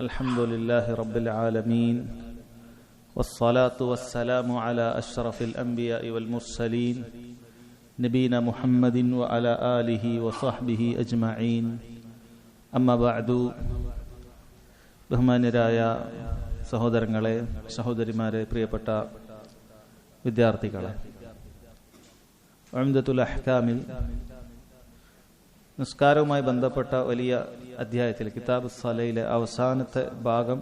الحمد لله رب العالمين والصلاة والسلام على أشرف الأنبياء والمرسلين نبينا محمد وعلى آله وصحبه أجمعين أما بعد ബഹുമാന്യരായ സഹോദരങ്ങളെ, സഹോദരിമാരെ, പ്രിയപ്പെട്ട വിദ്യാർത്ഥികളെ, ഉംദത്തുൽ അഹ്കാമിൽ നിസ്കാരവുമായി ബന്ധപ്പെട്ട വലിയ അധ്യായത്തിൽ കിതാബ് സലയിലെ അവസാനത്തെ ഭാഗം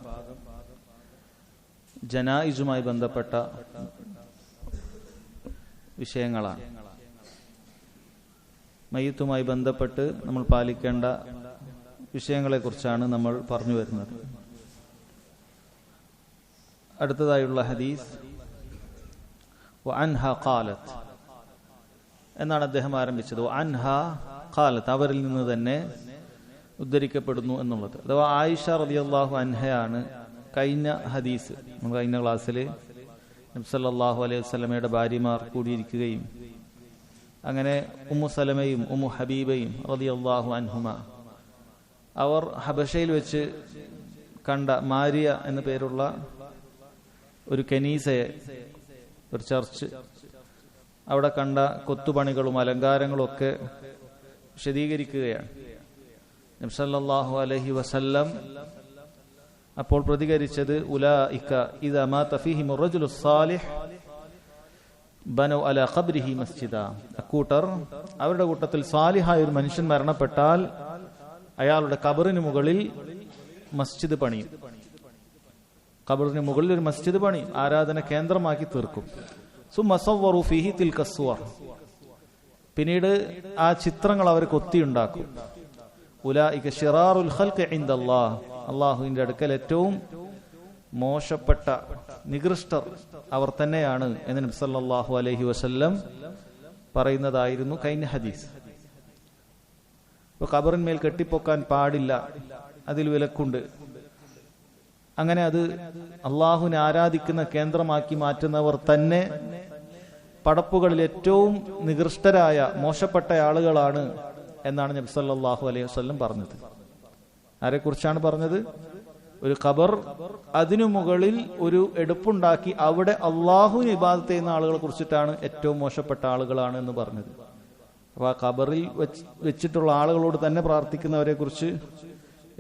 ജനായിസുമായി ബന്ധപ്പെട്ട വിഷയങ്ങളാണ്. മയ്യിത്തുമായി ബന്ധപ്പെട്ട് നമ്മൾ പാലിക്കേണ്ട വിഷയങ്ങളെക്കുറിച്ചാണ് നമ്മൾ പറഞ്ഞു വരുന്നത്. അടുത്തതായുള്ള ഹദീസ് വഅൻഹ ഖാലത്ത് എന്നാണ് അദ്ദേഹം ആരംഭിച്ചത്. വഅൻഹ ഖാലത്ത്, അവരിൽ നിന്ന് തന്നെ ഉദ്ധരിക്കപ്പെടുന്നു എന്നുള്ളത്. അഥവാ ആയിഷ റളിയല്ലാഹു അൻഹയാണ് കഴിഞ്ഞ ഹദീസ്. നമ്മൾ കഴിഞ്ഞ ക്ലാസ്സിൽ നബി സല്ലല്ലാഹു അലൈഹി വസല്ലമയുടെ ഭാര്യമാർ കൂടിയിരിക്കുകയും അങ്ങനെ ഉമ്മു സലമയും ഉമ്മു ഹബീബയും റളിയല്ലാഹു അൻഹുമ അവർ ഹബശയിൽ വെച്ച് കണ്ട മാരിയ എന്ന പേരുള്ള ഒരു കനീസയെ, ഒരു ചർച്ച്, അവിടെ കണ്ട കൊത്തുപണികളും അലങ്കാരങ്ങളും ഒക്കെ വിശദീകരിക്കുകയാണ്. നബി സല്ലല്ലാഹു അലൈഹി വസല്ലം അപ്പോൾ പ്രതികരിച്ചത്, ഉലൈക ഇദാ മാത ഫീഹിം റജുലു സാലിഹ് ബനൗ അലാ ഖബ്രിഹി മസ്ജിദ. അക്കൂട്ടർ, അവരുടെ കൂട്ടത്തിൽ സാലിഹായ ഒരു മനുഷ്യൻ മരണപ്പെട്ടാൽ അയാളുടെ ഖബറിന് മുകളിൽ മസ്ജിദ് പണിയും. ഖബറിന് മുകളിൽ ഒരു മസ്ജിദ് പണിയും, ആരാധന കേന്ദ്രമാക്കി തീർക്കും. സുമ്മ സവ്വറു ഫീഹി തിൽക സുവർ, പിന്നീട് ആ ചിത്രങ്ങൾ അവർ കൊത്തിയുണ്ടാക്കും. ഉലൈക ശിറാറുൽ ഖൽഖി ഇൻദല്ലാഹ്, അല്ലാഹുവിന്റെ അടുക്കൽ ഏറ്റവും മോശപ്പെട്ട നികൃഷ്ടർ അവർ തന്നെയാണ് എന്ന് നബി സല്ലല്ലാഹു അലൈഹി വസല്ലം പറയുന്നതായിരുന്നു കഴിഞ്ഞ ഹദീസ്. ഇപ്പൊ ഖബറിന്മേൽ കെട്ടിപ്പൊക്കാൻ പാടില്ല, അതിൽ വിലക്കുണ്ട്. അങ്ങനെ അത് അള്ളാഹുവിനെ ആരാധിക്കുന്ന കേന്ദ്രമാക്കി മാറ്റുന്നവർ തന്നെ പടപ്പുകളിൽ ഏറ്റവും നികൃഷ്ടരായ മോശപ്പെട്ട ആളുകളാണ് എന്നാണ് നബി സല്ലല്ലാഹു അലൈഹി വസല്ലം പറഞ്ഞത്. ആരെക്കുറിച്ചാണ് പറഞ്ഞത്? ഒരു ഖബർ, അതിനു മുകളിൽ ഒരു എടുപ്പുണ്ടാക്കി അവിടെ അള്ളാഹുവിനെ ഇബാദത്ത് ചെയ്യുന്ന ആളുകളെ കുറിച്ചിട്ടാണ് ഏറ്റവും മോശപ്പെട്ട ആളുകളാണ് എന്ന് പറഞ്ഞത്. അപ്പൊ ആ ഖബറിൽ വെച്ചിട്ടുള്ള ആളുകളോട് തന്നെ പ്രാർത്ഥിക്കുന്നവരെ കുറിച്ച്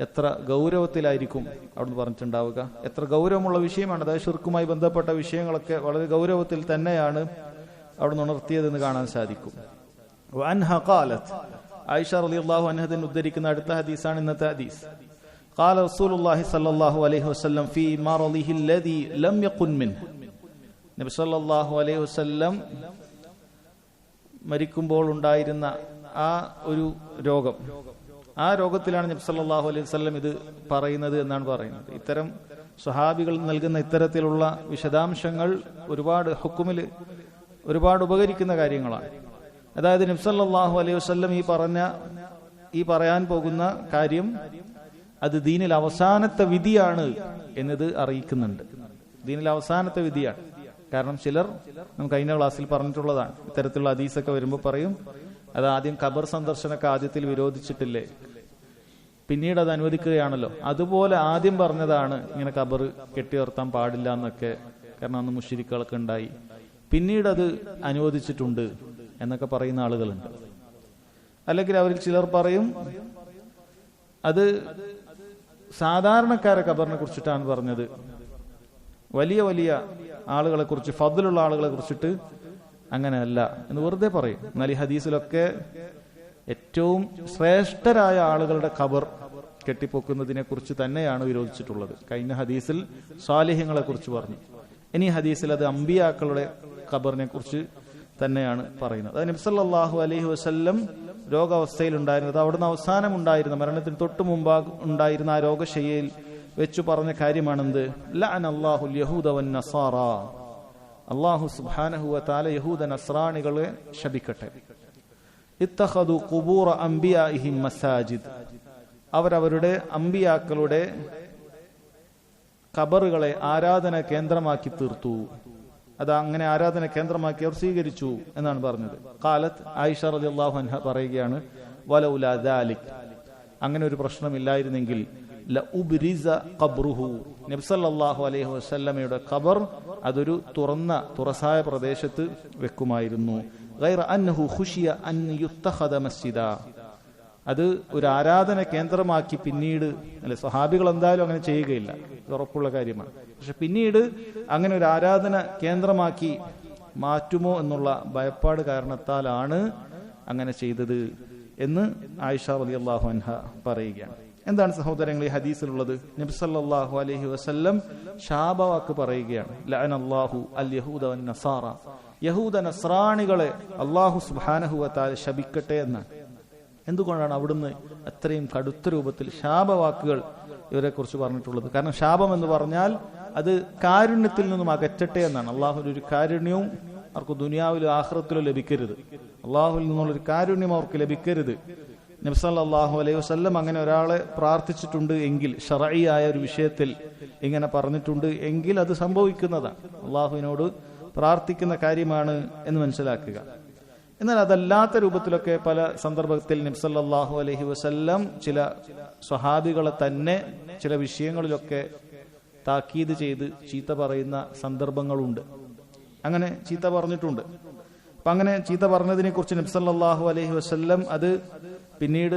എത്ര ഗൗരവത്തിലായിരിക്കും അവിടുന്ന് പറഞ്ഞിട്ടുണ്ടാവുക. എത്ര ഗൗരവമുള്ള വിഷയമാണ്. അതായത് ശിർക്കുമായി ബന്ധപ്പെട്ട വിഷയങ്ങളൊക്കെ വളരെ ഗൗരവത്തിൽ തന്നെയാണ് അവിടുന്ന് ഉണർത്തിയതെന്ന് കാണാൻ സാധിക്കും. വഅൻഹ ഖാലത്ത്, ആയിഷ റളിയല്ലാഹു അൻഹ ഉദ്ധരിക്കുന്ന അടുത്ത ഹദീസാണ് ഇന്നത്തെ ഹദീസ്. ഖാല റസൂലുള്ളാഹി സ്വല്ലല്ലാഹു അലൈഹി വസല്ലം ഫീ മറളിഹി അല്ലദീ ലം യഖുൻ മിൻഹു. നബി സല്ലല്ലാഹു അലൈഹി വസല്ലം മരിക്കുമ്പോൾ ഉണ്ടായിരുന്ന ആ ഒരു രോഗം, ആ രോഗത്തിലാണ് നബി സല്ലല്ലാഹു അലൈഹി വസല്ലം ഇത് പറയുന്നത് എന്നാണ് പറയുന്നത്. ഇത്തരം സ്വഹാബികൾ നൽകുന്ന ഇത്തരത്തിലുള്ള വിശദാംശങ്ങൾ ഒരുപാട് ഹുക്കുമിൽ ഒരുപാട് ഉപകരിക്കുന്ന കാര്യങ്ങളാണ്. അതായത് നബി സല്ലല്ലാഹു അലൈഹി വസല്ലം ഈ പറയാൻ പോകുന്ന കാര്യം അത് ദീനിൽ അവസാനത്തെ വിധിയാണ് എന്നത് അറിയിക്കുന്നുണ്ട്. ദീനിൽ അവസാനത്തെ വിധിയാണ്. കാരണം ചിലർ, നമുക്ക് കഴിഞ്ഞ ക്ലാസ്സിൽ പറഞ്ഞിട്ടുള്ളതാണ്, ഇത്തരത്തിലുള്ള ഹദീസൊക്കെ വരുമ്പോൾ പറയും, അത് ആദ്യം ഖബർ സന്ദർശനമൊക്കെ ആദ്യത്തിൽ വിരോധിച്ചിട്ടില്ലേ, പിന്നീട് അത് അനുവദിക്കുകയാണല്ലോ. അതുപോലെ ആദ്യം പറഞ്ഞതാണ് ഇങ്ങനെ ഖബർ കെട്ടിയുയർത്താൻ പാടില്ല എന്നൊക്കെ, കാരണം അന്ന് മുശ്രിക്കുകളൊക്കെ ഉണ്ടായി. പിന്നീട് അത് അനുവദിച്ചിട്ടുണ്ട് എന്നൊക്കെ പറയുന്ന ആളുകളുണ്ട്. അല്ലെങ്കിൽ അവരിൽ ചിലർ പറയും അത് സാധാരണക്കാരെ ഖബറിനെ കുറിച്ചിട്ടാണ് പറഞ്ഞത്, വലിയ വലിയ ആളുകളെ കുറിച്ച്, ഫദ്ലുള്ള ആളുകളെ കുറിച്ചിട്ട് അങ്ങനെയല്ല എന്ന് വെറുതെ പറയും. എന്നാൽ ഈ ഹദീസിലൊക്കെ ഏറ്റവും ശ്രേഷ്ഠരായ ആളുകളുടെ ഖബർ കെട്ടിപ്പൊക്കുന്നതിനെ കുറിച്ച് തന്നെയാണ് വിരോധിച്ചിട്ടുള്ളത്. കഴിഞ്ഞ ഹദീസിൽ സാലിഹ്യങ്ങളെ കുറിച്ച് പറഞ്ഞു. ഇനി ഹദീസിൽ അത് അമ്പിയാക്കളുടെ ഖബറിനെ കുറിച്ച് തന്നെയാണ് പറയുന്നത്. അത് നബി സല്ലല്ലാഹു അലൈഹി വസല്ലം രോഗാവസ്ഥയിൽ ഉണ്ടായിരുന്നത്, അവിടുന്ന് അവസാനം ഉണ്ടായിരുന്ന, മരണത്തിന് തൊട്ട് മുമ്പ് ഉണ്ടായിരുന്ന ആ രോഗശയ്യയിൽ വെച്ചു പറഞ്ഞ കാര്യമാണെന്ത്? ലഅനല്ലാഹുൽ യഹൂദ വൻ നസാറ, അല്ലാഹു സുബ്ഹാനഹു വ തആല യഹൂദ നസ്രാണികളെ ശപിക്കട്ടെ. ഇത്തഖദു ഖുബൂറ അംബിയാഇഹിം മസാജിദ്, അവരവരുടെ അമ്പിയാക്കളുടെ ഖബറുകളെ ആരാധന കേന്ദ്രമാക്കി തീർത്തു. അത് അങ്ങനെ ആരാധന കേന്ദ്രമാക്കി അവർ സ്വീകരിച്ചു എന്നാണ് പറഞ്ഞത്. ഖാലത്ത്, ആയിഷ റളിയല്ലാഹു അൻഹ പറയുകയാണ്, വലൗലാ ദാലിക്, അങ്ങനെ ഒരു പ്രശ്നമില്ലായിരുന്നെങ്കിൽ ലഉബ്രിസ ഖബ്റുഹു, നബി സല്ലല്ലാഹു അലൈഹി വസല്ലമയുടെ ഖബർ അതൊരു തുറസായ പ്രദേശത്ത് വെക്കുമായിരുന്നു. ഗൈറ അന്നഹു ഖുശിയ അൻ യുത്തഖദ മസ്ജിദ, അത് ഒരു ആരാധന കേന്ദ്രമാക്കി പിന്നീട്, അല്ലെ സ്വഹാബികൾ എന്തായാലും അങ്ങനെ ചെയ്യുകയില്ല, ഇത് ഉറപ്പുള്ള കാര്യമാണ്. പക്ഷെ പിന്നീട് അങ്ങനെ ഒരു ആരാധന കേന്ദ്രമാക്കി മാറ്റുമോ എന്നുള്ള ഭയപ്പാട് കാരണത്താലാണ് അങ്ങനെ ചെയ്തത് എന്ന് ആയിഷ റളിയല്ലാഹു അൻഹ പറയുകയാണ്. എന്താണ് സഹോദരങ്ങൾ ഈ ഹദീസിലുള്ളത്? നബി സല്ലല്ലാഹു അലൈഹി വസല്ലം ശാപവാക്ക് പറയുകയാണ്. ലഅനല്ലാഹു അൽ യഹൂദ വൻ നസാറ, യഹൂദ നസ്രാണികളെ അല്ലാഹു സുബ്ഹാനഹു വ തആല ശപിക്കട്ടെ എന്നാണ്. എന്തുകൊണ്ടാണ് അവിടുന്ന് അത്രയും കടുത്ത രൂപത്തിൽ ശാപവാക്കുകൾ ഇവരെ കുറിച്ച് പറഞ്ഞിട്ടുള്ളത്? കാരണം ശാപം എന്ന് പറഞ്ഞാൽ അത് കാരുണ്യത്തിൽ നിന്നും അകറ്റട്ടെ എന്നാണ്. അള്ളാഹുവിന്റെ ഒരു കാരുണ്യവും അവർക്ക് ദുനിയാവിലോ ആഖിറത്തിലോ ലഭിക്കരുത്. അള്ളാഹുവിൽ നിന്നുള്ളൊരു കാരുണ്യം അവർക്ക് ലഭിക്കരുത്. നബി സല്ലല്ലാഹു അലൈഹി വസല്ലം അങ്ങനെ ഒരാളെ പ്രാർത്ഥിച്ചിട്ടുണ്ട് എങ്കിൽ, ശർഈയായ ഒരു വിഷയത്തിൽ ഇങ്ങനെ പറഞ്ഞിട്ടുണ്ട് എങ്കിൽ അത് സംഭവിക്കുന്നതാണ്. അള്ളാഹുവിനോട് പ്രാർത്ഥിക്കുന്ന കാര്യമാണ് എന്ന് മനസ്സിലാക്കുക. എന്നാൽ അതല്ലാത്ത രൂപത്തിലൊക്കെ പല സന്ദർഭത്തിൽ നബി സല്ലല്ലാഹു അലൈഹി വസല്ലം ചില സ്വഹാബികളെ തന്നെ ചില വിഷയങ്ങളിലൊക്കെ താക്കീത് ചെയ്ത് ചീത്ത പറയുന്ന സന്ദർഭങ്ങളുണ്ട്. അങ്ങനെ ചീത്ത പറഞ്ഞിട്ടുണ്ട്. അപ്പൊ അങ്ങനെ ചീത്ത പറഞ്ഞതിനെ കുറിച്ച് നബി സല്ലല്ലാഹു അലൈഹി വസല്ലം അത് പിന്നീട്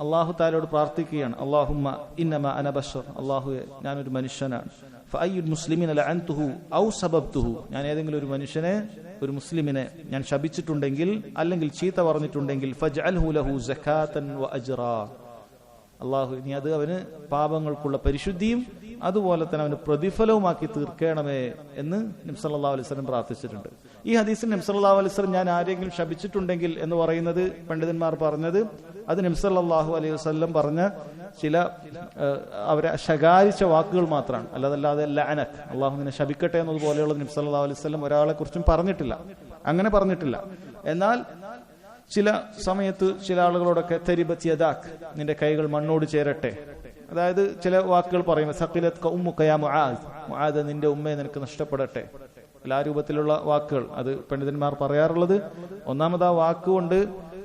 അല്ലാഹു തആലയോട് പ്രാർത്ഥിക്കുകയാണ്. അല്ലാഹുമ്മ ഇന്നമാ അന ബശർ, അല്ലാഹുവേ ഞാനൊരു മനുഷ്യനാണ്. ഫഅയ്യുൽ മുസ്ലിമീന ലഅൻതുഹു ഔ സബബ്തുഹു, ഞാൻ ഏതെങ്കിലും ഒരു മനുഷ്യനെ, ഒരു മുസ്ലിമിനെ ഞാൻ ശപിച്ചിട്ടുണ്ടെങ്കിൽ അല്ലെങ്കിൽ ചീത്ത പറഞ്ഞിട്ടുണ്ടെങ്കിൽ ഫജ്അൽഹു ലഹു സകാതൻ വ അജ്റാ, അല്ലാഹു നീ അത് അവന് പാപങ്ങൾക്കുള്ള പരിശുദ്ധിയും അതുപോലെ തന്നെ അവന് പ്രതിഫലവുമാക്കി തീർക്കണമേ എന്ന് നബി സല്ലല്ലാഹു അലൈഹി വസല്ലം പ്രാർത്ഥിച്ചിട്ടുണ്ട്. ഈ ഹദീസിൽ നബി സല്ലല്ലാഹു അലൈഹി വസല്ലം ഞാൻ ആരെങ്കിലും ശപിച്ചിട്ടുണ്ടെങ്കിൽ എന്ന് പറയുന്നത് പണ്ഡിതന്മാർ പറഞ്ഞത് അത് നബി സല്ലല്ലാഹു അലൈഹി വസല്ലം പറഞ്ഞ ചില അവരെ ശകാരിച്ച വാക്കുകൾ മാത്രമാണ്. അല്ലാതെ ലഅനക്, അല്ലാഹു നിന്നെ ശപിക്കട്ടെ എന്നതുപോലെയുള്ള നബി സല്ലല്ലാഹു അലൈഹി വസല്ലം ഒരാളെ കുറിച്ചും പറഞ്ഞിട്ടില്ല, അങ്ങനെ പറഞ്ഞിട്ടില്ല. എന്നാൽ ചില സമയത്ത് ചില ആളുകളോടൊക്കെ തരിബത് യദാക്, നിന്റെ കൈകൾ മണ്ണോട് ചേരട്ടെ, അതായത് ചില വാക്കുകൾ പറയും. സഖിലത്ക ഉമ്മുക യാ മുആദ്, മുആദ് നിന്റെ ഉമ്മയെ നിനക്ക് നഷ്ടപ്പെടട്ടെ, എല്ലാ രൂപത്തിലുള്ള വാക്കുകൾ അത് പണ്ഡിതന്മാർ പറയാറുള്ളത്. ഒന്നാമത് ആ വാക്കുകൊണ്ട്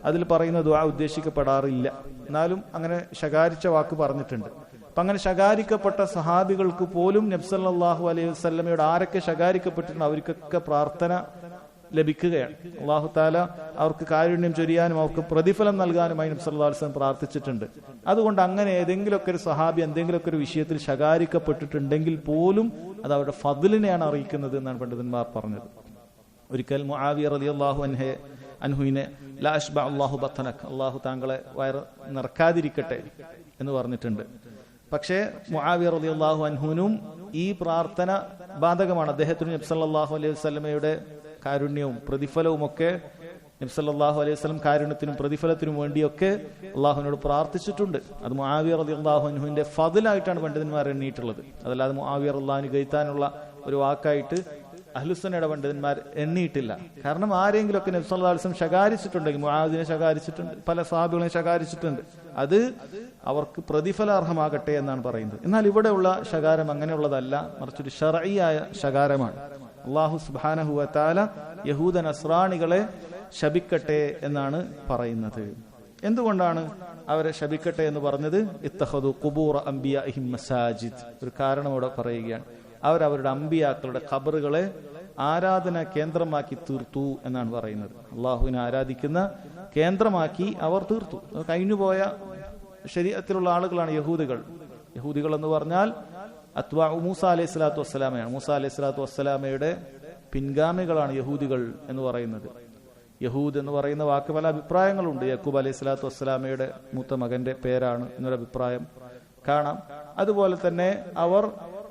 അതിൽ പറയുന്ന ദുആ ഉദ്ദേശിക്കപ്പെടാറില്ല, എന്നാലും അങ്ങനെ ശകാരിച്ച വാക്ക് പറഞ്ഞിട്ടുണ്ട്. അപ്പൊ അങ്ങനെ ശകാരിക്കപ്പെട്ട സഹാബികൾക്ക് പോലും നബി സല്ലല്ലാഹു അലൈഹി വസല്ലമയോട് ആരൊക്കെ ശകാരിക്കപ്പെട്ടിട്ടുണ്ട് അവർക്കൊക്കെ പ്രാർത്ഥന ലഭിക്കുകയാണ്. അല്ലാഹു തആല അവർക്ക് കാരുണ്യം ചൊരിയാനും അവർക്ക് പ്രതിഫലം നൽകാനുമായി നബി സല്ലല്ലാഹു അലൈഹി വസല്ലം പ്രാർത്ഥിച്ചിട്ടുണ്ട്. അതുകൊണ്ട് അങ്ങനെ ഏതെങ്കിലുമൊക്കെ ഒരു സഹാബി എന്തെങ്കിലുമൊക്കെ ഒരു വിഷയത്തിൽ ശകാരിക്കപ്പെട്ടിട്ടുണ്ടെങ്കിൽ പോലും അത് അവരുടെ ഫദ്ലിനെയാണ് അറിയിക്കുന്നത് എന്നാണ് പണ്ഡിതന്മാർ പറഞ്ഞത്. ഒരിക്കൽ മുആവിയ റളിയല്ലാഹു അൻഹുവിനെ ലാ അശ്ബഅ അല്ലാഹു ബത്തനക്, അല്ലാഹു താങ്കളെ വയറ് നിറക്കാതിരിക്കട്ടെ എന്ന് പറഞ്ഞിട്ടുണ്ട്. പക്ഷേ മുആവിയ റളിയല്ലാഹു അൻഹുവിനും ഈ പ്രാർത്ഥന ബാധകമാണ്. അദ്ദേഹത്തിന് നബി സല്ലല്ലാഹു അലൈഹി വസല്ലമയുടെ കാരുണ്യവും പ്രതിഫലവും ഒക്കെ നബി സല്ലല്ലാഹു അലൈഹി വസല്ലം കാരുണ്യത്തിനും പ്രതിഫലത്തിനും വേണ്ടിയൊക്കെ അള്ളാഹുവിനോട് പ്രാർത്ഥിച്ചിട്ടുണ്ട്. അത് മുആവിയ റളിയല്ലാഹു അൻഹുവിന്റെ ഫദ്ലായിട്ടാണ് പണ്ഡിതന്മാർ എണ്ണിയിട്ടുള്ളത്. അതല്ലാതെ മുആവിയ റളിയല്ലാഹു അൻഹു ഗൈത്താനുള്ള ഒരു വാക്കായിട്ട് അഹ്ലുസുന്നയുടെ പണ്ഡിതന്മാർ എണ്ണിയിട്ടില്ല. കാരണം ആരെങ്കിലുമൊക്കെ നബി സല്ലല്ലാഹു അലൈഹി വസല്ലം ശകാരിച്ചിട്ടുണ്ടെങ്കിൽ, മുആദിനെ ശകാരിച്ചിട്ടുണ്ട്, പല സ്വഹാബികളെ ശകാരിച്ചിട്ടുണ്ട്, അത് അവർക്ക് പ്രതിഫലാർഹമാകട്ടെ എന്നാണ് പറയുന്നത്. എന്നാൽ ഇവിടെയുള്ള ശകാരം അങ്ങനെയുള്ളതല്ല, മറിച്ചൊരു ശർഈയായ ശകാരമാണ്. അല്ലാഹു സുബ്ഹാനഹു വ തആല യഹൂദ നസ്രാണികളെ ശപിക്കട്ടെ എന്നാണ് പറയുന്നത്. എന്തുകൊണ്ടാണ് അവരെ ശപിക്കട്ടെ എന്ന് പറഞ്ഞത്? ഇത്തഖദു ഖുബൂറ അംബിയാഇഹിം മസാജിദ്, ഒരു കാരണം ഇവിടെ പറയുകയാണ്. അവരവരുടെ അമ്പിയാക്കളുടെ ഖബറുകളെ ആരാധന കേന്ദ്രമാക്കി തീർത്തു എന്നാണ് പറയുന്നത്. അള്ളാഹുവിനെ ആരാധിക്കുന്ന കേന്ദ്രമാക്കി അവർ തീർത്തു. കഴിഞ്ഞുപോയ ശരീഅത്തിലുള്ള ആളുകളാണ് യഹൂദികൾ. യഹൂദികൾ എന്ന് പറഞ്ഞാൽ അത്വാ മൂസ അലൈഹി സ്വലാത്തു വസ്സലാമയാണ്. മൂസ അലൈഹി സ്വലാത്തു വസ്സലാമയുടെ പിൻഗാമികളാണ് യഹൂദികൾ എന്ന് പറയുന്നത്. യഹൂദ് എന്ന് പറയുന്ന വാക്ക് പല അഭിപ്രായങ്ങളുണ്ട്. യക്കൂബ് അലൈഹി സ്വലാത്തു വസ്സലാമയുടെ മൂത്ത മകന്റെ പേരാണ് എന്നൊരു അഭിപ്രായം കാണാം. അതുപോലെ തന്നെ അവർ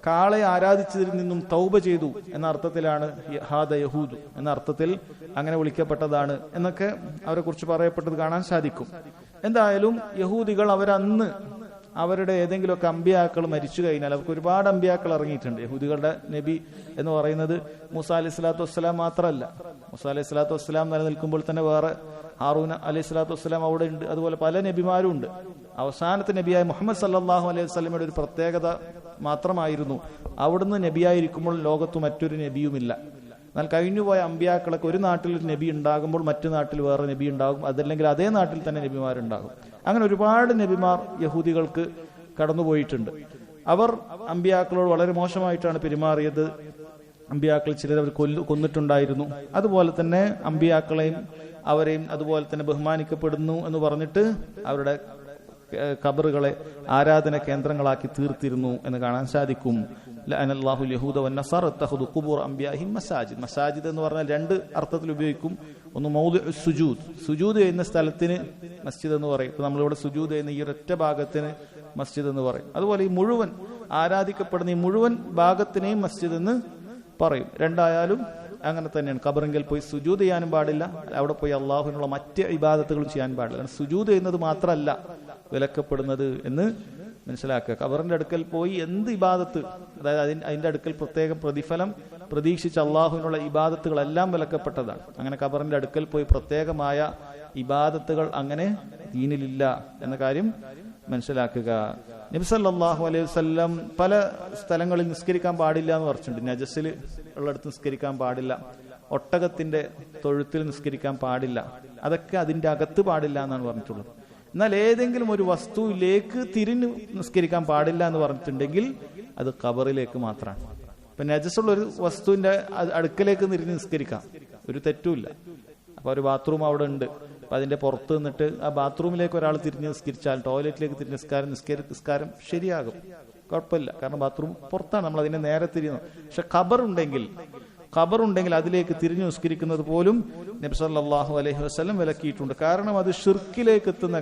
കാളയെ ആരാധിച്ചതിൽ നിന്നും തൗബ ചെയ്തു എന്ന അർത്ഥത്തിലാണ് ഹാദ യഹൂദ് എന്ന അർത്ഥത്തിൽ അങ്ങനെ വിളിക്കപ്പെട്ടതാണ് എന്നൊക്കെ അവരെ കുറിച്ച് പറയപ്പെട്ടത് കാണാൻ സാധിക്കും. എന്തായാലും യഹൂദികൾ അവരന്ന് അവരുടെ ഏതെങ്കിലുമൊക്കെ അമ്പിയാക്കൾ മരിച്ചു കഴിഞ്ഞാൽ, അവർക്ക് ഒരുപാട് അമ്പിയാക്കൾ ഇറങ്ങിയിട്ടുണ്ട്. യഹൂദികളുടെ നബി എന്ന് പറയുന്നത് മൂസ അലൈഹി സ്വലാത്തു വസ്സലാം മാത്രമല്ല. മൂസ അലൈഹി സ്വലാത്തു വസ്സലാം നിലനിൽക്കുമ്പോൾ തന്നെ വേറെ ഹാറൂൻ അലൈഹി സ്വലാത്തു വസ്സലാം അവിടെ ഉണ്ട്. അതുപോലെ പല നബിമാരും ഉണ്ട്. അവസാനത്തെ നബിയായ മുഹമ്മദ് സല്ലല്ലാഹു അലൈഹി വസല്ലമയുടെ ഒരു പ്രത്യേകത മാത്രമായിരുന്നു, അവിടുന്ന് നബിയായിരിക്കുമ്പോൾ ലോകത്ത് മറ്റൊരു നബിയുമില്ല. എന്നാൽ കഴിഞ്ഞുപോയ അമ്പിയാക്കളൊക്കെ ഒരു നാട്ടിൽ ഒരു നബി ഉണ്ടാകുമ്പോൾ മറ്റു നാട്ടിൽ വേറെ നബി ഉണ്ടാകും, അതല്ലെങ്കിൽ അതേ നാട്ടിൽ തന്നെ നബിമാരുണ്ടാകും. അങ്ങനെ ഒരുപാട് നബിമാർ യഹൂദികൾക്ക് കടന്നുപോയിട്ടുണ്ട്. അവർ അമ്പിയാക്കളോട് വളരെ മോശമായിട്ടാണ് പെരുമാറിയത്. അമ്പിയാക്കൾ ചിലർ അവർ കൊന്നിട്ടുണ്ടായിരുന്നു. അതുപോലെ തന്നെ അമ്പിയാക്കളെയും അവരെയും അതുപോലെ തന്നെ ബഹുമാനിക്കപ്പെടുന്നു എന്ന് പറഞ്ഞിട്ട് അവരുടെ ഖബറുകളെ ആരാധന കേന്ദ്രങ്ങളാക്കി തീർത്തിരുന്നു എന്ന് കാണാൻ സാധിക്കും. മസാജിദ് എന്ന് പറഞ്ഞാൽ രണ്ട് അർത്ഥത്തിൽ ഉപയോഗിക്കും. ഒന്ന് മൗദിഉ സുജൂദ്, സുജൂദ് ചെയ്യുന്ന സ്ഥലത്തിന് മസ്ജിദ് എന്ന് പറയും. ഇപ്പൊ നമ്മളിവിടെ സുജൂദ് ചെയ്യുന്ന ഈ ഒരൊറ്റ ഭാഗത്തിന് മസ്ജിദ് എന്ന് പറയും. അതുപോലെ ഈ മുഴുവൻ ആരാധിക്കപ്പെടുന്ന ഈ മുഴുവൻ ഭാഗത്തിനെയും മസ്ജിദ് എന്ന് പറയും. രണ്ടായാലും അങ്ങനെ തന്നെയാണ്. ഖബറിങ്കിൽ പോയി സുജൂദ് ചെയ്യാനും പാടില്ല, അവിടെ പോയി അള്ളാഹുവിനുള്ള മറ്റ് ഇബാദത്തുകളും ചെയ്യാൻ പാടില്ല. കാരണം സുജൂദ് ചെയ്യുന്നത് മാത്രമല്ല വിലക്കപ്പെടുന്നത് എന്ന് മനസ്സിലാക്കുക. ഖബറിന്റെ അടുക്കൽ പോയി എന്ത് ഇബാദത്ത്, അതായത് അതിന്റെ അടുക്കൽ പ്രത്യേകം പ്രതിഫലം പ്രതീക്ഷിച്ച അള്ളാഹുവിനുള്ള ഇബാദത്തുകളെല്ലാം വിലക്കപ്പെട്ടതാണ്. അങ്ങനെ ഖബറിന്റെ അടുക്കൽ പോയി പ്രത്യേകമായ ഇബാദത്തുകൾ അങ്ങനെ ദീനിലില്ല എന്ന കാര്യം മനസ്സിലാക്കുക. നബി സല്ലല്ലാഹു അലൈഹി വസല്ലം പല സ്ഥലങ്ങളിൽ നിസ്കരിക്കാൻ പാടില്ല എന്ന് പറഞ്ഞിട്ടുണ്ട്. നജസിൽ ഉള്ളിടത്ത് നിസ്കരിക്കാൻ പാടില്ല, ഒട്ടകത്തിന്റെ തൊഴുത്തിൽ നിസ്കരിക്കാൻ പാടില്ല, അതൊക്കെ അതിന്റെ അകത്ത് പാടില്ല എന്നാണ് പറഞ്ഞിട്ടുള്ളത്. എന്നാൽ ഏതെങ്കിലും ഒരു വസ്തുവിലേക്ക് തിരിഞ്ഞ് നിസ്കരിക്കാൻ പാടില്ല എന്ന് പറഞ്ഞിട്ടുണ്ടെങ്കിൽ അത് ഖബറിലേക്ക് മാത്രമാണ്. ഇപ്പൊ നജസുള്ള ഒരു വസ്തുവിന്റെ അടുക്കലേക്ക് തിരിഞ്ഞ് നിസ്കരിക്കാം, ഒരു തെറ്റുമില്ല. അപ്പൊ ഒരു ബാത്റൂം അവിടെ ഉണ്ട്, അപ്പൊ അതിന്റെ പുറത്ത് നിന്നിട്ട് ആ ബാത്റൂമിലേക്ക് ഒരാൾ തിരിഞ്ഞ് നിസ്കരിച്ചാൽ ടോയ്ലറ്റിലേക്ക് തിരിഞ്ഞ് നിസ്കാരം ശരിയാകും, കുഴപ്പമില്ല. കാരണം ബാത്റൂം പുറത്താണ്, നമ്മൾ അതിനെ നേരെ തിരിയുന്നത്. പക്ഷെ ഖബറുണ്ടെങ്കിൽ അതിലേക്ക് തിരിഞ്ഞു നിസ്കരിക്കുന്നത് പോലും നബി സല്ലല്ലാഹു അലൈഹി വസല്ലം വിലക്കിയിട്ടുണ്ട്. കാരണം അത് ഷിർക്കിലേക്ക് എത്തുന്ന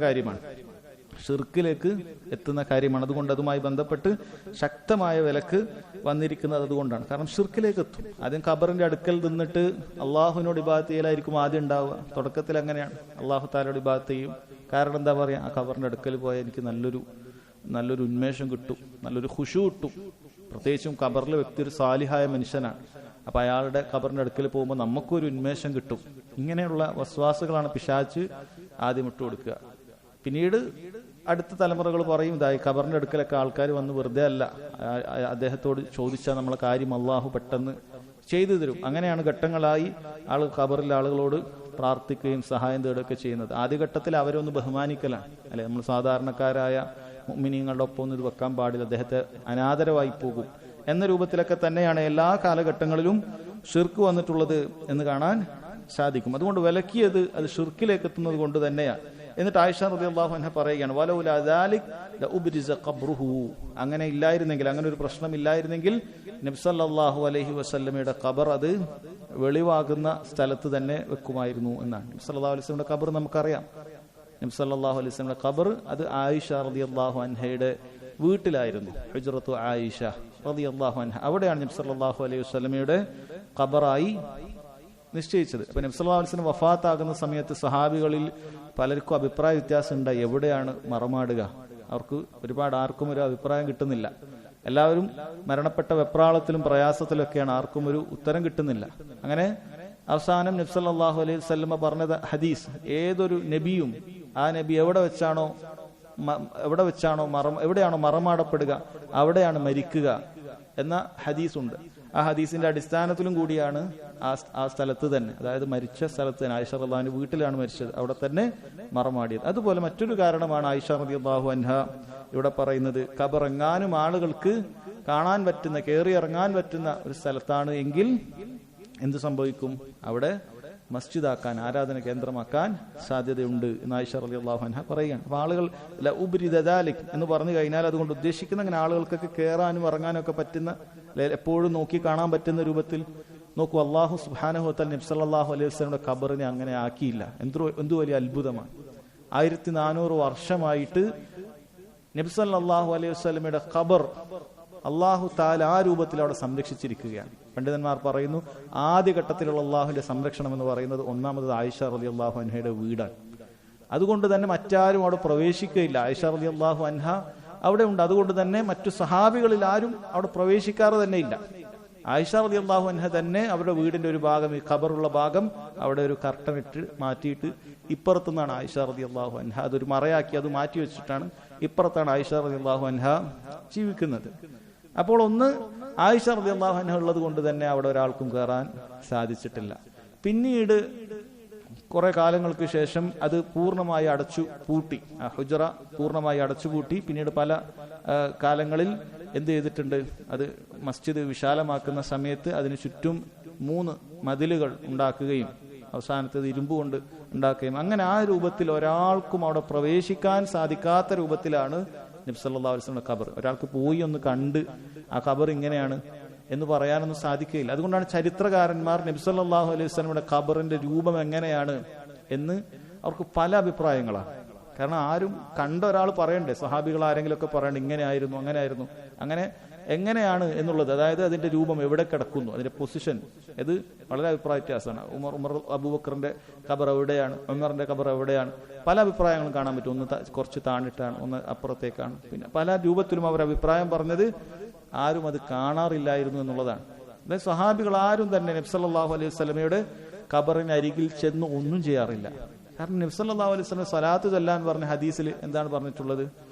കാര്യമാണ്. അതുകൊണ്ട് അതുമായി ബന്ധപ്പെട്ട് ശക്തമായ വിലക്ക് വന്നിരിക്കുന്നത് അതുകൊണ്ടാണ്. കാരണം ഷിർക്കിലേക്ക് എത്തും. ആദ്യം ഖബറിന്റെ അടുക്കൽ നിന്നിട്ട് അള്ളാഹുവിനോട് ഇബാദത്ത് ചെയ്യലായിരിക്കും ആദ്യം ഉണ്ടാവുക. തുടക്കത്തിൽ അങ്ങനെയാണ്, അള്ളാഹു താലയോട് ഇബാദത്ത് ചെയ്യും. കാരണം എന്താ പറയാ, ആ ഖബറിന്റെ അടുക്കൽ പോയാൽ എനിക്ക് നല്ലൊരു ഉന്മേഷം കിട്ടും, നല്ലൊരു ഖുശൂ കിട്ടും. പ്രത്യേകിച്ചും ഖബറിലെ വ്യക്തി ഒരു സാലിഹായ മനുഷ്യനാണ്. അപ്പൊ അയാളുടെ ഖബറിന്റെ അടുക്കൽ പോകുമ്പോൾ നമുക്കൊരു ഉന്മേഷം കിട്ടും. ഇങ്ങനെയുള്ള വസ്വാസുകളാണ് പിശാച് ആദ്യം ഇട്ട് കൊടുക്കുക. പിന്നീട് അടുത്ത തലമുറകൾ പറയും, ഇതായി ഖബറിന്റെ അടുക്കലൊക്കെ ആൾക്കാർ വന്ന് വെറുതെ അല്ല, അദ്ദേഹത്തോട് ചോദിച്ചാൽ നമ്മളെ കാര്യം അള്ളാഹു പെട്ടെന്ന് ചെയ്തു തരും. അങ്ങനെയാണ് ഘട്ടങ്ങളായി ഖബറിലെ ആളുകളോട് പ്രാർത്ഥിക്കുകയും സഹായം തേടുകയൊക്കെ ചെയ്യുന്നത്. ആദ്യഘട്ടത്തിൽ അവരൊന്ന് ബഹുമാനിക്കലാണ്, അല്ലെ? നമ്മൾ സാധാരണക്കാരായ മുഅ്മിനീങ്ങളുടെ ഒപ്പം ഒന്നും ഇത് വെക്കാൻ പാടില്ല, അദ്ദേഹത്തെ അനാദരവായി പോകും എന്ന രൂപത്തിലൊക്കെ തന്നെയാണ് എല്ലാ കാലഘട്ടങ്ങളിലും ഷിർക്ക് വന്നിട്ടുള്ളത് എന്ന് കാണാൻ സാധിക്കും. അതുകൊണ്ട് വിലക്കിയത് അത് ഷിർക്കിലേക്ക് എത്തുന്നത് കൊണ്ട് തന്നെയാണ്. എന്നിട്ട് ആയിഷ റളിയല്ലാഹു അൻഹ പറയുകയാണ്, വലൗലാ ദാലിക് ലഉബ്രിസ ഖബ്റുഹു, അങ്ങനെ ഇല്ലായിരുന്നെങ്കിൽ, അങ്ങനെ ഒരു പ്രശ്നം ഇല്ലായിരുന്നെങ്കിൽ നബി സല്ലല്ലാഹു അലൈഹി വസല്ലമയുടെ ഖബർ അത് വെളിവാകുന്ന സ്ഥലത്ത് തന്നെ വെക്കുമായിരുന്നു എന്നാണ്. നബി സല്ലല്ലാഹു അലൈഹി വസല്ലമയുടെ ഖബർ നമുക്കറിയാം. നബി സല്ലല്ലാഹു അലൈഹി വസല്ലമയുടെ ഖബർ അത് ആയിഷ റളിയല്ലാഹു അൻഹയുടെ വീട്ടിലായിരുന്നു, ഹുജ്റത്തു ആയിഷ റളിയല്ലാഹു അൻഹ. അവിടെയാണ് നബി സല്ലല്ലാഹു അലൈഹി വസല്ലമയുടെ ഖബറായി നിശ്ചയിച്ചത്. അപ്പൊ നബി സല്ലല്ലാഹു അലൈഹി വസല്ലം വഫാത്താകുന്ന സമയത്ത് സഹാബികളിൽ പലർക്കും അഭിപ്രായ വ്യത്യാസം ഉണ്ടായി, എവിടെയാണ് മറമാടുക. ആർക്കും ഒരു അഭിപ്രായം കിട്ടുന്നില്ല. എല്ലാവരും മരണപ്പെട്ട വെപ്രാളത്തിലും പ്രയാസത്തിലൊക്കെയാണ്, ആർക്കും ഒരു ഉത്തരം കിട്ടുന്നില്ല. അങ്ങനെ അവസാനം നബി സല്ലല്ലാഹു അലൈഹി വസല്ലം പറഞ്ഞത് ഹദീസ്, ഏതൊരു നബിയും ആ നബി എവിടെയാണോ എവിടെയാണോ മറമാടപ്പെടുക അവിടെയാണ് മരിക്കുക എന്ന ഹദീസുണ്ട്. ആ ഹദീസിന്റെ അടിസ്ഥാനത്തിലും കൂടിയാണ് ആ സ്ഥലത്ത് തന്നെ, അതായത് മരിച്ച സ്ഥലത്ത് തന്നെ, ആയിഷ റളിയല്ലാഹു വീട്ടിലാണ് മരിച്ചത്, അവിടെ തന്നെ മറമാടിയത്. അതുപോലെ മറ്റൊരു കാരണമാണ് ആയിഷ റളിയല്ലാഹു അൻഹ ഇവിടെ പറയുന്നത്, ഖബറെങ്ങാനും ആളുകൾക്ക് കാണാൻ പറ്റുന്ന, കയറിയിറങ്ങാൻ പറ്റുന്ന ഒരു സ്ഥലത്താണ് എങ്കിൽ എന്ത് സംഭവിക്കും, അവിടെ മസ്ജിദാക്കാൻ, ആരാധന കേന്ദ്രമാക്കാൻ സാധ്യതയുണ്ട് എന്ന് ആയിഷ റളിയല്ലാഹു അൻഹ പറയുകയാണ്. അപ്പൊ ആളുകൾ ലഉബ്രിദ ദാലിക് എന്ന് പറഞ്ഞു കഴിഞ്ഞാൽ അതുകൊണ്ട് ഉദ്ദേശിക്കുന്ന അങ്ങനെ ആളുകൾക്കൊക്കെ കയറാനും ഇറങ്ങാനും ഒക്കെ പറ്റുന്ന, എപ്പോഴും നോക്കി കാണാൻ പറ്റുന്ന രൂപത്തിൽ നോക്കൂ. അല്ലാഹു സുബ്ഹാനഹു വ തആല നബി സല്ലല്ലാഹു അലൈഹി വസല്ലമയുടെ ഖബറിനെ അങ്ങനെ ആക്കിയില്ല. എന്ത് വലിയ അത്ഭുതമാണ്. 1400 വർഷമായിട്ട് നബി സല്ലല്ലാഹു അലൈഹി വസല്ലമയുടെ ഖബർ അള്ളാഹു താല ആ രൂപത്തിൽ അവിടെ സംരക്ഷിച്ചിരിക്കുകയാണ്. പണ്ഡിതന്മാർ പറയുന്നു, ആദ്യഘട്ടത്തിലുള്ള അള്ളാഹുവിന്റെ സംരക്ഷണം എന്ന് പറയുന്നത് ഒന്നാമത് ആയിഷ റളിയല്ലാഹു അൻഹയുടെ വീടാണ്. അതുകൊണ്ട് തന്നെ മറ്റാരും അവിടെ പ്രവേശിക്കുകയില്ല. ആയിഷ റളിയല്ലാഹു അൻഹ അവിടെ ഉണ്ട്. അതുകൊണ്ട് തന്നെ മറ്റു സഹാബികളിൽ ആരും അവിടെ പ്രവേശിക്കാറ് തന്നെ ഇല്ല. ആയിഷ റളിയല്ലാഹു അൻഹ തന്നെ അവരുടെ വീടിന്റെ ഒരു ഭാഗം, ഈ ഖബറുള്ള ഭാഗം, അവിടെ ഒരു കർട്ടൻ ഇട്ട് മാറ്റിയിട്ട് ഇപ്പുറത്തുനിന്നാണ് ആയിഷ റളിയല്ലാഹു അൻഹ അതൊരു മറയാക്കി അത് മാറ്റി വെച്ചിട്ടാണ് ഇപ്പുറത്താണ് ആയിഷ റളിയല്ലാഹു അൻഹ ജീവിക്കുന്നത്. അപ്പോൾ ഒന്ന് ആയിഷ റളിയല്ലാഹു അൻഹ ഉള്ളത് കൊണ്ട് തന്നെ അവിടെ ഒരാൾക്കും കയറാൻ സാധിച്ചിട്ടില്ല. പിന്നീട് കുറെ കാലങ്ങൾക്ക് ശേഷം അത് പൂർണ്ണമായി അടച്ചു പൂട്ടി, ഹുജറ പൂർണ്ണമായി അടച്ചുപൂട്ടി. പിന്നീട് പല കാലങ്ങളിൽ എന്ത് ചെയ്തിട്ടുണ്ട്, അത് മസ്ജിദ് വിശാലമാക്കുന്ന സമയത്ത് അതിന് ചുറ്റും 3 മതിലുകൾ ഉണ്ടാക്കുകയും അവസാനത്തേത് ഇരുമ്പ് കൊണ്ട് ഉണ്ടാക്കുകയും അങ്ങനെ ആ രൂപത്തിൽ ഒരാൾക്കും അവിടെ പ്രവേശിക്കാൻ സാധിക്കാത്ത രൂപത്തിലാണ് നബി സല്ലല്ലാഹു അലൈഹി വസല്ലം ഖബർ. ഒരാൾക്ക് പോയി ഒന്ന് കണ്ട് ആ ഖബർ ഇങ്ങനെയാണ് എന്ന് പറയാനൊന്നും സാധിക്കുകയില്ല. അതുകൊണ്ടാണ് ചരിത്രകാരന്മാർ നബി സല്ലല്ലാഹു അലൈഹി വസല്ലമയുടെ ഖബറിന്റെ രൂപം എങ്ങനെയാണ് എന്ന് അവർക്ക് പല അഭിപ്രായങ്ങളാണ്. കാരണം ആരും കണ്ട ഒരാൾ പറയണ്ടേ, സഹാബികൾ ആരെങ്കിലും ഒക്കെ പറയണ്ടേ ഇങ്ങനെ ആയിരുന്നു അങ്ങനെ ആയിരുന്നു, അങ്ങനെ എങ്ങനെയാണ് എന്നുള്ളത്, അതായത് അതിന്റെ രൂപം എവിടെ കിടക്കുന്നു, അതിന്റെ പൊസിഷൻ, ഇത് വളരെ അഭിപ്രായ വ്യത്യാസമാണ്. ഉമർ അബൂബക്കറിന്റെ ഖബർ എവിടെയാണ്, ഉമറിന്റെ ഖബർ എവിടെയാണ്, പല അഭിപ്രായങ്ങളും കാണാൻ പറ്റും. ഒന്ന് കുറച്ച് താണിട്ടാണ്, ഒന്ന് അപ്പുറത്തേക്കാണ്. പിന്നെ പല രൂപത്തിലും അവർ അഭിപ്രായം പറഞ്ഞത് ആരും അത് കാണാറില്ലായിരുന്നു എന്നുള്ളതാണ്. അതായത് സഹാബികൾ ആരും തന്നെ നബി സല്ലല്ലാഹു അലൈഹി വസല്ലമയുടെ ഖബറിന് അരികിൽ ചെന്ന് ഒന്നും ചെയ്യാറില്ല. കാരണം നബി സല്ലല്ലാഹു അലൈഹി വസല്ലം സ്വലാത്ത് ചൊല്ലാൻ പറഞ്ഞ ഹദീസിൽ എന്താണ് പറഞ്ഞിട്ടുള്ളത്?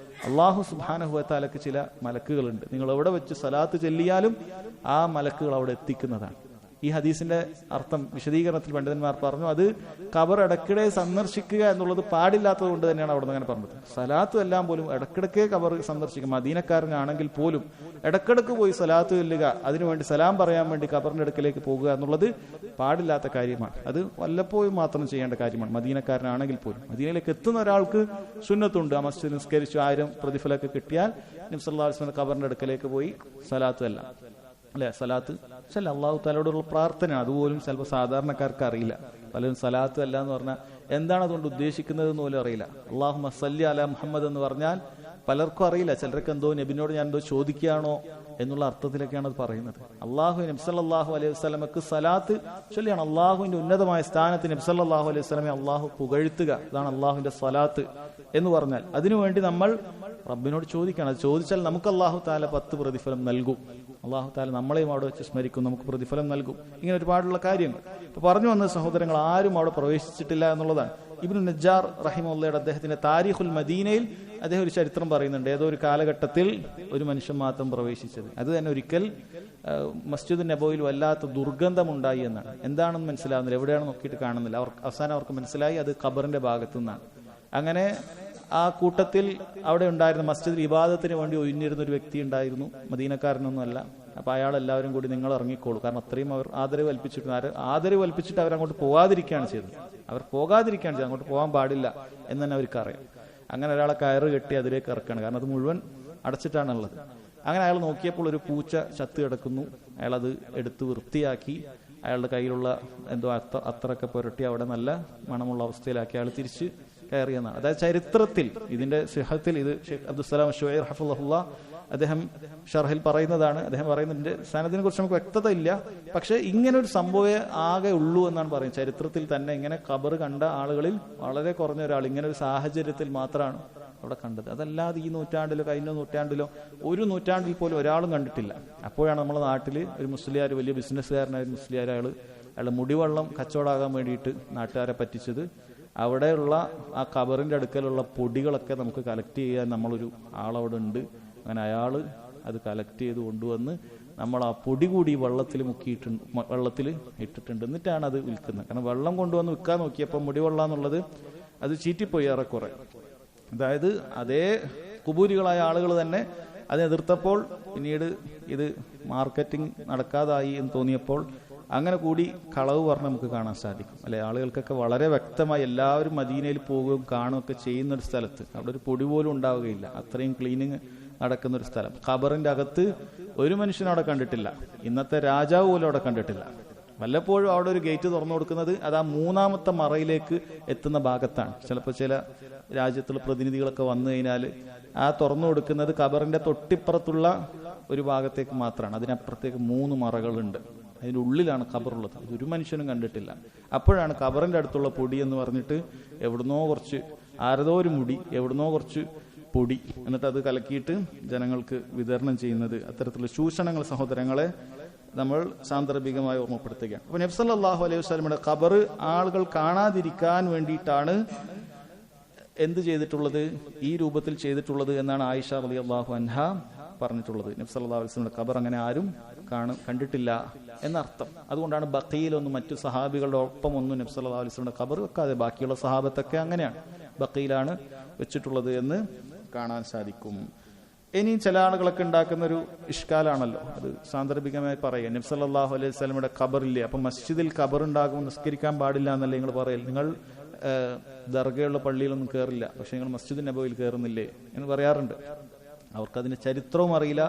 അല്ലാഹു സുബ്ഹാനഹു വ തആലക്ക് ചില മലക്കുകളുണ്ട്, നിങ്ങൾ എവിടെ വെച്ച് സ്വലാത്ത് ചൊല്ലിയാലും ആ മലക്കുകൾ അവിടെ എത്തിക്കുന്നതാണ്. ഈ ഹദീസിന്റെ അർത്ഥം വിശദീകരണത്തിൽ പണ്ഡിതന്മാർ പറഞ്ഞു, അത് ഖബർ ഇടയ്ക്കിടെ സന്ദർശിക്കുക എന്നുള്ളത് പാടില്ലാത്തത് കൊണ്ട് തന്നെയാണ് അവിടെ നിന്ന് അങ്ങനെ പറഞ്ഞത്. സലാത്ത് എല്ലാം പോലും ഇടയ്ക്കിടയ്ക്ക് ഖബർ സന്ദർശിക്കുക, മദീനക്കാരനാണെങ്കിൽ പോലും ഇടയ്ക്കിടയ്ക്ക് പോയി സലാത്ത് ചൊല്ലുക, അതിനുവേണ്ടി സലാം പറയാൻ വേണ്ടി ഖബറിന്റെ അടുക്കലേക്ക് പോകുക എന്നുള്ളത് പാടില്ലാത്ത കാര്യമാണ്. അത് വല്ലപ്പോഴും മാത്രം ചെയ്യേണ്ട കാര്യമാണ് മദീനക്കാരനാണെങ്കിൽ പോലും. മദീനയിലേക്ക് എത്തുന്ന ഒരാൾക്ക് സുന്നത്തുണ്ട്, ആ മസ്ജിദ് നിസ്കരിച്ചു 1000 പ്രതിഫലമൊക്കെ കിട്ടിയാൽ നബി സല്ലല്ലാഹു അലൈഹി വസല്ലം ഖബറിന്റെ അടുക്കലേക്ക് പോയി സലാത്ത് എല്ലാം അല്ലെ, സലാത്ത് ചില അള്ളാഹു താലയോടുള്ള പ്രാർത്ഥന, അതുപോലും ചിലപ്പോൾ സാധാരണക്കാർക്ക് അറിയില്ല. പലരും സലാത്ത് അല്ല എന്ന് പറഞ്ഞാൽ എന്താണ് അതുകൊണ്ട് ഉദ്ദേശിക്കുന്നത് എന്ന് പോലും അറിയില്ല. അല്ലാഹുമ്മ സല്ലി അലാ മുഹമ്മദ് എന്ന് പറഞ്ഞാൽ പലർക്കും അറിയില്ല. ചിലർക്ക് എന്തോ നബിനോട് ഞാൻ എന്തോ ചോദിക്കുകയാണോ എന്നുള്ള അർത്ഥത്തിലൊക്കെയാണ് അത് പറയുന്നത്. നബി സല്ലല്ലാഹു അലൈഹി വസല്ലമക്ക് സലാത്ത് ചൊല്ലിയാണ് അള്ളാഹുവിന്റെ ഉന്നതമായ സ്ഥാനത്ത് നബി സല്ലല്ലാഹു അലൈഹി വസല്ലമയെ അള്ളാഹു പുകഴ്ത്തുക, അതാണ് അള്ളാഹുവിന്റെ സലാത്ത് എന്ന് പറഞ്ഞാൽ. അതിനുവേണ്ടി നമ്മൾ റബ്ബിനോട് ചോദിക്കണം. അത് ചോദിച്ചാൽ നമുക്ക് അള്ളാഹു താല 10 പ്രതിഫലം നൽകും. അള്ളാഹു താല നമ്മളെയും അവിടെ വെച്ച് സ്മരിക്കും, നമുക്ക് പ്രതിഫലം നൽകും. ഇങ്ങനെ ഒരുപാടുള്ള കാര്യങ്ങൾ ഇപ്പൊ പറഞ്ഞു വന്ന സഹോദരങ്ങൾ ആരും അവിടെ പ്രവേശിച്ചിട്ടില്ല എന്നുള്ളതാണ്. ഇബ്നു നജ്ജാർ റഹിമഹുള്ളയുടെ അദ്ദേഹത്തിന്റെ താരീഖുൽ മദീനയിൽ അദ്ദേഹം ഒരു ചരിത്രം പറയുന്നുണ്ട്. ഏതോ ഒരു കാലഘട്ടത്തിൽ ഒരു മനുഷ്യൻ മാത്രം പ്രവേശിച്ചത്. അത് തന്നെ ഒരിക്കൽ മസ്ജിദ് നബവിയിൽ വല്ലാത്ത ദുർഗന്ധമുണ്ടായി എന്നാണ്. എന്താണെന്ന് മനസ്സിലാവുന്നില്ല, എവിടെയാണെന്ന് നോക്കിയിട്ട് കാണുന്നില്ല. അവസാനം അവർക്ക് മനസ്സിലായി അത് ഖബറിന്റെ ഭാഗത്തു നിന്നാണ്. അങ്ങനെ ആ കൂട്ടത്തിൽ അവിടെ ഉണ്ടായിരുന്ന മസ്ജിദിൽ ഇബാദത്തിന് വേണ്ടി ഒഴിഞ്ഞിരുന്ന ഒരു വ്യക്തി ഉണ്ടായിരുന്നു, മദീനക്കാരനൊന്നുമല്ല. അപ്പൊ അയാൾ എല്ലാവരും കൂടി നിങ്ങൾ ഇറങ്ങിക്കോളൂ, കാരണം അത്രയും അവർ ആദരവ് കൽപ്പിച്ചിട്ട് അവരങ്ങോട്ട് പോകാതിരിക്കുകയാണ് ചെയ്തത്. അങ്ങോട്ട് പോകാൻ പാടില്ല എന്ന് തന്നെ അവർക്ക് അറിയാം. അങ്ങനെ ഒരാളെ കയറ് കെട്ടി അതിലേക്ക് ഇറക്കുകയാണ്, കാരണം അത് മുഴുവൻ അടച്ചിട്ടാണുള്ളത്. അങ്ങനെ അയാൾ നോക്കിയപ്പോൾ ഒരു പൂച്ച ചത്ത് കിടക്കുന്നു. അയാൾ അത് എടുത്ത് വൃത്തിയാക്കി അയാളുടെ കയ്യിലുള്ള എന്തോ അത്രയൊക്കെ പുരട്ടി അവിടെ നല്ല മണമുള്ള അവസ്ഥയിലാക്കി അയാൾ തിരിച്ച് കയറിയെന്നാണ്. അതായത് ചരിത്രത്തിൽ ഇതിന്റെ സിഹത്തിൽ ഇത് ഷെയ്ഖ് അബ്ദുസ്സലാം ശുഐർ ഹഫിളഹുല്ലാ അദ്ദേഹം ഷർഹിൽ പറയുന്നതാണ്. അദ്ദേഹം പറയുന്നതിന്റെ സനദിനെ കുറിച്ച് നമുക്ക് വ്യക്തത ഇല്ല, പക്ഷെ ഇങ്ങനെ ഒരു സംഭവം ആകെ ഉള്ളൂ എന്നാണ് പറയുന്നത്. ചരിത്രത്തിൽ തന്നെ ഇങ്ങനെ ഖബർ കണ്ട ആളുകളിൽ വളരെ കുറഞ്ഞ ഒരാൾ ഇങ്ങനെ ഒരു സാഹചര്യത്തിൽ മാത്രമാണ് അവിടെ കണ്ടത്. അതല്ലാതെ ഈ നൂറ്റാണ്ടിലോ കഴിഞ്ഞ നൂറ്റാണ്ടിലോ ഒരു നൂറ്റാണ്ടിൽ പോലും ഒരാളും കണ്ടിട്ടില്ല. അപ്പോഴാണ് നമ്മുടെ നാട്ടിൽ ഒരു മുസ്ലിയാർ, വലിയ ബിസിനസ്സുകാരനായ ഒരു മുസ്ലിയാർ, അയാൾ മുടിവെള്ളം കച്ചവടമാകാൻ വേണ്ടിയിട്ട് നാട്ടുകാരെ പറ്റിച്ചത്. അവിടെയുള്ള ആ ഖബറിന്റെ അടുക്കലുള്ള പൊടികളൊക്കെ നമുക്ക് കളക്ട് ചെയ്യാൻ നമ്മളൊരു ആളവിടെ ഉണ്ട്. അങ്ങനെ അയാൾ അത് കളക്ട് ചെയ്ത് കൊണ്ടുവന്ന് നമ്മൾ ആ പൊടി കൂടി വെള്ളത്തിൽ ഇട്ടിട്ടുണ്ട്. എന്നിട്ടാണ് അത് വിൽക്കുന്നത്. കാരണം വെള്ളം കൊണ്ടുവന്ന് വിൽക്കാൻ നോക്കിയപ്പോൾ മുടിവെള്ളം എന്നുള്ളത് അത് ചീറ്റിപ്പോയി ഏറെക്കുറെ. അതായത് അതേ കുബൂരികളായ ആളുകൾ തന്നെ അതിനെ എതിർത്തപ്പോൾ പിന്നീട് ഇത് മാർക്കറ്റിംഗ് നടക്കാതായി എന്ന് തോന്നിയപ്പോൾ അങ്ങനെ കൂടി കളവ് പറഞ്ഞ് നമുക്ക് കാണാൻ സാധിക്കും അല്ലെ. ആളുകൾക്കൊക്കെ വളരെ വ്യക്തമായി എല്ലാവരും മദീനയിൽ പോവുകയും കാണുകയൊക്കെ ചെയ്യുന്ന ഒരു സ്ഥലത്ത് അവിടെ ഒരു പൊടി പോലും ഉണ്ടാവുകയില്ല, അത്രയും ക്ലീനിങ് നടക്കുന്ന ഒരു സ്ഥലം. ഖബറിന്റെ അകത്ത് ഒരു മനുഷ്യനും അവിടെ കണ്ടിട്ടില്ല, ഇന്നത്തെ രാജാവ് പോലും അവിടെ കണ്ടിട്ടില്ല. വല്ലപ്പോഴും അവിടെ ഒരു ഗേറ്റ് തുറന്നു കൊടുക്കുന്നത് അത് ആ 3ാമത്തെ മറയിലേക്ക് എത്തുന്ന ഭാഗത്താണ്. ചിലപ്പോൾ ചില രാജ്യത്തുള്ള പ്രതിനിധികളൊക്കെ വന്നു കഴിഞ്ഞാൽ ആ തുറന്നു കൊടുക്കുന്നത് ഖബറിന്റെ തൊട്ടിപ്പുറത്തുള്ള ഒരു ഭാഗത്തേക്ക് മാത്രമാണ്. അതിനപ്പുറത്തേക്ക് 3 മറകളുണ്ട്. അതിൻ്റെ ഉള്ളിലാണ് ഖബറുള്ളത്. ഒരു മനുഷ്യനും കണ്ടിട്ടില്ല. അപ്പോഴാണ് ഖബറിന്റെ അടുത്തുള്ള പൊടി എന്ന് പറഞ്ഞിട്ട് എവിടുന്നോ കുറച്ച് ആരതോ ഒരു മുടി എവിടുന്നോ കുറച്ച് പൊടി എന്നിട്ട് അത് കലക്കിയിട്ട് ജനങ്ങൾക്ക് വിതരണം ചെയ്യുന്നത്. അത്തരത്തിലുള്ള ചൂഷണങ്ങൾ സഹോദരങ്ങളെ നമ്മൾ സാന്ദർഭികമായി ഓർമ്മപ്പെടുത്തുകയാണ്. അപ്പൊ നബി സല്ലല്ലാഹു അലൈഹി വസല്ലമയുടെ ഖബർ ആളുകൾ കാണാതിരിക്കാൻ വേണ്ടിയിട്ടാണ് എന്ത് ചെയ്തിട്ടുള്ളത്, ഈ രൂപത്തിൽ ചെയ്തിട്ടുള്ളത് എന്നാണ് ആയിഷ റളിയല്ലാഹു അൻഹ പറഞ്ഞിട്ടുള്ളത്. നബി സല്ലല്ലാഹു അലൈഹി വസല്ലമയുടെ ഖബർ അങ്ങനെ ആരും കണ്ടിട്ടില്ല എന്നർത്ഥം. അതുകൊണ്ടാണ് ബഖീലൊന്നും മറ്റു സഹാബികളുടെ ഒപ്പം ഒന്നും നബി സല്ലല്ലാഹു അലൈഹി വസല്ലമയുടെ ഖബർ വെക്കാതെ, ബാക്കിയുള്ള സഹാബത്തൊക്കെ അങ്ങനെയാണ് ബഖീലാണ് വെച്ചിട്ടുള്ളത് എന്ന് കാണാൻ സാധിക്കും. ഇനിയും ചില ആളുകളൊക്കെ ഉണ്ടാക്കുന്ന ഒരു ഇഷ്കാലാണല്ലോ, അത് സാന്ദർഭികമായി പറയുക. നബി സല്ലല്ലാഹു അലൈഹി വസല്ലമയുടെ ഖബറില്ലേ, അപ്പൊ മസ്ജിദിൽ ഖബർ ഉണ്ടാകുമ്പോൾ നിസ്കരിക്കാൻ പാടില്ല എന്നല്ലേ നിങ്ങൾ പറയൽ? നിങ്ങൾ ദർഗയുള്ള പള്ളിയിലൊന്നും കയറില്ല, പക്ഷെ നിങ്ങൾ മസ്ജിദ് നബവിയിൽ കയറുന്നില്ലേ എന്ന് പറയാറുണ്ട്. അവർക്കതിന്റെ ചരിത്രവും അറിയില്ല,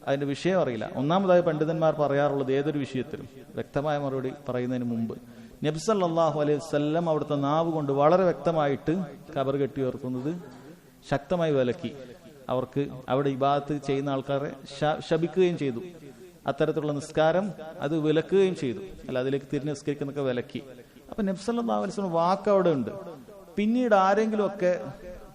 അതിന്റെ വിഷയം അറിയില്ല. ഒന്നാമതായി പണ്ഡിതന്മാർ പറയാറുള്ളത് ഏതൊരു വിഷയത്തിലും വ്യക്തമായ മറുപടി പറയുന്നതിന് മുമ്പ് നബി സല്ലല്ലാഹു അലൈഹി വസല്ലം അവിടുത്തെ നാവ് കൊണ്ട് വളരെ വ്യക്തമായിട്ട് ഖബർ കെട്ടി ഉയർത്തുന്നത് ശക്തമായി വിലക്കി. അവർക്ക് അവിടെ ഇബാദത്ത് ചെയ്യുന്ന ആൾക്കാരെ ശപിക്കുകയും ചെയ്തു. അത്തരത്തിലുള്ള നിസ്കാരം അത് വിലക്കുകയും ചെയ്തു. അല്ല, അതിലേക്ക് തിരിഞ്ഞ് നിസ്കരിക്കുന്നൊക്കെ വിലക്കി. അപ്പൊ നബി സല്ലല്ലാഹു അലൈഹി വസല്ലം വാക്ക് അവിടെ ഉണ്ട്. പിന്നീട് ആരെങ്കിലും ഒക്കെ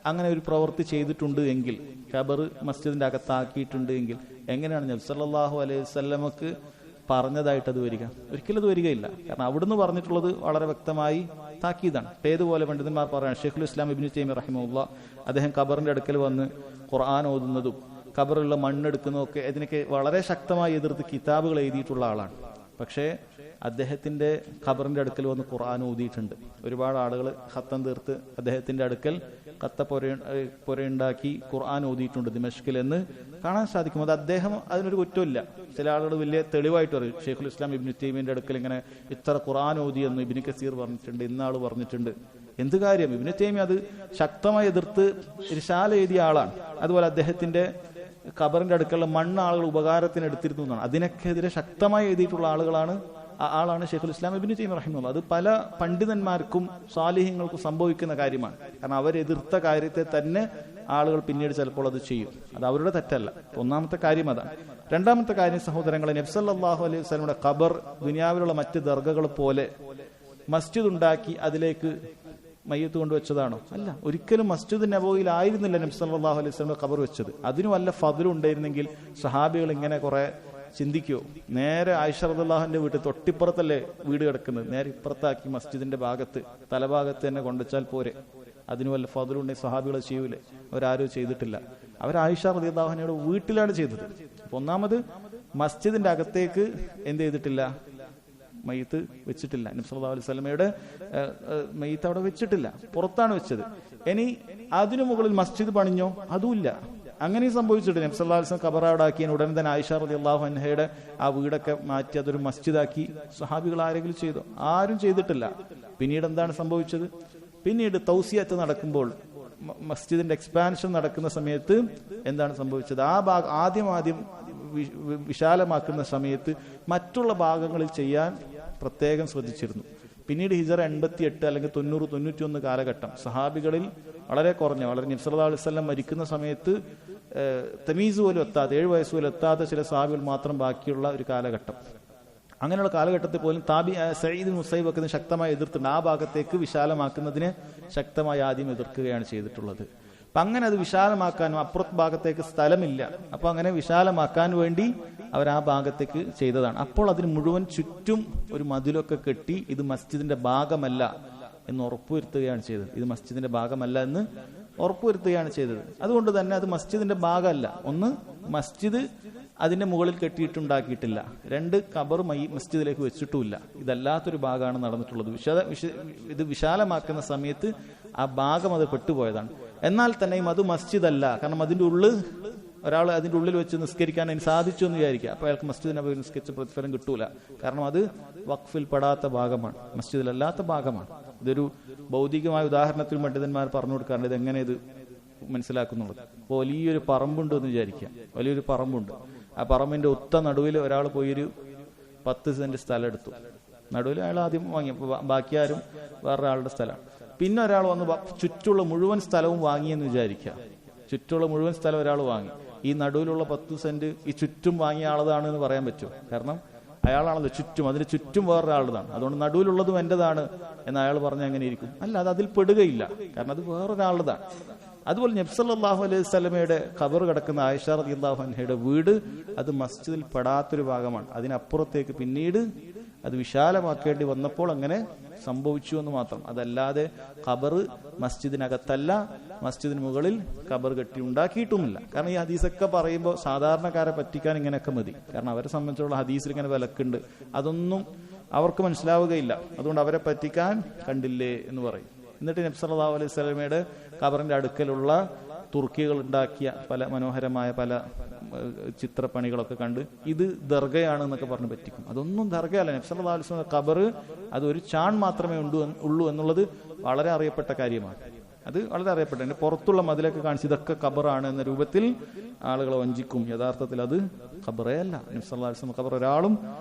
അങ്ങനെ ഒരു പ്രവൃത്തി ചെയ്തിട്ടുണ്ട് എങ്കിൽ, ഖബർ മസ്ജിദിന്റെ അകത്താക്കിയിട്ടുണ്ട് എങ്കിൽ, എങ്ങനെയാണ് നബി സല്ലല്ലാഹു അലൈഹി വസല്ലമക്ക് പറഞ്ഞതായിട്ട് അത് വരിക? ഒരിക്കലും അത് വരികയില്ല. കാരണം അവിടുന്ന് പറഞ്ഞിട്ടുള്ളത് വളരെ വ്യക്തമായി താക്കീതാണ്. ഏതുപോലെ പണ്ഡിതന്മാർ പറയാണ്, ഷെയ്ഖുൽ ഇസ്ലാം ഇബ്നു തൈമിയ്യ റഹിമഹുല്ലാഹ് അദ്ദേഹം ഖബറിന്റെ അടുക്കൽ വന്ന് ഖുർആൻ ഓതുന്നതും ഖബറിലുള്ള മണ്ണെടുക്കുന്നതും ഒക്കെ ഇതിനൊക്കെ വളരെ ശക്തമായി എതിർത്ത് കിതാബുകൾ എഴുതിയിട്ടുള്ള ആളാണ്. പക്ഷേ അദ്ദേഹത്തിന്റെ ഖബറിന്റെ അടുക്കൽ വന്ന് ഖുർആൻ ഓതിയിട്ടുണ്ട്. ഒരുപാട് ആളുകൾ ഖത്തം തീർത്ത് അദ്ദേഹത്തിന്റെ അടുക്കൽ ഖത്ത പുരയുണ്ടാക്കി ഖുർആൻ ഓതിയിട്ടുണ്ട് ദിമഷ്കിൽ എന്ന് കാണാൻ സാധിക്കും. അത് അദ്ദേഹം അതിനൊരു കുറ്റമില്ല. ചില ആളുകൾ വലിയ തെളിവായിട്ട് പറയും, ഷെയ്ഖുൽ ഇസ്ലാം ഇബ്നു തൈമിയ്യയുടെ അടുക്കൽ ഇങ്ങനെ ഇത്ര ഖുർആൻ ഓതിയെന്ന് ഇബ്നു കസീർ പറഞ്ഞിട്ടുണ്ട്, ഇന്നാള് പറഞ്ഞിട്ടുണ്ട്. എന്ത് കാര്യം? ഇബ്നു തൈമിയ്യ അത് ശക്തമായി എതിർത്ത് റിസാല എഴുതിയ ആളാണ്. അതുപോലെ അദ്ദേഹത്തിന്റെ ഖബറിന്റെ അടുക്കലുള്ള മണ്ണ് ആളുകൾ ഉപകാരത്തിന് എടുത്തിരുന്നു എന്നാണ്. അതിനൊക്കെതിരെ ശക്തമായി എഴുതിയിട്ടുള്ള ആളാണ് ഷെയ്ഖുൽ ഇസ്ലാം ഇബ്നു തൈമിയ്യ റഹിമഹുല്ലാഹ്. അത് പല പണ്ഡിതന്മാർക്കും സാലിഹ്യങ്ങൾക്കും സംഭവിക്കുന്ന കാര്യമാണ്. കാരണം അവരെതിർത്ത കാര്യത്തെ തന്നെ ആളുകൾ പിന്നീട് ചിലപ്പോൾ അത് ചെയ്യും. അത് അവരുടെ തെറ്റല്ല. ഒന്നാമത്തെ കാര്യം അതാണ്. രണ്ടാമത്തെ കാര്യം സഹോദരങ്ങളെ, നബി സല്ലല്ലാഹു അലൈഹി വസല്ലമയുടെ ഖബർ ദുനിയാവിലുള്ള മറ്റ് ദർഗകൾ പോലെ മസ്ജിദ് ഉണ്ടാക്കി അതിലേക്ക് മയ്യത്ത് കൊണ്ടുവച്ചതാണോ? അല്ല, ഒരിക്കലും മസ്ജിദ് നബവിയിൽ ആയിരുന്നില്ല നബി സല്ലല്ലാഹു അലൈഹി വസല്ലം ഖബർ വെച്ചത്. അതിന് വല്ല ഫദ്ലും ഉണ്ടായിരുന്നെങ്കിൽ സഹാബികൾ ഇങ്ങനെ കുറെ ചിന്തിക്കോ? നേരെ ആയിഷ റളിയല്ലാഹുവിന്റെ വീട്ടിൽ തൊട്ടിപ്പുറത്തല്ലേ വീട് കിടക്കുന്നത്, നേരെ ഇപ്പുറത്താക്കി മസ്ജിദിന്റെ ഭാഗത്ത് തലഭാഗത്ത് തന്നെ കൊണ്ടുവച്ചാൽ പോരെ? അതിന് വല്ല ഫദ്ലും ഉണ്ടെങ്കിൽ സഹാബികൾ ചെയ്യൂലേ? അവരാരും ചെയ്തിട്ടില്ല. അവർ ആയിഷ റളിയല്ലാഹുവിനയുടെ വീട്ടിലാണ് ചെയ്തത്. ഒന്നാമത് മസ്ജിദിന്റെ അകത്തേക്ക് എന്ത് ചെയ്തിട്ടില്ല? മയ്യത്ത് വെച്ചിട്ടില്ല. നബി സല്ലല്ലാഹു അലൈഹി വസല്ലമയുടെ മയ്യത്ത് അവിടെ വെച്ചിട്ടില്ല, പുറത്താണ് വെച്ചത്. ഇനി അതിനു മുകളിൽ മസ്ജിദ് പണിഞ്ഞോ? അതുമില്ല. അങ്ങനെയും സംഭവിച്ചിട്ട് നബി സല്ലല്ലാഹു അലൈഹി വസല്ലം ഖബറടാക്കിയ ഉടൻ തന്നെ ആയിഷ റളിയല്ലാഹു അൻഹയുടെ ആ വീടൊക്കെ മാറ്റി അതൊരു മസ്ജിദാക്കി സഹാബികൾ ആരെങ്കിലും ചെയ്തോ? ആരും ചെയ്തിട്ടില്ല. പിന്നീട് എന്താണ് സംഭവിച്ചത്? പിന്നീട് തൗസിയത്ത് നടക്കുമ്പോൾ, മസ്ജിദിന്റെ എക്സ്പാൻഷൻ നടക്കുന്ന സമയത്ത് എന്താണ് സംഭവിച്ചത്? ആ ഭാഗം ആദ്യം വിശാലമാക്കുന്ന സമയത്ത് മറ്റുള്ള ഭാഗങ്ങളിൽ ചെയ്യാൻ പ്രത്യേകം ശ്രദ്ധിച്ചിരുന്നു. പിന്നീട് ഹിജറ 88 അല്ലെങ്കിൽ 90, 91 കാലഘട്ടം സഹാബികളിൽ വളരെ കുറഞ്ഞ, വളരെ നബി സല്ലല്ലാഹു അലൈഹി വസല്ലം മരിക്കുന്ന സമയത്ത് തമീസ് പോലും എത്താതെ, 7 വയസ്സ് പോലും എത്താത്ത ചില സഹാബികൾ മാത്രം ബാക്കിയുള്ള ഒരു കാലഘട്ടം. അങ്ങനെയുള്ള കാലഘട്ടത്തിൽ പോലും സഈദ് മുസൈബ് ഒക്കെ ശക്തമായി എതിർത്തിട്ടുണ്ട്. ആ ഭാഗത്തേക്ക് വിശാലമാക്കുന്നതിനെ ശക്തമായി ആദ്യം എതിർക്കുകയാണ് ചെയ്തിട്ടുള്ളത്. അപ്പൊ അങ്ങനെ അത് വിശാലമാക്കാനും, അപ്പുറത്ത് ഭാഗത്തേക്ക് സ്ഥലമില്ല, അപ്പൊ അങ്ങനെ വിശാലമാക്കാൻ വേണ്ടി അവർ ആ ഭാഗത്തേക്ക് ചെയ്തതാണ്. അപ്പോൾ അതിന് മുഴുവൻ ചുറ്റും ഒരു മതിലൊക്കെ കെട്ടി ഇത് മസ്ജിദിന്റെ ഭാഗമല്ല എന്ന് ഉറപ്പുവരുത്തുകയാണ് ചെയ്തത്. ഇത് മസ്ജിദിന്റെ ഭാഗമല്ല എന്ന് ഉറപ്പുവരുത്തുകയാണ് ചെയ്തത്. അതുകൊണ്ട് തന്നെ അത് മസ്ജിദിന്റെ ഭാഗമല്ല. ഒന്ന്, മസ്ജിദ് അതിന്റെ മുകളിൽ കെട്ടിയിട്ടുണ്ടാക്കിയിട്ടില്ല. 2, ഖബർ മസ്ജിദിലേക്ക് വെച്ചിട്ടുമില്ല. ഇതല്ലാത്തൊരു ഭാഗമാണ് നടന്നിട്ടുള്ളത്. ഇത് വിശാലമാക്കുന്ന സമയത്ത് ആ ഭാഗം അത് പെട്ടുപോയതാണ്. എന്നാൽ തന്നെയും അത് മസ്ജിദ് അല്ല. കാരണം അതിന്റെ ഒരാൾ അതിന്റെ ഉള്ളിൽ വെച്ച് നിസ്കരിക്കാൻ അതിന് സാധിച്ചു എന്ന് വിചാരിക്കുക. അപ്പൊ അയാൾക്ക് മസ്ജിദിനെ പോയി നിസ്കരിച്ച പ്രതിഫലം കിട്ടൂല. കാരണം അത് വഖഫിൽ പെടാത്ത ഭാഗമാണ്, മസ്ജിദിലല്ലാത്ത ഭാഗമാണ്. ഇതൊരു ഭൗതികമായ ഉദാഹരണത്തിൽ പണ്ഡിതന്മാർ പറഞ്ഞു കൊടുക്കാറുണ്ട്. ഇത് എങ്ങനെ ഇത് മനസ്സിലാക്കുന്നുള്ളത്? വലിയൊരു പറമ്പുണ്ട് എന്ന് വിചാരിക്കുക. വലിയൊരു പറമ്പുണ്ട്. ആ പറമ്പിന്റെ ഒത്ത നടുവിൽ ഒരാൾ പോയൊരു 10 സെന്റ് സ്ഥലം എടുത്തു. നടുവിൽ അയാൾ ആദ്യം വാങ്ങി, ബാക്കി ആരും വേറൊരാളുടെ സ്ഥലമാണ്. പിന്നെ ഒരാൾ വന്ന് ചുറ്റുള്ള മുഴുവൻ സ്ഥലവും വാങ്ങിയെന്ന് വിചാരിക്കുക. ചുറ്റുള്ള മുഴുവൻ സ്ഥലം ഒരാൾ വാങ്ങി. ഈ നടുവിലുള്ള 10 സെന്റ് ഈ ചുറ്റും വാങ്ങിയ ആളതാണ് എന്ന് പറയാൻ പറ്റുമോ? കാരണം അയാളാണല്ലോ ചുറ്റും, അതിന് ചുറ്റും വേറൊരാളുതാണ്. അതുകൊണ്ട് നടുവിലുള്ളതും എന്റേതാണ് എന്ന് അയാൾ പറഞ്ഞ എങ്ങനെ ഇരിക്കും? അല്ല, അത് അതിൽ പെടുകയില്ല. കാരണം അത് വേറൊരാളുതാണ്. അതുപോലെ നബി സല്ലല്ലാഹു അലൈഹി വസല്ലമയുടെ ഖബർ കിടക്കുന്ന ആയിഷ റളിയല്ലാഹു അൻഹയുടെ വീട് അത് മസ്ജിദിൽ പെടാത്തൊരു ഭാഗമാണ്. അതിനപ്പുറത്തേക്ക് പിന്നീട് അത് വിശാലമാക്കേണ്ടി വന്നപ്പോൾ അങ്ങനെ സംഭവിച്ചു എന്ന് മാത്രം. അതല്ലാതെ ഖബർ മസ്ജിദിനകത്തല്ല, മസ്ജിദിന് മുകളിൽ ഖബർ കെട്ടി ഉണ്ടാക്കിയിട്ടുമില്ല. കാരണം ഈ ഹദീസൊക്കെ പറയുമ്പോൾ സാധാരണക്കാരെ പറ്റിക്കാൻ ഇങ്ങനെയൊക്കെ മതി. കാരണം അവരെ സംബന്ധിച്ചുള്ള ഹദീസിൽ ഇങ്ങനെ വിലക്കുണ്ട്, അതൊന്നും അവർക്ക് മനസ്സിലാവുകയില്ല. അതുകൊണ്ട് അവരെ പറ്റിക്കാൻ കണ്ടില്ലേ എന്ന് പറയും. എന്നിട്ട് നബി സല്ലല്ലാഹു അലൈഹി വസല്ലമയുടെ ഖബറിന്റെ അടുക്കലുള്ള തുർക്കികൾ ഉണ്ടാക്കിയ പല മനോഹരമായ പല ചിത്രപ്പണികളൊക്കെ കണ്ട് ഇത് ദർഗയാണ് എന്നൊക്കെ പറഞ്ഞ് പറ്റിക്കും. അതൊന്നും ദർഗയല്ല. നബി സല്ലല്ലാഹു അലൈഹി വസല്ലം ഖബർ അത് ഒരു ചാൺ മാത്രമേ ഉള്ളൂ എന്നുള്ളത് വളരെ അറിയപ്പെട്ട കാര്യമാണ്. അത് വളരെ അറിയപ്പെട്ട, അതിന്റെ പുറത്തുള്ള മതിലൊക്കെ കാണിച്ച് ഇതൊക്കെ ഖബറാണ് എന്ന രൂപത്തിൽ ആളുകളെ വഞ്ചിക്കും. യഥാർത്ഥത്തിൽ അത് ഖബറേ അല്ല. നബി സല്ലല്ലാഹു അലൈഹി വസല്ലം ഖബർ ഒരാളും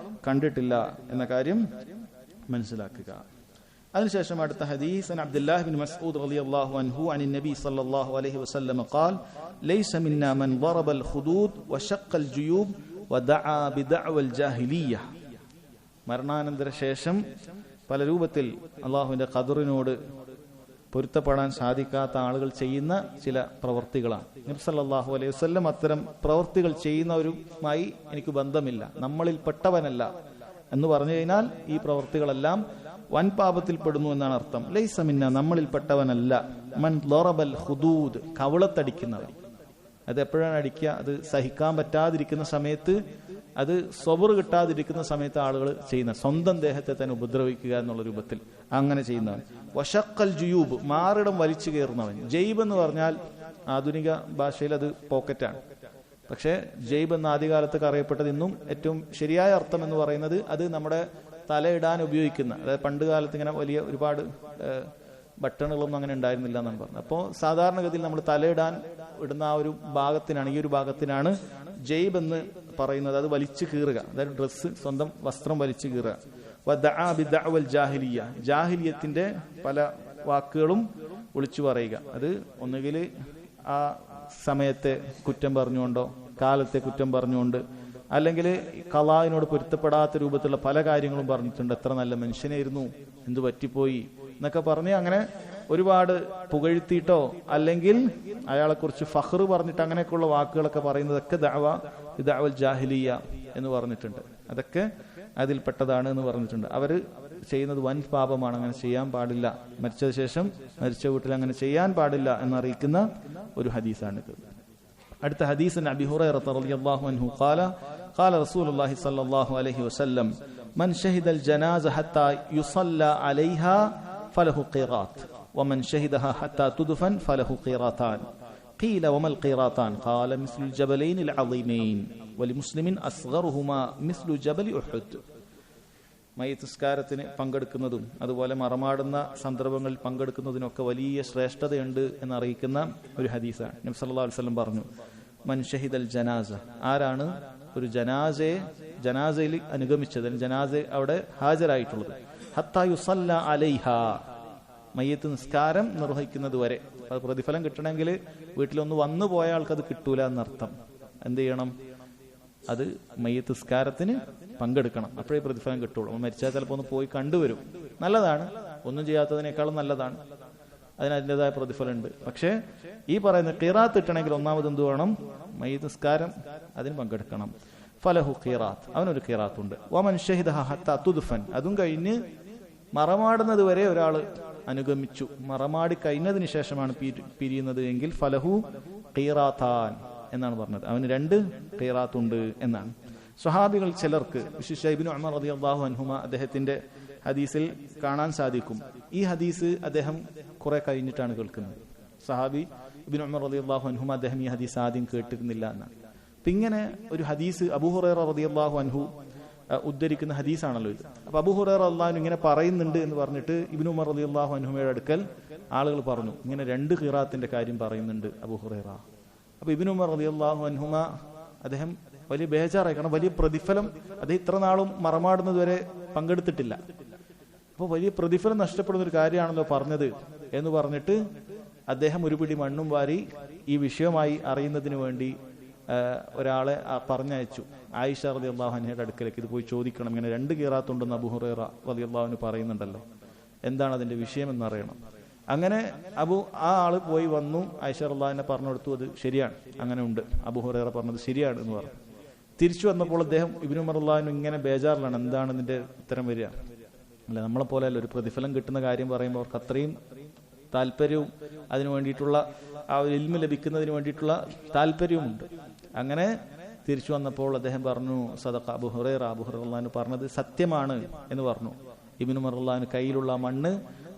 കണ്ടിട്ടില്ല എന്ന കാര്യം മനസ്സിലാക്കുക. അതിനുശേഷം അടുത്ത ഹദീസ് അബ്ദുല്ലാഹി ബിൻ മസ്ഊദ് റളിയല്ലാഹു അൻഹു അനിൻ നബി സല്ലല്ലാഹു അലൈഹി വസല്ലം ഖാൽ ലൈസ മിന്നാ മൻ ضرب الخدود وشق الجيوب ودعا بدعوى الجاهليه. മരണാനന്തര ശേഷം പല രൂപത്തിൽ അല്ലാഹുവിന്റെ ഖദറിനോട് പൊരുത്തപ്പെടാൻ സാധിക്കാത്ത ആളുകൾ ചെയ്യുന്ന ചില പ്രവർത്തികളാണ്. നബി സല്ലല്ലാഹു അലൈഹി വസല്ലം അത്തരം പ്രവർത്തികൾ ചെയ്യുന്നവരുമായി എനിക്ക് ബന്ധമില്ല, നമ്മളിൽ പെട്ടവനല്ല എന്ന് പറഞ്ഞു കഴിഞ്ഞാൽ ഈ പ്രവർത്തികളെല്ലാം വൻ പാപത്തിൽ പെടുന്നു എന്നാണ് അർത്ഥം. ലൈസ മിന്ന, നമ്മളിൽ പെട്ടവനല്ല. മൻ ളറബൽ ഖുദൂദ്, കവളത്തടിക്കുന്നവൻ. അത് എപ്പോഴാണ് അടിക്കുക? അത് സഹിക്കാൻ പറ്റാതിരിക്കുന്ന സമയത്ത്, അത് സ്വബർ കിട്ടാതിരിക്കുന്ന സമയത്ത് ആളുകൾ ചെയ്യുന്ന, സ്വന്തം ദേഹത്തെ തന്നെ ഉപദ്രവിക്കുക എന്നുള്ള രൂപത്തിൽ അങ്ങനെ ചെയ്യുന്നവൻ. വശക്കൽ ജുയൂബ്, മാറിടം വലിച്ചു കയറുന്നവൻ. ജയ്ബ് എന്ന് പറഞ്ഞാൽ ആധുനിക ഭാഷയിൽ അത് പോക്കറ്റാണ്. പക്ഷേ ജയ്ബ് എന്ന ആദ്യകാലത്തൊക്കെ അറിയപ്പെട്ടത് ഇന്നും ഏറ്റവും ശരിയായ അർത്ഥം എന്ന് പറയുന്നത് അത് നമ്മുടെ തലയിടാൻ ഉപയോഗിക്കുന്ന, അതായത് പണ്ട് കാലത്ത് ഇങ്ങനെ വലിയ ഒരുപാട് ബട്ടണുകളൊന്നും അങ്ങനെ ഉണ്ടായിരുന്നില്ല എന്നാണ് പറഞ്ഞത്. അപ്പോൾ സാധാരണഗതിയിൽ നമ്മൾ തലയിടാൻ ഇടുന്ന ആ ഒരു ഭാഗത്തിനാണ്, ഈ ഒരു ഭാഗത്തിനാണ് ജയ്ബ് എന്ന് പറയുന്നത്. അത് വലിച്ചു കീറുക, അതായത് ഡ്രസ്സ്, സ്വന്തം വസ്ത്രം വലിച്ചു കീറുക. ജാഹിലിയ, ജാഹിലിയത്തിന്റെ പല വാക്കുകളും വിളിച്ചു പറയുക. അത് ഒന്നുകിൽ ആ സമയത്തെ കുറ്റം പറഞ്ഞുകൊണ്ടോ കാലത്തെ കുറ്റം പറഞ്ഞുകൊണ്ട്, അല്ലെങ്കിൽ ഖളാഇനോട് പൊരുത്തപ്പെടാത്ത രൂപത്തിലുള്ള പല കാര്യങ്ങളും പറഞ്ഞിട്ടുണ്ട്. എത്ര നല്ല മനുഷ്യനായിരുന്നു, എന്തു പറ്റിപ്പോയി എന്നൊക്കെ പറഞ്ഞ് അങ്ങനെ ഒരുപാട് പുകഴ്ത്തിയിട്ടോ അല്ലെങ്കിൽ അയാളെക്കുറിച്ച് ഫഖ്റ് പറഞ്ഞിട്ട് അങ്ങനെയൊക്കെയുള്ള വാക്കുകളൊക്കെ പറയുന്നതൊക്കെ ദഅവൽ ജാഹിലിയ എന്ന് പറഞ്ഞിട്ടുണ്ട്. അതൊക്കെ അതിൽപ്പെട്ടതാണ് എന്ന് പറഞ്ഞിട്ടുണ്ട്. അവർ ചെയ്യുന്നത് വൻ പാപമാണ്, അങ്ങനെ ചെയ്യാൻ പാടില്ല. മരിച്ച ശേഷം മരിച്ച വീട്ടിൽ അങ്ങനെ ചെയ്യാൻ പാടില്ല എന്നറിയിക്കുന്ന ഒരു ഹദീസാണിത്. അടുത്ത ഹദീസ് അബീ ഹുറൈറ റളിയല്ലാഹു അൻഹു ഖാല ഖാല റസൂലുള്ളാഹി സ്വല്ലല്ലാഹു അലൈഹി വസല്ലം മൻ ഷഹിദൽ ജനാസ ഹത്താ യുസല്ല അലൈഹാ ഫലഹു ഖിറാത്ത് വമൻ ഷഹിദഹാ ഹത്താ തുദ്ഫൻ ഫലഹു ഖിറാത്താൻ ഖീല വമൽ ഖിറാത്താൻ ഖാല മിസ്ലുൽ ജബലൈനിൽ അളീമൈൻ വലിമുസ്ലിമിൻ അസ്ഗറുഹുമാ മിസ്ലു ജബലി ഉഹുദ്. മയ്യിത്ത് പങ്കെടുക്കുന്നതും അതുപോലെ മറമാടുന്ന സന്ദർഭങ്ങളിൽ പങ്കെടുക്കുന്നതിനൊക്കെ വലിയ ശ്രേഷ്ഠതയുണ്ട് എന്നറിയിക്കുന്ന ഒരു ഹദീസാണ്. നബി സല്ലല്ലാഹു അലൈഹി വസല്ലം പറഞ്ഞു, മൻ ഷഹിദൽ ജനാസ, ആരാണ് ഒരു ജനാസയിൽ അനുഗമിച്ചത്, ജനാസ അവിടെ ഹാജരായിട്ടുള്ളത്, ഹത്താ യുസല്ല അലൈഹാ, മയ്യിത്ത് നിസ്കാരം നിർവഹിക്കുന്നത് വരെ. അത് പ്രതിഫലം കിട്ടണമെങ്കിൽ വീട്ടിലൊന്ന് വന്നു പോയ ആൾക്കത് കിട്ടൂല എന്നർത്ഥം. എന്ത് ചെയ്യണം? അത് മയ്യിത്ത് നിസ്കാരത്തിന് പങ്കെടുക്കണം, അപ്പോഴേ പ്രതിഫലം കിട്ടുള്ളൂ. മരിച്ചാൽ ചിലപ്പോൾ ഒന്ന് പോയി കണ്ടുവരും, നല്ലതാണ്, ഒന്നും ചെയ്യാത്തതിനേക്കാളും നല്ലതാണ്, അതിന് അതിൻ്റെതായ പ്രതിഫലമുണ്ട്. പക്ഷേ ഈ പറയുന്ന ഖിറാത്ത് കിട്ടണമെങ്കിൽ ഒന്നാമത് എന്ത് വേണം? മയ്യിത്ത് നിസ്കാരം അതിന് പങ്കെടുക്കണം. ഫലഹു ഖിറാത്ത്, അവനൊരു ഖിറാത്തുണ്ട്. വമൻ ഷഹിദഹ ഹത്താ തുദ്ഫൻ, അതും കഴിഞ്ഞ് മറമാടുന്നത് വരെ ഒരാൾ അനുഗമിച്ചു, മറമാടി കഴിഞ്ഞതിന് ശേഷമാണ് പിരിയുന്നത് എങ്കിൽ ഫലഹു ഖിറാത്താൻ എന്നാണ് പറഞ്ഞത്, അവന് 2 ഖിറാത്തുണ്ട് എന്നാണ്. സ്വഹാബികൾ ചിലർക്ക്, വിശേഷിച്ച് ഇബ്നു ഉമർ റളിയല്ലാഹു അൻഹുമ, അദ്ദേഹത്തിന്റെ ഹദീസിൽ കാണാൻ സാധിക്കും. ഈ ഹദീസ് അദ്ദേഹം കുറെ കഴിഞ്ഞിട്ടാണ് കേൾക്കുന്നത്. സഹാബി ഇബ്നു ഉമർ റളിയല്ലാഹു അൻഹുമ അദ്ദേഹം ഈ ഹദീസ് ആദ്യം കേട്ടിരുന്നില്ല എന്നാണ്. അപ്പൊ ഇങ്ങനെ ഒരു ഹദീസ് അബൂ ഹുറൈറ റളിയല്ലാഹു അൻഹു ഉദ്ധരിക്കുന്ന ഹദീസാണല്ലോ ഇത്. അപ്പൊ അബൂ ഹുറൈറ റളിയല്ലാഹു അൻഹു ഇങ്ങനെ പറയുന്നുണ്ട് എന്ന് പറഞ്ഞിട്ട് ഇബ്നു ഉമർ റളിയല്ലാഹു അൻഹുമയുടെ അടുക്കൽ ആളുകൾ പറഞ്ഞു, ഇങ്ങനെ 2 ഖിറാത്തിന്റെ കാര്യം പറയുന്നുണ്ട് അബൂ ഹുറൈറ. അപ്പൊ ഇബ്നു ഉമർ റളിയല്ലാഹു അൻഹുമ അദ്ദേഹം വലിയ ബേജാറായി, കാരണം വലിയ പ്രതിഫലം, അദ്ദേഹം ഇത്ര നാളും മറമാടുന്നത് വരെ പങ്കെടുത്തിട്ടില്ല, അപ്പോൾ വലിയ പ്രതിഫലം നഷ്ടപ്പെടുന്ന ഒരു കാര്യമാണല്ലോ പറഞ്ഞത് എന്ന് പറഞ്ഞിട്ട് അദ്ദേഹം ഒരു പിടി മണ്ണും വാരി ഈ വിഷയമായി അറിയുന്നതിന് വേണ്ടി ഒരാളെ പറഞ്ഞയച്ചു. ആയിഷ റളിയല്ലാഹു അൻഹയുടെ അടുക്കലേക്ക് ഇത് പോയി ചോദിക്കണം, ഇങ്ങനെ 2 ഖിറാത്തുണ്ടെന്ന് അബൂ ഹുറൈറ റളിയല്ലാഹു അൻഹു പറയുന്നുണ്ടല്ലോ, എന്താണ് അതിന്റെ വിഷയം എന്നറിയണം. അങ്ങനെ ആ ആള് പോയി വന്നു, ആയിഷ റളിയല്ലാഹു അൻഹ പറഞ്ഞു കൊടുത്തു, അത് ശരിയാണ്, അങ്ങനെ ഉണ്ട്, അബൂ ഹുറൈറ പറഞ്ഞത് ശരിയാണ് എന്ന് പറഞ്ഞു. തിരിച്ചു വന്നപ്പോൾ അദ്ദേഹം ഇബ്നു ഉമർ റളിയല്ലാഹു അൻഹു ഇങ്ങനെ ബേജാറിലാണ്, എന്താണ് ഇതിന്റെ ഉത്തരം വരിക? അല്ല, നമ്മളെ പോലെ അല്ല, ഒരു പ്രതിഫലം കിട്ടുന്ന കാര്യം പറയുമ്പോൾ അവർക്ക് അത്രയും താല്പര്യവും അതിനു വേണ്ടിയിട്ടുള്ള ആ ഒരു ഇൽമ ലഭിക്കുന്നതിന് വേണ്ടിയിട്ടുള്ള താല്പര്യവുമുണ്ട്. അങ്ങനെ തിരിച്ചു വന്നപ്പോൾ അദ്ദേഹം പറഞ്ഞു, സദഖ അബൂ ഹുറൈറ, അബൂ ഹുറൈറ റളിയല്ലാഹു അൻഹു പറഞ്ഞത് സത്യമാണ് എന്ന് പറഞ്ഞു. ഇബ്നു ഉമർ റളിയല്ലാഹു അൻഹു കയ്യിലുള്ള മണ്ണ്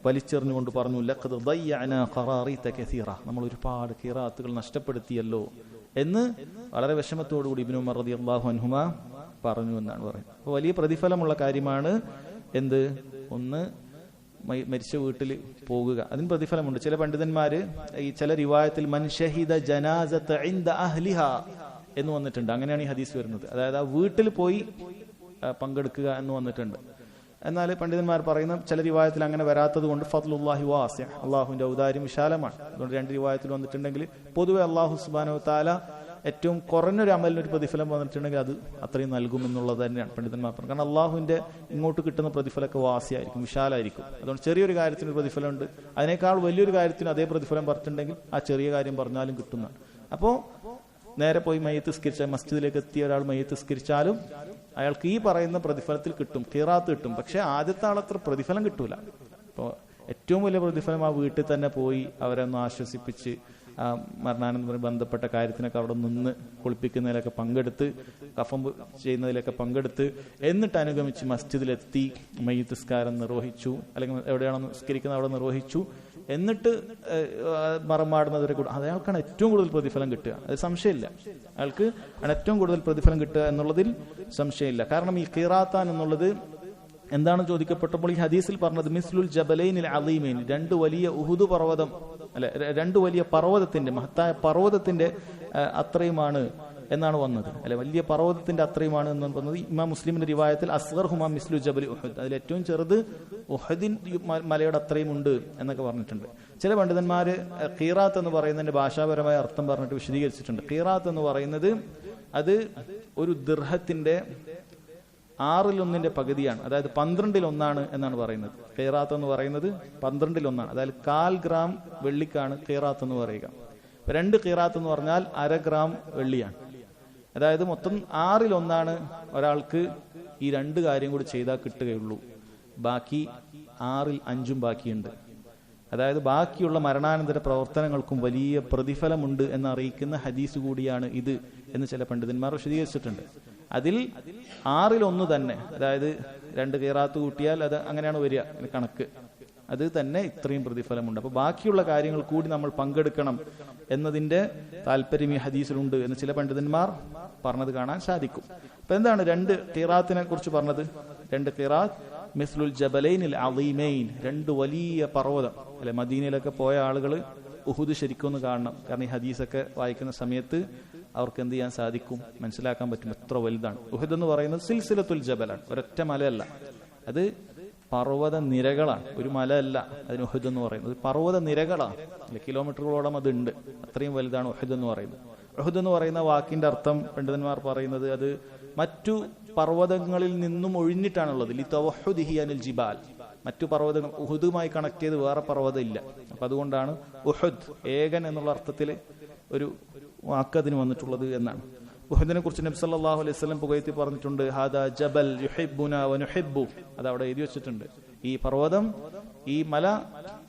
വലിച്ചെറിഞ്ഞുകൊണ്ട് പറഞ്ഞു, ലഖദ് ദയ്യഅനാ ഖറാറീത കസീറ, നമ്മൾ ഒരുപാട് ഖിറാഅത്തുകൾ നഷ്ടപ്പെടുത്തിയല്ലോ എന്ന് വളരെ വിഷമത്തോടുകൂടി ഇബ്നു ഉമർ റളിയല്ലാഹു അൻഹുമാ പറഞ്ഞു എന്നാണ് പറയുന്നത്. അപ്പോൾ വലിയ പ്രതിഫലമുള്ള കാര്യമാണ് എന്ത്? ഒന്ന് മരിച്ച വീട്ടിൽ പോകുക, അതിന് പ്രതിഫലമുണ്ട്. ചില പണ്ഡിതന്മാര് ഈ ചില റിവായത്തിൽ മൻ ഷഹിദ ജനാസത ഇൻദ അഹ്ലിഹാ എന്ന് വന്നിട്ടുണ്ട്. അങ്ങനെയാണ് ഈ ഹദീസ് വരുന്നത്. അതായത് ആ വീട്ടിൽ പോയി പങ്കെടുക്കുക എന്ന് വന്നിട്ടുണ്ട്. എന്നാൽ പണ്ഡിതന്മാർ പറയുന്ന ചില റിവായത്തിൽ അങ്ങനെ വരാത്തത് കൊണ്ട് ഫദ്ലുല്ലാഹി വാസിഅ, അള്ളാഹുവിന്റെ ഔദാര്യം വിശാലമാണ്. അതുകൊണ്ട് രണ്ട് റിവായത്തിൽ വന്നിട്ടുണ്ടെങ്കിൽ പൊതുവെ അള്ളാഹു സുബ്ഹാനഹു വ തആല ഏറ്റവും കുറഞ്ഞൊരു അമലിനൊരു പ്രതിഫലം വന്നിട്ടുണ്ടെങ്കിൽ അത് അത്രയും നൽകും എന്നുള്ളത് തന്നെയാണ് പണ്ഡിതന്മാർ പറഞ്ഞത്. കാരണം അള്ളാഹുവിന്റെ ഇങ്ങോട്ട് കിട്ടുന്ന പ്രതിഫലമൊക്കെ വാസിയായിരിക്കും, വിശാലായിരിക്കും. അതുകൊണ്ട് ചെറിയൊരു കാര്യത്തിന് പ്രതിഫലമുണ്ട്, അതിനേക്കാൾ വലിയൊരു കാര്യത്തിന് അതേ പ്രതിഫലം പറഞ്ഞിട്ടുണ്ടെങ്കിൽ ആ ചെറിയ കാര്യം പറഞ്ഞാലും കിട്ടുന്നതാണ്. അപ്പോൾ നേരെ പോയി മയ്യത്ത് സ്കരിച്ചാൽ, മസ്ജിദിലേക്ക് എത്തിയ ഒരാൾ മയ്യത്ത് സ്കരിച്ചാലും അയാൾക്ക് ഈ പറയുന്ന പ്രതിഫലത്തിൽ കിട്ടും, ഖിറാത്ത് കിട്ടും. പക്ഷെ ആദ്യത്തെ ആളത്ര പ്രതിഫലം കിട്ടൂല. അപ്പോൾ ഏറ്റവും വലിയ പ്രതിഫലം ആ വീട്ടിൽ തന്നെ പോയി അവരെ ഒന്ന് ആശ്വസിപ്പിച്ച് ആ മരണാനന്തരം ബന്ധപ്പെട്ട കാര്യത്തിനൊക്കെ അവിടെ നിന്ന് കുളിപ്പിക്കുന്നതിലൊക്കെ പങ്കെടുത്ത്, കഫം ചെയ്യുന്നതിലൊക്കെ പങ്കെടുത്ത്, എന്നിട്ട് അനുഗമിച്ച് മസ്ജിദിലെത്തി മയ്യിത്ത് നിസ്കാരം നിർവഹിച്ചു, അല്ലെങ്കിൽ എവിടെയാണോ നിസ്കരിക്കുന്നത് അവിടെ നിർവഹിച്ചു, എന്നിട്ട് മറമാടുന്നവരെ കൂടെ അയാൾക്കാണ് ഏറ്റവും കൂടുതൽ പ്രതിഫലം കിട്ടുക. അത് സംശയമില്ല, അയാൾക്ക് ആണ് ഏറ്റവും കൂടുതൽ പ്രതിഫലം കിട്ടുക എന്നുള്ളതിൽ സംശയമില്ല. കാരണം ഈ ഖിറാത്താൻ എന്നുള്ളത് എന്താണ് ചോദിക്കപ്പെട്ടപ്പോൾ ഈ ഹദീസിൽ പറഞ്ഞത് മിസ്ലുൽ ജബലൈനിൽ അലീമൈൻ, രണ്ട് വലിയ ഉഹുദ് പർവ്വതം, അല്ലെ, രണ്ട് വലിയ പർവ്വതത്തിന്റെ, മഹത്തായ പർവ്വതത്തിന്റെ അത്രയുമാണ് എന്നാണ് വന്നത്, അല്ലെ, വലിയ പർവ്വതത്തിന്റെ അത്രയുമാണ് എന്ന് പറഞ്ഞത്. ഇമാം മുസ്ലിമിന്റെ റിവായത്തിൽ അസ്ഗർ ഹുമാ മിസ്ലു ജബലി ഉഹദ്, അതിൽ ഏറ്റവും ചെറുത് ഉഹദിൻ മലയുടെ അത്രയും ഉണ്ട് എന്നൊക്കെ പറഞ്ഞിട്ടുണ്ട്. ചില പണ്ഡിതന്മാര് ഖീറാത്ത് എന്ന് പറയുന്നതിന്റെ ഭാഷാപരമായ അർത്ഥം പറഞ്ഞിട്ട് വിശദീകരിച്ചിട്ടുണ്ട്. ഖീറാത്ത് എന്ന് പറയുന്നത് അത് ഒരു ദിർഹത്തിന്റെ 6/1 പകുതിയാണ്, അതായത് 12/1 എന്നാണ് പറയുന്നത്. ഖൈറാത്ത് എന്ന് പറയുന്നത് 12/1, അതായത് 1/4 ഗ്രാം വെള്ളിക്കാണ് ഖൈറാത്ത് എന്ന് പറയുക. 2 ഖൈറാത്ത് എന്ന് പറഞ്ഞാൽ 1/2 ഗ്രാം വെള്ളിയാണ്. അതായത് മൊത്തം 6/1 ഒരാൾക്ക് ഈ 2 കാര്യം കൂടി ചെയ്താൽ കിട്ടുകയുള്ളൂ. ബാക്കി 6/5 ബാക്കിയുണ്ട്. അതായത് ബാക്കിയുള്ള മരണാനന്തര പ്രവർത്തനങ്ങൾക്കും വലിയ പ്രതിഫലമുണ്ട് എന്നറിയിക്കുന്ന ഹദീസ് കൂടിയാണ് ഇത് എന്ന് ചില പണ്ഡിതന്മാർ വിശദീകരിച്ചിട്ടുണ്ട്. അതിൽ 6/1 തന്നെ, അതായത് 2 ഖിറാത്ത് കൂട്ടിയാൽ അത് അങ്ങനെയാണ് വരിക കണക്ക്, അത് തന്നെ ഇത്രയും പ്രതിഫലമുണ്ട്. അപ്പൊ ബാക്കിയുള്ള കാര്യങ്ങൾ കൂടി നമ്മൾ പങ്കെടുക്കണം എന്നതിന്റെ താല്പര്യം ഈ ഹദീസിലുണ്ട് എന്ന് ചില പണ്ഡിതന്മാർ പറഞ്ഞത് കാണാൻ സാധിക്കും. അപ്പൊ എന്താണ് 2 ഖിറാത്തിനെ കുറിച്ച് പറഞ്ഞത്? 2 ഖിറാത്ത് മിസ്ലുൽ ജബലൈനിൽ അളീമൈൻ, 2 വലിയ പർവ്വതം, അല്ലെ. മദീനയിലൊക്കെ പോയ ആളുകൾ ഉഹുദ് ശരിക്കൊന്ന് കാണണം. കാരണം ഈ ഹദീസൊക്കെ വായിക്കുന്ന സമയത്ത് അവർക്ക് എന്ത് ചെയ്യാൻ സാധിക്കും, മനസ്സിലാക്കാൻ പറ്റും എത്ര വലുതാണ്. ഉഹുദ് എന്ന് പറയുന്നത് സിൽസിലത്തുൽ ജബലാണ്, ഒരൊറ്റ മലയല്ല, അത് പർവ്വത നിരകളാണ്, ഒരു മലയല്ല. അതിന് ഉഹുദ് എന്ന് പറയുന്നത് പർവ്വത നിരകളാണ്, അല്ലെ, കിലോമീറ്ററുകളോളം അതുണ്ട്. അത്രയും വലുതാണ് ഉഹുദ് എന്ന് പറയുന്നത്. ഉഹുദ് എന്ന് പറയുന്ന വാക്കിന്റെ അർത്ഥം പണ്ഡിതന്മാർ പറയുന്നത് അത് മറ്റു പർവ്വതങ്ങളിൽ നിന്നും ഒഴിഞ്ഞിട്ടാണുള്ളത്. ലിതവഹുദിഹി അനിൽ ജിബാൽ, മറ്റു പർവ്വതങ്ങൾ ഉഹുദുമായി കണക്ട് ചെയ്ത് വേറെ പർവ്വതം ഇല്ല. അപ്പൊ അതുകൊണ്ടാണ് ഉഹുദ് ഏകൻ എന്നുള്ള അർത്ഥത്തിൽ ഒരു വാക്കതിന് വന്നിട്ടുള്ളത് എന്നാണ്. ഉഹദിനെ കുറിച്ച് നബി സല്ലല്ലാഹു അലൈഹി വസല്ലം പുകഴ്ത്തി പറഞ്ഞിട്ടുണ്ട്, ഹാദാ ജബൽ യുഹിബ്ബുനാ വനുഹിബ്ബു, അത് അവിടെ എഴുതി വെച്ചിട്ടുണ്ട്. ഈ പർവ്വതം, ഈ മല,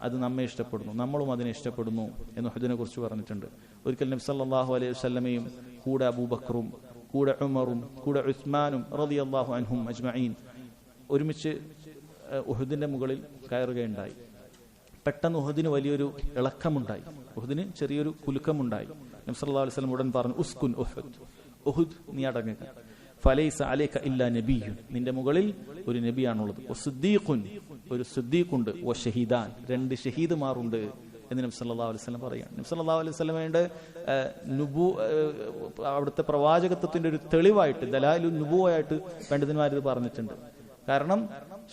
അത് നമ്മെ ഇഷ്ടപ്പെടുന്നു, നമ്മളും അതിനെ ഇഷ്ടപ്പെടുന്നു എന്ന് ഉഹദിനെ കുറിച്ച് പറഞ്ഞിട്ടുണ്ട്. ഒരിക്കൽ നബി സല്ലല്ലാഹു അലൈഹി വസല്ലമയും കൂടെ അബൂബക്കറും കൂടെ ഉമറും കൂടെ ഉസ്മാനും റളിയല്ലാഹു അൻഹും അജ്മഈൻ ഒരുമിച്ച് ഉഹദിന്റെ മുകളിൽ കയറുകയുണ്ടായി. പെട്ടെന്ന് ഉഹദിന് വലിയൊരു ഇളക്കമുണ്ടായി, ഉഹദിന് ചെറിയൊരു കുലുക്കമുണ്ടായി. നബി സല്ലല്ലാഹു അലൈഹി വസല്ലം ഉടൻ പറഞ്ഞു, ഉസ്കുൻ ഉഹദ്, ഉഹദ് നീ അടങ്ങുക. ഫലൈസ അലൈക ഇല്ലാ നബിയ്യുൻ, നിന്റെ മുകളിൽ ഒരു നബിയാണുള്ളത്. വസിദ്ദീഖുൻ, ഒരു സിദ്ദീഖുണ്ട്. വശഹീദാൻ, 2 ഷഹീദുമാരുണ്ട് എന്ന് നബി സല്ലല്ലാഹു അലൈഹി വസല്ലം പറയുകയാണ്. നബി സല്ലല്ലാഹു അലൈഹി വസല്ലമയുടെ അവിടുത്തെ പ്രവാചകത്വത്തിന്റെ ഒരു തെളിവായിട്ട്, ദലായിലുൻ നുബുവയായിട്ട് പണ്ഡിതന്മാർ ഇത് പറഞ്ഞിട്ടുണ്ട്. കാരണം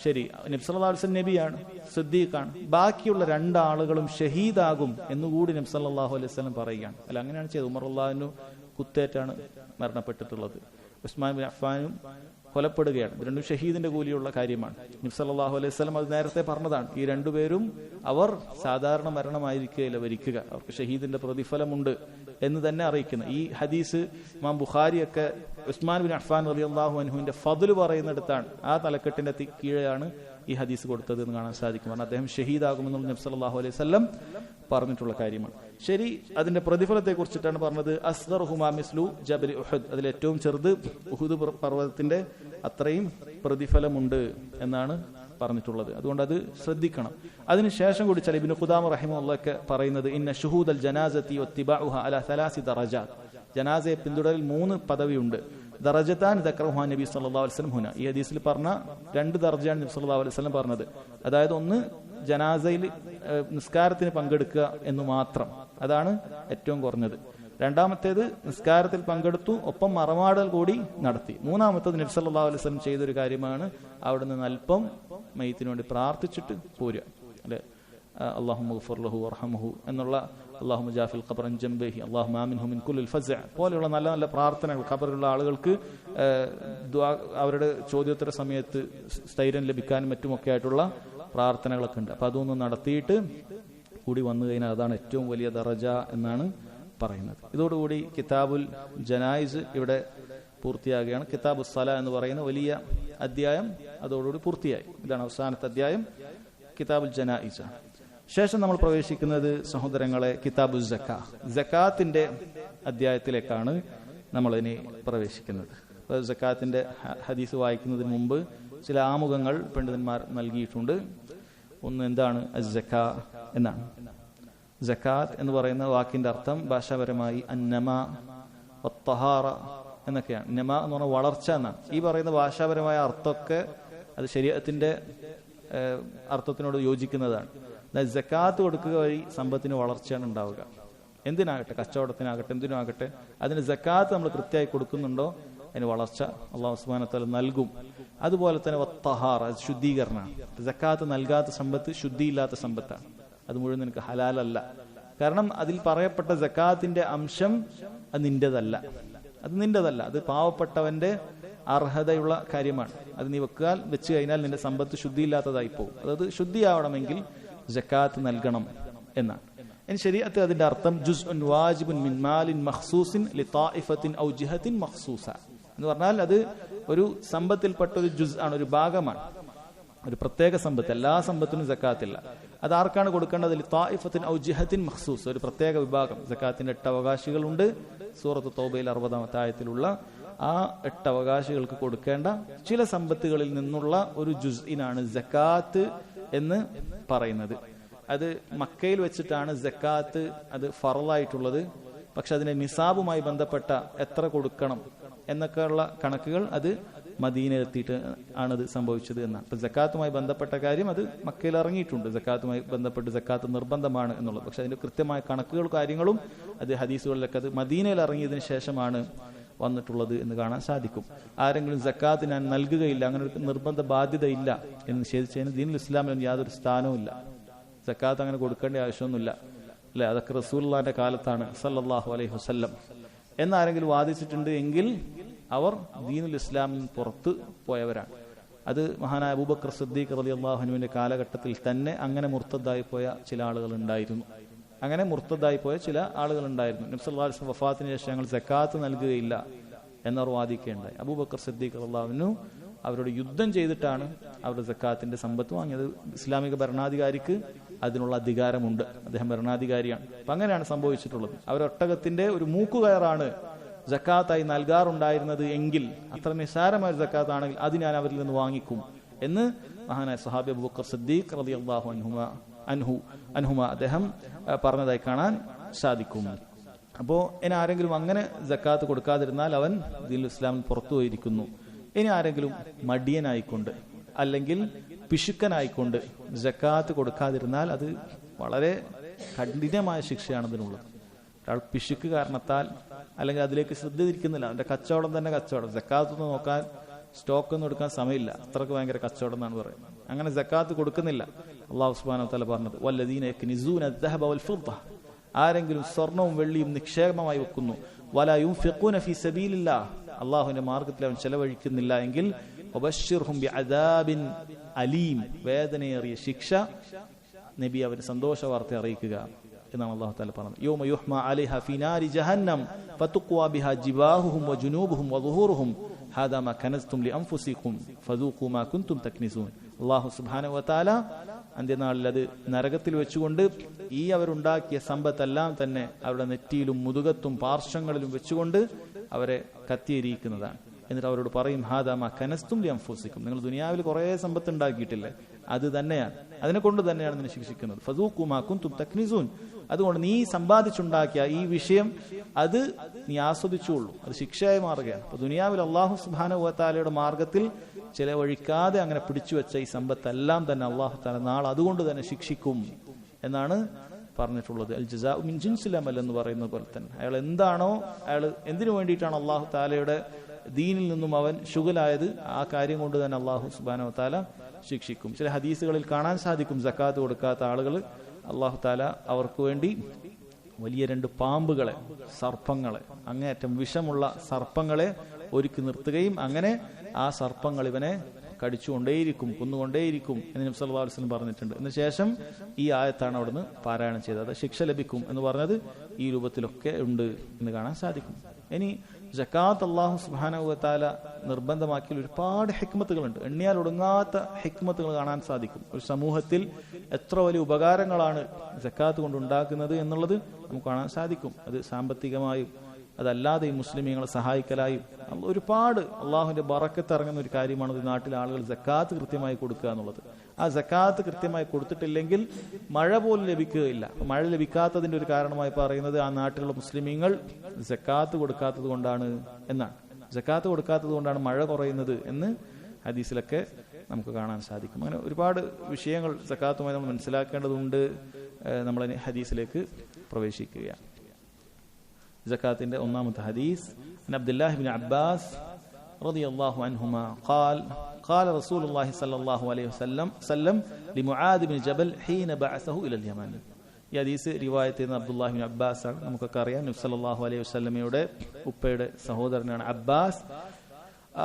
ശരി, നബി സല്ലല്ലാഹു അലൈഹി വസല്ലം നബിയാണ്, സിദ്ദീഖാണ്, ബാക്കിയുള്ള 2 ആളുകളും ഷഹീദാകും എന്നുകൂടി നബി സല്ലല്ലാഹു അലൈഹി വസല്ലം പറയുകയാണ്. അല്ല, അങ്ങനെയാണ് ചെയ്തത്. ഉമർ റളിയല്ലാഹു അൻഹു കുത്തേറ്റാണ് മരണപ്പെട്ടിട്ടുള്ളത്. ഉസ്മാൻ ബിൻ അഫ്ഫാനും കൊലപ്പെടുകയാണ്. ഇത് 2 ഷഹീദിന്റെ കൂലിയുള്ള കാര്യമാണ്. നബി സല്ലല്ലാഹു അലൈഹി വസല്ലം അത് നേരത്തെ പറഞ്ഞതാണ്. ഈ 2 പേരും അവർ സാധാരണ മരണമായിരിക്കുകയില്ല വരിക്കുക, അവർക്ക് ഷഹീദിന്റെ പ്രതിഫലമുണ്ട് എന്ന് തന്നെ അറിയിക്കുന്നു. ഈ ഹദീസ് ഇമാം ബുഖാരിയൊക്കെ ഉസ്മാൻ ബിൻ അഫ്ഫാൻ റളിയല്ലാഹു അൻഹുവിന്റെ ഫദ്ല് പറയുന്നിടത്താണ്, ആ തലക്കെട്ടിന്റെ കീഴെയാണ് ഈ ഹദീസ് കൊടുത്തത് എന്ന് കാണാൻ സാധിക്കും. കാരണം അദ്ദേഹം ഷഹീദാകുമെന്നുള്ള നബി സല്ലല്ലാഹു അലൈഹി വസല്ലം പറഞ്ഞിട്ടുള്ള കാര്യമാണ്. ശരി, അതിന്റെ പ്രതിഫലത്തെ കുറിച്ചിട്ടാണ് പറഞ്ഞത്. അസ്ഗറുഹുമാ മിസ്ലു ജബലി ഉഹദ്, അതിൽ ഏറ്റവും ചെറുത് ഉഹുദ് പർവ്വതത്തിന്റെ അത്രയും പ്രതിഫലമുണ്ട് എന്നാണ് പറഞ്ഞിട്ടുള്ളത്. അതുകൊണ്ട് അത് ശ്രദ്ധിക്കണം. അതിനുശേഷം കൂടി ചില ഇബ്നു ഖുദാമ റഹിമഹുള്ളാഹ് പറയുന്നത് ഇന്ന ശുഹൂദൽ ജനാസത്തി വത്തിബാഉഹ അലാ 3 ദറജാത്ത്, ജനാസയെ പിന്തുടരൽ 3 പദവിയുണ്ട്. ദറജത്താൻ ദക്റഹു നബി സല്ലല്ലാഹു അലൈഹി വസല്ലം ഹുന, ഈ ഹദീസിൽ പറഞ്ഞ 2 ദർജയാണ് നബി സല്ലല്ലാഹു അലൈഹി വസല്ലം പറഞ്ഞത്. അതായത് ഒന്ന് ജനാസയിൽ നിസ്കാരത്തിന് പങ്കെടുക്കുക എന്ന് മാത്രം, അതാണ് ഏറ്റവും കുറഞ്ഞത്. രണ്ടാമത്തേത് നിസ്കാരത്തിൽ പങ്കെടുത്തു, ഒപ്പം മറമാടൽ കൂടി നടത്തി. മൂന്നാമത്തേത് നബി സല്ലല്ലാഹു അലൈഹി വസല്ലം ചെയ്തൊരു കാര്യമാണ് അവിടെ നിന്ന് അല്പം മയ്യിത്തിന് വേണ്ടി പ്രാർത്ഥിച്ചിട്ട് പോരുക, അല്ലെ, അല്ലാഹുമ്മ ഗ്ഫിർ ലഹു വർഹംഹു എന്നുള്ള അല്ലാഹുമ്മ ജാഫിൽ ഖബറൻ ജംബിഹി അല്ലാഹുമ്മ ആമിൻഹു മിൻ കുല്ലിൽ ഫസ്അ പോലെയുള്ള നല്ല നല്ല പ്രാർത്ഥനകൾ ഖബറിലുള്ള ആളുകൾക്ക് അവരുടെ ചോദ്യോത്തര സമയത്ത് സ്ഥൈര്യം ലഭിക്കാനും മറ്റുമൊക്കെ ആയിട്ടുള്ള പ്രാർത്ഥനകളൊക്കെ ഉണ്ട്. അപ്പൊ അതൊന്നും നടത്തിയിട്ട് കൂടി വന്നു കഴിഞ്ഞാൽ അതാണ് ഏറ്റവും വലിയ ദറജ എന്നാണ് പറയുന്നത്. ഇതോടുകൂടി കിതാബുൽ ജനായിസ് ഇവിടെ പൂർത്തിയാകുകയാണ്. കിതാബു സല എന്ന് പറയുന്ന വലിയ അധ്യായം അതോടുകൂടി പൂർത്തിയായി. ഇതാണ് അവസാനത്തെ അധ്യായം, കിതാബുൽ ജനായിസ്. ശേഷം നമ്മൾ പ്രവേശിക്കുന്നത് സഹോദരങ്ങളെ കിതാബു സക്കാ, സക്കാത്തിന്റെ അധ്യായത്തിലേക്കാണ് നമ്മൾ ഇനി പ്രവേശിക്കുന്നത്. സക്കാത്തിന്റെ ഹദീസ് വായിക്കുന്നതിന് മുമ്പ് ചില ആമുഖങ്ങൾ പണ്ഡിതന്മാർ നൽകിയിട്ടുണ്ട്. ഒന്ന് എന്താണ് അസ്സക്കാ എന്നാണ്. സക്കാത്ത് എന്ന് പറയുന്ന വാക്കിന്റെ അർത്ഥം ഭാഷാപരമായി അന്നമ വത്തഹാറ എന്നൊക്കെയാണ്. നമ എന്ന് പറഞ്ഞാൽ വളർച്ച എന്നാണ്. ഈ പറയുന്ന ഭാഷാപരമായ അർത്ഥമൊക്കെ അത് ശരീഅത്തിന്റെ അർത്ഥത്തിനോട് യോജിക്കുന്നതാണ്. അതായത് സക്കാത്ത് കൊടുക്കുക വഴി സമ്പത്തിന് വളർച്ചയാണ് ഉണ്ടാവുക. എന്തിനാകട്ടെ, കച്ചവടത്തിനാകട്ടെ, എന്തിനാകട്ടെ, അതിന് സക്കാത്ത് നമ്മൾ കൃത്യമായി കൊടുക്കുന്നുണ്ടോ അതിന് വളർച്ച അല്ലാഹു സുബ്ഹാനഹു വ തആല നൽകും. അതുപോലെ തന്നെ വത്തഹാറ, ശുദ്ധീകരണമാണ്. സക്കാത്ത് നൽകാത്ത സമ്പത്ത് ശുദ്ധിയില്ലാത്ത സമ്പത്താണ്, അത് മുഴുവൻ നിനക്ക് ഹലാലല്ല. കാരണം അതിൽ പറയപ്പെട്ട സക്കാത്തിന്റെ അംശം അത് നിന്റേതല്ല, അത് പാവപ്പെട്ടവന്റെ അർഹതയുള്ള കാര്യമാണ്. അത് നീ വെച്ച് കഴിഞ്ഞാൽ നിന്റെ സമ്പത്ത് ശുദ്ധിയില്ലാത്തതായി പോകും. അതായത് ശുദ്ധിയാവണമെങ്കിൽ സക്കാത്ത് നൽകണം എന്നാണ്. ഇനി ശരീഅത്ത് അതിന്റെ അർത്ഥം ജുസ്ഉൻ വാജിബുൻ മിൻ മാലിൻ മഖ്സൂസിൻ ലിതായിഫത്തിൻ ഔ ജിഹത്തിൻ മഖ്സൂസ എന്ന് പറഞ്ഞാൽ അത് ഒരു സമ്പത്തിൽപ്പെട്ട ഒരു ജുസ് ആണ്, ഒരു ഭാഗമാണ്, ഒരു പ്രത്യേക സമ്പത്ത്. എല്ലാ സമ്പത്തിനും സക്കാത്തില്ല. അത് ആർക്കാണ് കൊടുക്കേണ്ടത്? ലിതായിഫത്തിൻ ഔ ജിഹത്തിൻ മഖ്സൂസ്, ഒരു പ്രത്യേക വിഭാഗം. സക്കാത്തിന്റെ 8 അവകാശികളുണ്ട്. സൂറത്ത് തൗബയിൽ 60-ാമത്തെ ആയത്തിലുള്ള ആ 8 അവകാശികൾക്ക് കൊടുക്കേണ്ട ചില സമ്പത്തുകളിൽ നിന്നുള്ള ഒരു ജുസ്ഇനാണ് സക്കാത്ത് എന്ന് പറയുന്നത്. അത് മക്കയിൽ വെച്ചിട്ടാണ് സക്കാത്ത് അത് ഫറളായിട്ടുള്ളത്. പക്ഷെ അതിന്റെ നിസാബുമായി ബന്ധപ്പെട്ട എത്ര കൊടുക്കണം എന്നൊക്കെയുള്ള കണക്കുകൾ അത് മദീനയിലെത്തിയിട്ട് ആണത് സംഭവിച്ചത് എന്നാണ്. ഇപ്പൊ സക്കാത്തുമായി ബന്ധപ്പെട്ട കാര്യം അത് മക്കയിൽ ഇറങ്ങിയിട്ടുണ്ട്. സക്കാത്തുമായി ബന്ധപ്പെട്ട് സക്കാത്ത് നിർബന്ധമാണ് എന്നുള്ളത്. പക്ഷെ അതിന്റെ കൃത്യമായ കണക്കുകളും കാര്യങ്ങളും അത് ഹദീസുകളിലൊക്കെ അത് മദീനയിൽ ഇറങ്ങിയതിനു ശേഷമാണ് വന്നിട്ടുള്ളത് എന്ന് കാണാൻ സാധിക്കും. ആരെങ്കിലും സക്കാത്ത് ഞാൻ നൽകുകയില്ല, അങ്ങനെ ഒരു നിർബന്ധ ബാധ്യത ഇല്ല എന്ന് നിഷേധിച്ചതിന് ദീനുൽ ഇസ്ലാമിൽ യാതൊരു സ്ഥാനവും ഇല്ല. സക്കാത്ത് അങ്ങനെ കൊടുക്കേണ്ട ആവശ്യമൊന്നുമില്ല, അല്ലെ, അതൊക്കെ റസൂലുള്ളാഹിന്റെ കാലത്താണ് സല്ലല്ലാഹു അലൈഹി വസല്ലം എന്നാരെങ്കിലും വാദിച്ചിട്ടുണ്ട് എങ്കിൽ അവർ ദീനുൽ ഇസ്ലാമിൽ പുറത്ത് പോയവരാണ്. അത് മഹാനായ അബൂബക്കർ സിദ്ദീഖ് റളിയല്ലാഹു അൻഹുവിന്റെ കാലഘട്ടത്തിൽ തന്നെ അങ്ങനെ മുർത്തദ്ദായി പോയ ചില ആളുകൾ ഉണ്ടായിരുന്നു. നബി സല്ലല്ലാഹു അലൈഹി വസല്ലം വഫാത്തിന് ശേഷം ഞങ്ങൾ സക്കാത്ത് നൽകുകയില്ല എന്നവർ വാദിക്കുകയുണ്ടായി. അബൂബക്കർ സിദ്ദീഖ് റളിയല്ലാഹു അൻഹു അവരോട് യുദ്ധം ചെയ്തിട്ടാണ് അവരുടെ സക്കാത്തിന്റെ സമ്പത്ത് വാങ്ങിയത്. ഇസ്ലാമിക ഭരണാധികാരിക്ക് അതിനുള്ള അധികാരമുണ്ട്, അദ്ദേഹം ഭരണാധികാരിയാണ്. അപ്പൊ അങ്ങനെയാണ് സംഭവിച്ചിട്ടുള്ളത്. അവരൊട്ടകത്തിന്റെ ഒരു മൂക്കുകയറാണ് സക്കാത്തായി നൽകാറുണ്ടായിരുന്നത് എങ്കിൽ, അത്ര നിസ്സാരമായ ഒരു സക്കാത്താണെങ്കിൽ അത് ഞാൻ അവരിൽ നിന്ന് വാങ്ങിക്കും എന്ന് മഹാനായ സഹാബി അബൂബക്കർ സിദ്ദീഖ് റളിയല്ലാഹു അൻഹുമ അദ്ദേഹം പറഞ്ഞതായി കാണാൻ സാധിക്കും. അപ്പോ ഇനി ആരെങ്കിലും അങ്ങനെ സക്കാത്ത് കൊടുക്കാതിരുന്നാൽ അവൻ ദീനുൽ ഇസ്ലാമിൽ പുറത്തു പോയിരിക്കുന്നു. ഇനി ആരെങ്കിലും മടിയനായിക്കൊണ്ട് അല്ലെങ്കിൽ പിശുക്കനായിക്കൊണ്ട് സക്കാത്ത് കൊടുക്കാതിരുന്നാൽ അത് വളരെ കഠിനമായ ശിക്ഷയാണ് അതിനുള്ളത്. ഒരാൾ പിശുക്ക് കാരണത്താൽ അല്ലെങ്കിൽ അതിലേക്ക് ശ്രദ്ധ തിരിക്കുന്നില്ല, അവന്റെ കച്ചവടം തന്നെ കച്ചവടം, സക്കാത്തൊന്നും നോക്കാൻ സ്റ്റോക്കൊന്നും എടുക്കാൻ സമയമില്ല, അത്രക്ക് ഭയങ്കര കച്ചവടം എന്നാണ് പറയുന്നത്. അങ്ങനെ സക്കാത്ത് കൊടുക്കുന്നില്ല. അല്ലാഹു സുബ്ഹാനഹു വ തആല പറഞ്ഞത് വല്ലദീന യക്നിസൂന അദ്ദഹബ വൽ ഫിദ്ദ, ആരെങ്കിലും സ്വർണവും വെള്ളിയും നിക്ഷേപമായി വെക്കുന്നു, വലാ യുൻഫിഖൂന ഫീ സബീലില്ലാഹ്, അല്ലാഹുവിന്റെ മാർഗ്ഗത്തിൽ അവൻ ചെലവഴിക്കുന്നില്ല എങ്കിൽ വബശ്ശിർഹും ബിഅദാബിൻ അലീം, വേദനയേറിയ ശിക്ഷ നബി അവന് സന്തോഷ വാർത്ത അറിയിക്കുക എന്നാണ് അല്ലാഹു തആല പറഞ്ഞത്. യൗമ യുഹ്മ അലൈഹ ഫീ നാരി ജഹന്നം ഫതുഖ്വാ ബിഹാ ജിബാഹുഹും വജുനൂബുഹും വദുഹൂറുഹും ഹാദാ മാ കനസ്തും ലിഅൻഫുസികും ഫദൂഖൂ മാ കുൻതും തക്നിസൂൻ. അല്ലാഹു സുബ്ഹാനഹു വ തആല അന്ത്യനാളിൽ അത് നരകത്തിൽ വെച്ചുകൊണ്ട് ഈ അവരുണ്ടാക്കിയ സമ്പത്തെല്ലാം തന്നെ അവരുടെ നെറ്റിയിലും മുതുകത്തും പാർശ്വങ്ങളിലും വെച്ചുകൊണ്ട് അവരെ കത്തിയിരിക്കുന്നതാണ്. എന്നിട്ട് അവരോട് പറയും ഹാദാ മാ കനസ്തും ലിഅൻഫുസിക്കും, നിങ്ങൾ ദുനിയാവിൽ കുറേ സമ്പത്ത് ഉണ്ടാക്കിയിട്ടില്ലേ, അത് തന്നെയാണ്, അതിനെ കൊണ്ട് തന്നെയാണ് നിന്നെ ശിക്ഷിക്കുന്നത്. ഫസൂഖു മാ കുൻതും തക്നിസൂൻ, അതുകൊണ്ട് നീ സമ്പാദിച്ചുണ്ടാക്കിയ ഈ വിഷയം അത് നീ ആസ്വദിച്ചുള്ളൂ, അത് ശിക്ഷയായി മാറുകയാണ്. അപ്പൊ ദുനിയാവിൽ അള്ളാഹു സുബ്ഹാനഹു വ തആലയുടെ മാർഗത്തിൽ ചിലവഴിക്കാതെ അങ്ങനെ പിടിച്ചു വെച്ച ഈ സമ്പത്തെല്ലാം തന്നെ അള്ളാഹു തആല നാളെ അതുകൊണ്ട് തന്നെ ശിക്ഷിക്കും എന്നാണ് പറഞ്ഞിട്ടുള്ളത്. അൽ ജസാഉ മിൻ ജിൻസിൽ അമൽ എന്ന് പറയുന്ന പോലെ തന്നെ അയാൾ എന്താണോ, അയാൾ എന്തിനു വേണ്ടിയിട്ടാണ് അള്ളാഹു തആലയുടെ ദീനിൽ നിന്നും അവൻ ശുഗലായത്, ആ കാര്യം കൊണ്ട് തന്നെ അള്ളാഹു സുബ്ഹാനഹു വ തആല ശിക്ഷിക്കും. ചില ഹദീസുകളിൽ കാണാൻ സാധിക്കും സക്കാത്ത് കൊടുക്കാത്ത ആളുകൾ അള്ളാഹു തആല അവർക്ക് വേണ്ടി വലിയ 2 പാമ്പുകളെ, സർപ്പങ്ങളെ, അങ്ങേയറ്റം വിഷമുള്ള സർപ്പങ്ങളെ ഒരുക്കി നിർത്തുകയും അങ്ങനെ ആ സർപ്പങ്ങൾ ഇവനെ കടിച്ചുകൊണ്ടേയിരിക്കും, കൊന്നുകൊണ്ടേയിരിക്കും എന്ന് നബി സല്ലല്ലാഹു അലൈഹി വസല്ലം പറഞ്ഞിട്ടുണ്ട്. ഇതിന് ശേഷം ഈ ആയത്താണ് അവിടുന്ന് പാരായണം ചെയ്തത്. ശിക്ഷ ലഭിക്കും എന്ന് പറഞ്ഞത് ഈ രൂപത്തിലൊക്കെ ഉണ്ട് എന്ന് കാണാൻ സാധിക്കും. ഇനി സക്കാത്ത് അല്ലാഹു സുബ്ഹാനഹു വ തആല നിർബന്ധമാക്കിയ ഒരുപാട് ഹിക്മത്തുകളുണ്ട്, എണ്ണിയാൽ ഒടുങ്ങാത്ത ഹിക്മത്തുകൾ കാണാൻ സാധിക്കും. ഒരു സമൂഹത്തിൽ എത്ര വലിയ ഉപകാരങ്ങളാണ് സക്കാത്ത് കൊണ്ട് ഉണ്ടാക്കുന്നത് എന്നുള്ളത് നമുക്ക് കാണാൻ സാധിക്കും. അത് സാമ്പത്തികമായും അതല്ലാതെ ഈ മുസ്ലിമീങ്ങളെ സഹായിക്കലായും ഒരുപാട് അള്ളാഹുവിന്റെ ബറക്കത്ത് ഇറങ്ങുന്ന ഒരു കാര്യമാണ് ഈ നാട്ടിലെ ആളുകൾ സക്കാത്ത് കൃത്യമായി കൊടുക്കുക എന്നുള്ളത്. ആ സക്കാത്ത് കൃത്യമായി കൊടുത്തിട്ടില്ലെങ്കിൽ മഴ പോലും ലഭിക്കുകയില്ല. മഴ ലഭിക്കാത്തതിന്റെ ഒരു കാരണമായി പറയുന്നത് ആ നാട്ടിലുള്ള മുസ്ലിമീങ്ങൾ സക്കാത്ത് കൊടുക്കാത്തത് കൊണ്ടാണ് എന്നാണ്. സക്കാത്ത് കൊടുക്കാത്തത് കൊണ്ടാണ് മഴ കുറയുന്നത് എന്ന് ഹദീസിലൊക്കെ നമുക്ക് കാണാൻ സാധിക്കും. അങ്ങനെ ഒരുപാട് വിഷയങ്ങൾ സക്കാത്തുമായി നമ്മൾ മനസ്സിലാക്കേണ്ടതുണ്ട്. നമ്മൾ ഹദീസിലേക്ക് പ്രവേശിക്കുകയാണ്. زكاتين أمامة حديث عن عبد الله بن عباس رضي الله عنهما قال رسول الله صلى الله عليه وسلم لمعاذ بن جبل حين بعثه إلى اليمن. ഈ ഹദീസ് റിവായത്ത് ചെയ്യുന്ന അബ്ദുല്ലാഹി ബിൻ അബ്ബാസ് ആണ്. നമുക്കൊക്കെ അറിയാം നബി സല്ലല്ലാഹു അലൈഹി വസല്ലമയുടെ ഉപ്പയുടെ സഹോദരനാണ് അബ്ബാസ്.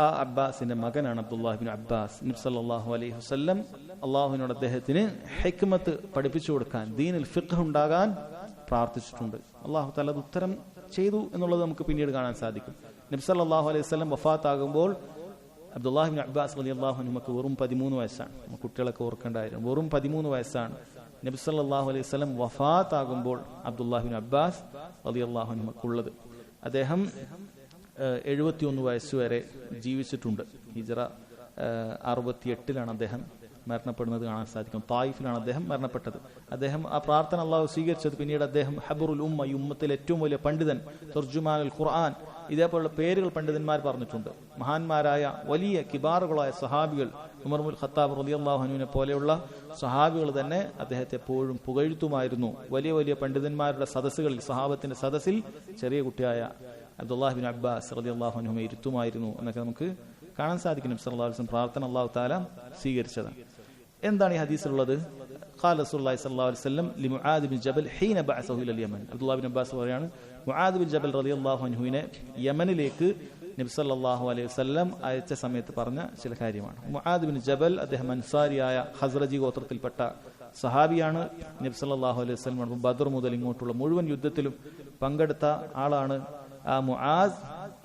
ആ അബ്ബാസിന്റെ മകനാണ് അബ്ദുല്ലാഹി ബിൻ അബ്ബാസ്. നബി സല്ലല്ലാഹു അലൈഹി വസല്ലം അള്ളാഹുവിനോട് അദ്ദേഹത്തിന് ഹിക്മത്ത് പഠിപ്പിച്ചു കൊടുക്കാൻ, ദീനിൽ ഫിഖ് ഉണ്ടാകാൻ പ്രാർത്ഥിച്ചിട്ടുണ്ട്. അള്ളാഹു തആല അത് ഉത്തരം ചെയ്തു എന്നുള്ളത് നമുക്ക് പിന്നീട് കാണാൻ സാധിക്കും. നബി സല്ലല്ലാഹു അലൈഹി വസല്ലം വഫാത്താകുമ്പോൾ അബ്ദുല്ലാഹി ബിൻ അബ്ബാസ് റളിയല്ലാഹു അൻഹുക്ക് വെറും 13 വയസ്സാണ്. കുട്ടികളൊക്കെ ഓർക്കേണ്ടായിരുന്നു, വെറും 13 വയസ്സാണ്. നബി സല്ലല്ലാഹു അലൈഹി വസല്ലം വഫാത്താകുമ്പോൾ അബ്ദുല്ലാഹി ബിൻ അബ്ബാസ് റളിയല്ലാഹു അൻഹുക്കുള്ളത്. അദ്ദേഹം 71 വയസ്സുവരെ ജീവിച്ചിട്ടുണ്ട്. ഹിജ്റ 68 അദ്ദേഹം മരണപ്പെടുന്നത് കാണാൻ സാധിക്കും. തായിഫിലാണ് അദ്ദേഹം മരണപ്പെട്ടത്. അദ്ദേഹം ആ പ്രാർത്ഥന അള്ളാഹു സ്വീകരിച്ചത്. പിന്നീട് അദ്ദേഹം ഹബറുൽ ഉമ്മ, ഈ ഉമ്മത്തിലെ ഏറ്റവും വലിയ പണ്ഡിതൻ, തർജുമാനുൽ ഖുർആൻ, ഇതേപോലുള്ള പേരുകൾ പണ്ഡിതന്മാർ പറഞ്ഞിട്ടുണ്ട്. മഹാന്മാരായ വലിയ കിബാറുകളായ സഹാബികൾ, ഉമർ ഇബ്നുൽ ഖത്താബ് റളിയല്ലാഹു അൻഹുവിനെ പോലെയുള്ള സഹാബികൾ തന്നെ അദ്ദേഹത്തെ എപ്പോഴും പുകഴ്ത്തുമായിരുന്നു. വലിയ വലിയ പണ്ഡിതന്മാരുടെ സദസ്സുകളിൽ, സഹാബത്തിന്റെ സദസ്സിൽ ചെറിയ കുട്ടിയായ അബ്ദുല്ലാഹി ബിൻ അബ്ബാസ് റളിയല്ലാഹു അൻഹു ഇരുത്തുമായിരുന്നു എന്നൊക്കെ നമുക്ക് കാണാൻ സാധിക്കും. നബി സല്ലല്ലാഹു അലൈഹി വസല്ലം പ്രാർത്ഥന അല്ലാഹു തആല സ്വീകരിച്ചതാണ്. എന്താണ് ഈ ഹദീസിലുള്ളത്? ഖാല റസൂലുള്ളാഹി സ്വല്ലല്ലാഹു അലൈഹി വസല്ലം ലിമുആദ് ബിൻ ജബൽ ഹീന ബഅസഹു ഇലൽ യമൻ. അബ്ദുല്ലാഹി ബിൻ അബ്ബാസ് പറയാണ്, മുആദ് ബിൻ ജബൽ റളിയല്ലാഹു അൻഹുവിനെ യമനിലേക്ക് നബി സല്ലല്ലാഹു അലൈഹി വസല്ലം അയച്ച സമയത്ത് പറഞ്ഞ ചില കാര്യമാണ്. മുആദ് ബിൻ ജബൽ അദ്ദേഹം അൻസാരിയായ ഖസ്റജി ഗോത്രത്തിൽപ്പെട്ട സഹാബിയാണ്. നബി സല്ലല്ലാഹു അലൈഹി വസല്ലം ബദർ മുതൽ ഇങ്ങോട്ടുള്ള മുഴുവൻ യുദ്ധത്തിലും പങ്കെടുത്ത ആളാണ്. ആ മുആദ്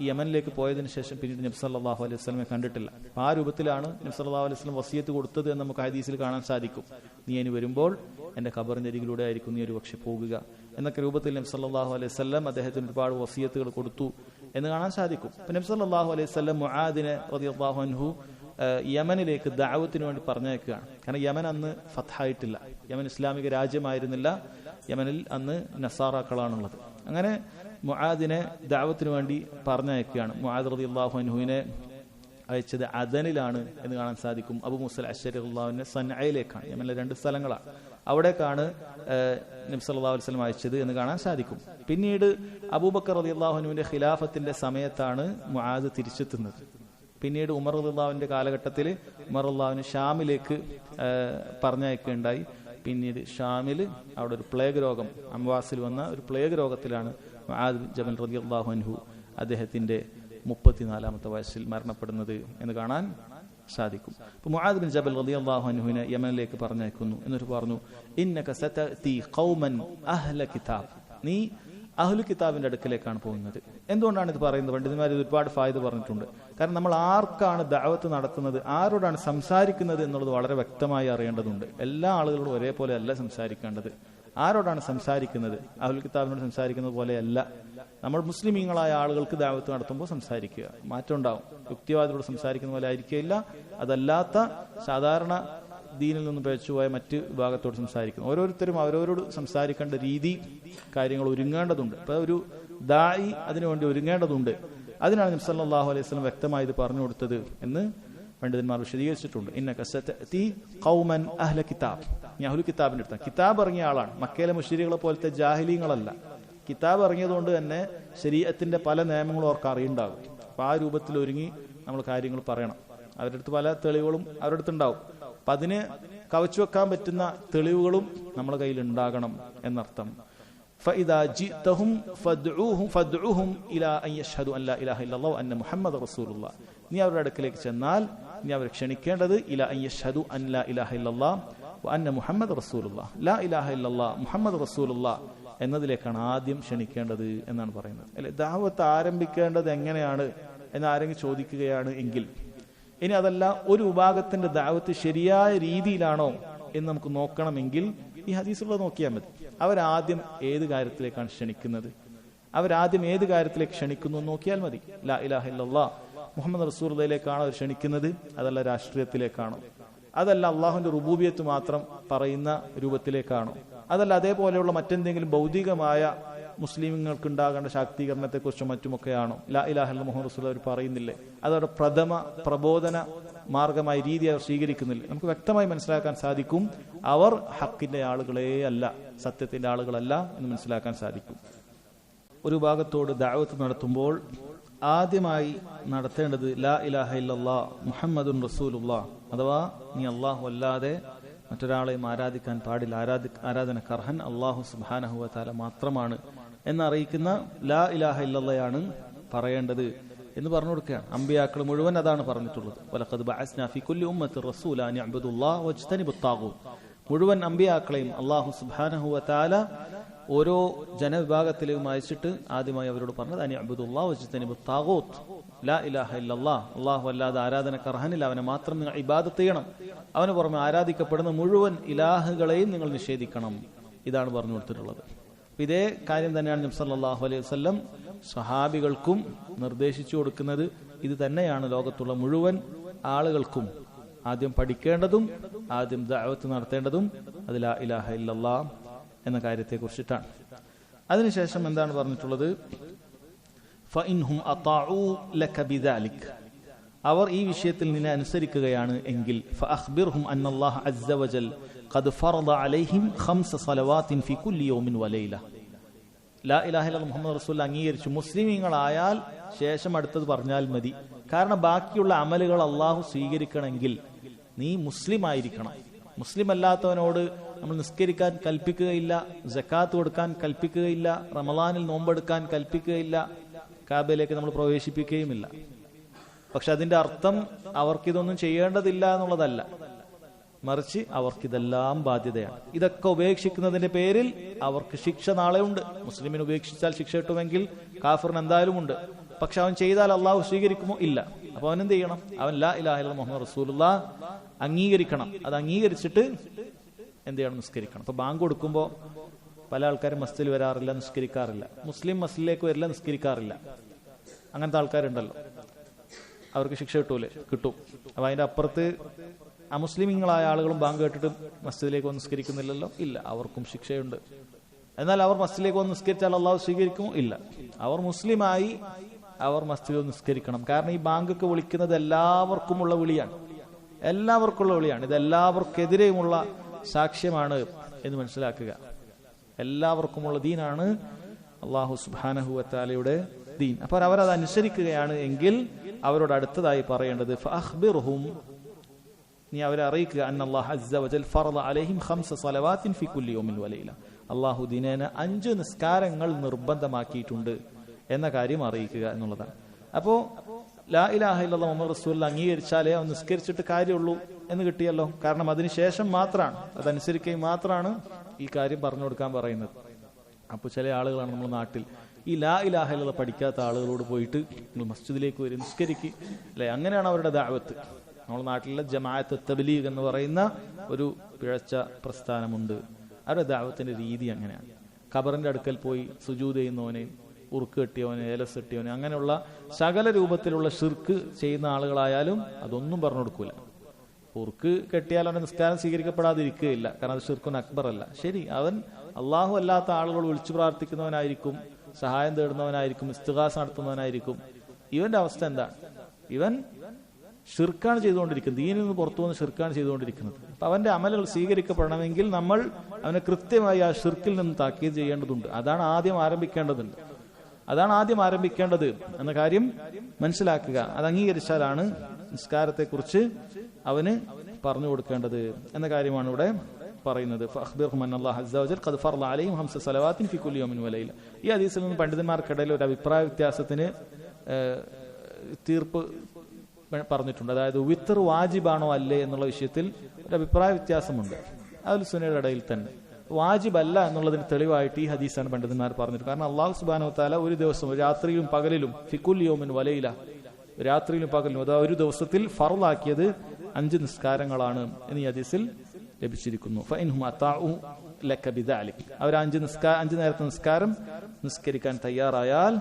യമനിലേക്ക് പോയതിനു ശേഷം പിന്നീട് നബി സല്ലല്ലാഹു അലൈഹി വസല്ലമയെ കണ്ടിട്ടില്ല. ആ രൂപത്തിലാണ് നബി സല്ലല്ലാഹു അലൈഹി വസല്ലം വസിയത്ത് കൊടുത്തത് എന്ന് നമുക്ക് ഹദീസിൽ കാണാൻ സാധിക്കും. നീ ഇനി വരുമ്പോൾ എന്റെ ഖബറിന്റെ അരികിലൂടെ ആയിരിക്കും നീ ഒരു പക്ഷെ പോകുക എന്നൊക്കെ രൂപത്തിൽ നബി സല്ലല്ലാഹു അലൈഹി വസല്ലം അദ്ദേഹത്തിന് ഒരുപാട് വസിയത്തുകൾ കൊടുത്തു എന്ന് കാണാൻ സാധിക്കും. നബി സല്ലല്ലാഹു അലൈഹി വസല്ലം മുആദിനെ റളിയല്ലാഹു അൻഹു യമനിലേക്ക് ദഅവത്തിന് വേണ്ടി പറഞ്ഞയക്കുകയാണ്. കാരണം യമൻ അന്ന് ഫത്ഹായിട്ടില്ല, യമൻ ഇസ്ലാമിക രാജ്യമായിരുന്നില്ല. യമനിൽ അന്ന് നസാറാക്കളാണുള്ളത്. അങ്ങനെ മുആദിനെ ദഅവത്തിന് വേണ്ടി പറഞ്ഞയക്കുകയാണ്. മുആദ് റളിയല്ലാഹു അൻഹുവിനെ അയച്ചത് അദനിലാണ് എന്ന് കാണാൻ സാധിക്കും. അബൂ മൂസൽ അശ്ശരി റളിയല്ലാഹു അൻഹു സൻഅയിലേക്കാണ്. യമനിലെ 2 സ്ഥലങ്ങളാണ്. അവിടേക്കാണ് നബി സല്ലല്ലാഹു അലൈഹി വസല്ലം അയച്ചത് എന്ന് കാണാൻ സാധിക്കും. പിന്നീട് അബൂബക്കർ റളിയല്ലാഹു അൻഹുവിന്റെ ഖിലാഫത്തിന്റെ സമയത്താണ് മുആദ് തിരിച്ചെത്തുന്നത്. പിന്നീട് ഉമർ റളിയല്ലാഹുവിന്റെ കാലഘട്ടത്തിൽ ഉമർ റളിയല്ലാഹു ഷാമിലേക്ക് പറഞ്ഞയക്കുകയുണ്ടായി. പിന്നീട് ഷാമിൽ അവിടെ ഒരു പ്ലേഗ് രോഗം, അംവാസിൽ വന്ന ഒരു പ്ലേഗ് രോഗത്തിലാണ് മുആദ് ബിൻ ജബൽ റളിയല്ലാഹു അൻഹു അദ്ദേഹത്തിന്റെ 34-ാമത്തെ വയസ്സിൽ മരണപ്പെടുന്നത് എന്ന് കാണാൻ സാധിക്കും. അപ്പോൾ മുആദ് ബിൻ ജബൽ റളിയല്ലാഹു അൻഹുവിനെ യമനിലേക്ക് പറഞ്ഞയക്കുന്നു. എന്നിട്ട് പറഞ്ഞു, ഇന്നക സതഅതി ഖൗമൻ അഹ്ല കിതാബ്, നീ അഹ്ലു കിതാബിന്റെ അടുക്കലേക്കാണ് പോകുന്നത്. എന്തുകൊണ്ടാണ് ഇത് പറയുന്നത്? പണ്ഡിതന്മാർ ഇത് ഒരുപാട് ഫായിദ പറഞ്ഞിട്ടുണ്ട്. കാരണം നമ്മൾ ആർക്കാണ് ദഅവത്ത് നടത്തുന്നത്, ആരോടാണ് സംസാരിക്കുന്നത് എന്നുള്ളത് വളരെ വ്യക്തമായി അറിയേണ്ടതുണ്ട്. എല്ലാ ആളുകളോടും ഒരേപോലെ അല്ല സംസാരിക്കേണ്ടത്. ആരോടാണ് സംസാരിക്കുന്നത്? അഹ്ലുൽ കിതാബിനോട് സംസാരിക്കുന്നത് പോലെയല്ല നമ്മൾ മുസ്ലിമീങ്ങളായ ആളുകൾക്ക് ദഅവത്ത് നടത്തുമ്പോൾ സംസാരിക്കുക. മാറ്റം ഉണ്ടാവും. യുക്തിവാദികളോട് സംസാരിക്കുന്ന പോലെ ആയിരിക്കില്ല. അതല്ലാത്ത സാധാരണ ദീനിൽ നിന്നും പിഴച്ചുപോയ മറ്റ് വിഭാഗത്തോട് സംസാരിക്കുന്നു. ഓരോരുത്തരും അവരോട് സംസാരിക്കേണ്ട രീതി, കാര്യങ്ങൾ ഒരുങ്ങേണ്ടതുണ്ട്. ഇപ്പൊ ഒരു ദായി അതിനുവേണ്ടി ഒരുങ്ങേണ്ടതുണ്ട്. അതിനാണ് നബി സല്ലല്ലാഹു അലൈഹി വസല്ലം വ്യക്തമായി ഇത് പറഞ്ഞു കൊടുത്തത് എന്ന് പണ്ഡിതന്മാർ വിശദീകരിച്ചിട്ടുണ്ട്. ഇന്നക സതഅതി ഖൗമൻ അഹ്ല കിതാബ്. ഈ അഹ്ലു കിതാബിന്റെ അടുത്ത കിതാബ് ഇറങ്ങിയ ആളാണ്. മക്കയിലെ മുശ്രിക്കുകളെ പോലത്തെ ജാഹിലീങ്ങളല്ല. കിതാബ് ഇറങ്ങിയതുകൊണ്ട് തന്നെ ശരീഅത്തിന്റെ പല നിയമങ്ങളും അവർക്ക് അറിയുണ്ടാകും. അപ്പൊ ആ രൂപത്തിൽ ഒരുങ്ങി നമ്മൾ കാര്യങ്ങൾ പറയണം. അവരുടെ അടുത്ത് പല തെളിവുകളും അവരുടെ അടുത്തുണ്ടാവും. അപ്പൊ അതിന് കവച്ചു വെക്കാൻ പറ്റുന്ന തെളിവുകളും നമ്മുടെ കയ്യിൽ ഉണ്ടാകണം എന്നർത്ഥം. فإذا جئتهم فادعوهم إلى أن يشهدوا أن لا إله إلا الله وأن محمد رسول الله. നീ അവരുടെ അടുക്കലേക്ക് ചെന്നാൽ നീ അവരെ ക്ഷണിക്കേണ്ടത് ഇല അൻ യശ്ഹദു അൻ ലാ ഇലാഹ ഇല്ലല്ലാഹ് വഅന്ന മുഹമ്മദ് റസൂലുള്ളാഹ്. ലാ ഇലാഹ ഇല്ലല്ലാഹ് മുഹമ്മദ് റസൂലുള്ളാഹ് എന്നതിലേക്കാണ് ആദ്യം ക്ഷണിക്കേണ്ടത് എന്നാണ് പറയുന്നത്. അല്ലെ, ദഅവത്ത് ആരംഭിക്കേണ്ടത് എങ്ങനെയാണ് എന്ന് ആരെങ്കിലും ചോദിക്കുകയാണ് എങ്കിൽ, ഇനി അതല്ല ഒരു വിഭാഗത്തിന്റെ ദഅവത്ത് ശരിയായ രീതിയിലാണോ എന്ന് നമുക്ക് നോക്കണമെങ്കിൽ ഈ ഹദീസുള്ളത് നോക്കിയാൽ മതി. അവരാദ്യം ഏത് കാര്യത്തിലേക്കാണ് ക്ഷണിക്കുന്നത്, അവരാദ്യം ഏത് കാര്യത്തിലേക്ക് ക്ഷണിക്കുന്നു നോക്കിയാൽ മതി. ലാ ഇലാഹ ഇല്ലല്ലാഹ് മുഹമ്മദ് റസൂലുള്ളാഹിലേക്കാണോ അവർ ക്ഷണിക്കുന്നത്? അതല്ല രാഷ്ട്രീയത്തിലേക്കാണോ? അതല്ല അള്ളാഹുവിന്റെ റുബൂബിയത്ത് മാത്രം പറയുന്ന രൂപത്തിലേക്കാണോ? അതല്ല അതേപോലെയുള്ള മറ്റെന്തെങ്കിലും ഭൗതികമായ മുസ്ലിങ്ങൾക്ക് ഉണ്ടാകേണ്ട ശാക്തീകരണത്തെക്കുറിച്ചും മറ്റുമൊക്കെയാണോ? ലാ ഇലാഹ ഇല്ലല്ലാഹ് മുഹമ്മദ് റസൂലുള്ളാഹി അവർ പറയുന്നില്ലേ? അതവരുടെ പ്രഥമ പ്രബോധന മാർഗമായി രീതി അവർ സ്വീകരിക്കുന്നില്ല. നമുക്ക് വ്യക്തമായി മനസ്സിലാക്കാൻ സാധിക്കും അവർ ഹക്കിന്റെ ആളുകളെ അല്ല, സത്യത്തിന്റെ ആളുകളല്ല എന്ന് മനസ്സിലാക്കാൻ സാധിക്കും. ഒരു ഭാഗത്തോട് ദഅവത്ത് നടത്തുമ്പോൾ ആദ്യമായി നടത്തേണ്ടത് ലാ ഇലാഹ ഇല്ലല്ലാഹ് മുഹമ്മദുൻ റസൂലുള്ളാഹ്, അഥവാ നീ അല്ലാഹു അല്ലാതെ മറ്റൊരാളെയും ആരാധിക്കാൻ പാടില്ല, ആരാധനക്ക് അർഹൻ അല്ലാഹു സുബ്ഹാനഹു വ തആല മാത്രമാണ് എന്നറിയിക്കുന്ന ലാ ഇലാഹ ഇല്ലല്ലാഹയാണ് പറയേണ്ടത് എന്ന് പറഞ്ഞു കൊടുക്കുകയാണ്. അമ്പിയാക്കൾ മുഴുവൻ അതാണ് പറഞ്ഞിട്ടുള്ളത്. വലഖദ് ബഅസ്നാ ഫീ കുല്ലി ഉമ്മത്തിൻ റസൂലാ അൻ യഅ്ബുദുല്ലാഹ വജ്തനിബുത് താഗൂത്ത്. മുഴുവൻ അമ്പിയാക്കളെയും അല്ലാഹു സുബ്ഹാനഹു വ തആല ഓരോ ജനവിഭാഗത്തിലേക്കും അയച്ചിട്ട് ആദ്യമായി അവരോട് പറഞ്ഞത് അൻ യഅ്ബുദുല്ലാഹ വജ്തനിബുത് താഗൂത്ത്. ലാ ഇലാഹ ഇല്ലല്ലാഹ് അല്ലാഹു അല്ലാതെ ആരാധനക്ക് അർഹനില്ല, അവനെ മാത്രം നിങ്ങൾ ഇബാദത്ത് ചെയ്യണം, അവന് പുറമെ ആരാധിക്കപ്പെടുന്ന മുഴുവൻ ഇലാഹുകളെയും നിങ്ങൾ നിഷേധിക്കണം. ഇതാണ് പറഞ്ഞു കൊടുത്തിട്ടുള്ളത്. ഇതേ കാര്യം തന്നെയാണ് നബി സല്ലല്ലാഹു അലൈഹി വസല്ലം സ്വഹാബികൾക്കും നിർദ്ദേശിച്ചു കൊടുക്കുന്നത്. ഇത് തന്നെയാണ് ലോകത്തുള്ള മുഴുവൻ ആളുകൾക്കും ആദ്യം പഠിക്കേണ്ടതും ആദ്യം ദഅവത്ത് നടത്തേണ്ടതും. അത് ലാ ഇലാഹ ഇല്ലല്ലാഹ് എന്ന കാര്യത്തെ കുറിച്ചിട്ടാണ്. അതിനുശേഷം എന്താണ് പറഞ്ഞിട്ടുള്ളത്? ഫഇൻഹും അതാഉ ലക ബിദാലിക്, അവർ ഈ വിഷയത്തിൽ നിന്നെ അനുസരിക്കുകയാണ് എങ്കിൽ ഫഅഖ്ബിർഹും അന്നല്ലാഹ അസ്സ വജൽ ഖദ് ഫറദ അലൈഹിം 5 സ്വലവാത്തിൻ ഫി കുല്ലി യൗമിൻ വലൈല. ലാ ഇലാഹ ഇല്ലല്ലാഹ് മുഹമ്മദ് റസൂലുള്ളാഹി അംഗീകരിച്ചു മുസ്ലിമീങ്ങളായാൽ ശേഷം അടുത്തത് പറഞ്ഞാൽ മതി. കാരണം ബാക്കിയുള്ള അമലുകൾ അള്ളാഹു സ്വീകരിക്കണമെങ്കിൽ നീ മുസ്ലിം ആയിരിക്കണം. മുസ്ലിം അല്ലാത്തവനോട് നമ്മൾ നിസ്കരിക്കാൻ കൽപ്പിക്കുകയില്ല, സക്കാത്ത് കൊടുക്കാൻ കൽപ്പിക്കുകയില്ല, റമളാനിൽ നോമ്പെടുക്കാൻ കൽപ്പിക്കുകയില്ല, കാബയിലേക്ക് നമ്മൾ പ്രവേശിപ്പിക്കുകയുമില്ല. പക്ഷെ അതിന്റെ അർത്ഥം അവർക്കിതൊന്നും ചെയ്യേണ്ടതില്ല എന്നുള്ളതല്ല, മറിച്ച് അവർക്കിതെല്ലാം ബാധ്യതയാണ്. ഇതൊക്കെ ഉപേക്ഷിക്കുന്നതിന്റെ പേരിൽ അവർക്ക് ശിക്ഷ നാളെ ഉണ്ട്. മുസ്ലിമിന് ഉപേക്ഷിച്ചാൽ ശിക്ഷ കിട്ടുമെങ്കിൽ കാഫിറിന് എന്തായാലും ഉണ്ട്. പക്ഷെ അവൻ ചെയ്താൽ അള്ളാഹു സ്വീകരിക്കുമോ? ഇല്ല. അപ്പൊ അവൻ എന്ത് ചെയ്യണം? അവൻ ലാ ഇലാഹ ഇല്ലല്ലാഹ് മുഹമ്മദ് റസൂലുള്ളാഹ് അംഗീകരിക്കണം. അത് അംഗീകരിച്ചിട്ട് എന്ത് ചെയ്യണം? നിസ്കരിക്കണം. അപ്പൊ ബാങ്ക് കൊടുക്കുമ്പോൾ പല ആൾക്കാരും മസ്ജിദിൽ വരാറില്ല, നിസ്കരിക്കാറില്ല. മുസ്ലിം മസ്ജിദിലേക്ക് വരില്ല, നിസ്കരിക്കാറില്ല. അങ്ങനത്തെ ആൾക്കാരുണ്ടല്ലോ. അവർക്ക് ശിക്ഷ കിട്ടൂലേ? കിട്ടും. അപ്പൊ അതിന്റെ അപ്പുറത്ത് അമുസ്ലിമീങ്ങളായ ആളുകളും ബാങ്ക് കേട്ടിട്ട് മസ്ജിദിലേക്ക് വന്ന് നിസ്കരിക്കുന്നില്ലല്ലോ? ഇല്ല, അവർക്കും ശിക്ഷയുണ്ട്. എന്നാൽ അവർ മസ്ജിദിലേക്ക് വന്ന് നിസ്കരിച്ചാൽ അള്ളാഹു സ്വീകരിക്കുമോ? ഇല്ല. അവർ മുസ്ലിമായി അവർ മസ്ജിദിൽ നിസ്കരിക്കണം. കാരണം ഈ ബാങ്കൊക്കെ വിളിക്കുന്നത് എല്ലാവർക്കുമുള്ള വിളിയാണ്, എല്ലാവർക്കുള്ള വിളിയാണ്. ഇത് എല്ലാവർക്കെതിരെയുമുള്ള സാക്ഷ്യമാണ് എന്ന് മനസ്സിലാക്കുക. എല്ലാവർക്കുമുള്ള ദീനാണ് അല്ലാഹു സുബ്ഹാനഹു വ തആലയുടെ ദീൻ. അപ്പോൾ അവരത് അനുസരിക്കുകയാണ് എങ്കിൽ അവരോട് അടുത്തതായി പറയേണ്ടത് ഫഅഖ്ബിർഹും, നീ അവരെ അറിയിക്കുക, അന്നല്ലാഹ അസ്സ വജൽ ഫറദ അലൈഹിം 5 സ്വലവാത്തിൻ ഫി കുല്ലി യൗമിൻ വലൈല, അല്ലാഹു ദിനേന 5 നിസ്കാരങ്ങൾ നിർബന്ധമാക്കിയിട്ടുണ്ട് എന്ന കാര്യം അറിയിക്കുക എന്നുള്ളതാണ്. അപ്പോ ലാ ഇലാഹ ഇല്ലല്ലാഹ് മുഹമ്മദ് റസൂലുള്ളാഹി അംഗീകരിച്ചാലേ അവൻ നിസ്കരിച്ചിട്ട് കാര്യമുള്ളൂ എന്ന് കിട്ടിയല്ലോ. കാരണം അതിനുശേഷം മാത്രമാണ്, അതനുസരിക്കുകയും മാത്രമാണ് ഈ കാര്യം പറഞ്ഞു കൊടുക്കാൻ പറയുന്നത്. അപ്പോൾ ചില ആളുകളാണ് നമ്മുടെ നാട്ടിൽ ഈ ലാ ഇലാഹ ഇല്ലല്ലാഹ് പഠിക്കാത്ത ആളുകളോട് പോയിട്ട് നിങ്ങൾ മസ്ജിദിലേക്ക് വരും, നിസ്കരിക്കുക, അല്ലെ? അങ്ങനെയാണ് അവരുടെ ദഅവത്ത്. നമ്മുടെ നാട്ടിലെ ജമാഅത്ത് തബ്ലീഗ് എന്ന് പറയുന്ന ഒരു പിഴച്ച പ്രസ്ഥാനമുണ്ട്. അവരുടെ ദഅവത്തിന്റെ രീതി അങ്ങനെയാണ്. ഖബറിന്റെ അടുക്കൽ പോയി സുജൂദ് ചെയ്യുന്നവനെ, ഉറുക്ക് കെട്ടിയവന്, ഏലസ് കെട്ടിയവന്, അങ്ങനെയുള്ള സകല രൂപത്തിലുള്ള ഷിർക്ക് ചെയ്യുന്ന ആളുകളായാലും അതൊന്നും പറഞ്ഞു കൊടുക്കൂല. ഉറുക്ക് കെട്ടിയാൽ അവന്റെ നിസ്കാരം സ്വീകരിക്കപ്പെടാതിരിക്കുകയില്ല, കാരണം അത് ഷിർക്കുൻ അക്ബർ അല്ല. ശരി, അവൻ അള്ളാഹു അല്ലാത്ത ആളുകൾ വിളിച്ചു പ്രാർത്ഥിക്കുന്നവനായിരിക്കും, സഹായം തേടുന്നവനായിരിക്കും, ഇസ്തിഗാസ നടത്തുന്നവനായിരിക്കും. ഇവന്റെ അവസ്ഥ എന്താണ്? ഇവൻ ഷിർക്കാണ് ചെയ്തുകൊണ്ടിരിക്കുന്നത്, ദീനിൽ നിന്ന് പുറത്തു വന്ന് ഷിർക്കാണ് ചെയ്തുകൊണ്ടിരിക്കുന്നത്. അപ്പൊ അവന്റെ അമലുകൾ സ്വീകരിക്കപ്പെടണമെങ്കിൽ നമ്മൾ അവനെ കൃത്യമായി ആ ഷിർക്കിൽ നിന്ന് താക്കീത് ചെയ്യേണ്ടതുണ്ട്. അതാണ് ആദ്യം ആരംഭിക്കേണ്ടത് എന്ന കാര്യം മനസ്സിലാക്കുക. അത് അംഗീകരിച്ചാലാണ് നിസ്കാരത്തെക്കുറിച്ച് അവന് പറഞ്ഞു കൊടുക്കേണ്ടത് എന്ന കാര്യമാണ് ഇവിടെ പറയുന്നത്. ഈ ഹദീസിൽ നിന്ന് പണ്ഡിതന്മാർക്കിടയിൽ ഒരു അഭിപ്രായ വ്യത്യാസത്തിന് തീർപ്പ് പറഞ്ഞിട്ടുണ്ട്. അതായത് വിത്തർ വാജിബാണോ അല്ലേ എന്നുള്ള വിഷയത്തിൽ ഒരു അഭിപ്രായ വ്യത്യാസമുണ്ട് അതിൽ സുന്നയുടെ ഇടയിൽ തന്നെ. വാജിബല്ല എന്നുള്ളതിന് തെളിവായിട്ട് ഈ ഹദീസാണ് പണ്ഡിതന്മാർ പറഞ്ഞിട്ടുണ്ട്. കാരണം അള്ളാഹു സുബ്ഹാനഹു വ തആല ഒരു ദിവസം, രാത്രിയിലും പകലിലും, ഫികുൽ യൗമിൻ വലൈല, രാത്രിയിലും പകലിലും, അതായത് ഒരു ദിവസത്തിൽ ഫർളാക്കിയത് 5 നിസ്കാരങ്ങളാണ് എന്ന് ഈ ഹദീസിൽ ലഭിച്ചിരിക്കുന്നു. ഫഇൻഹും അതാഉ ലക ബിദാലിക്, അവർ 5 നേരത്തെ നിസ്കാരം നിസ്കരിക്കാൻ തയ്യാറായാൽ,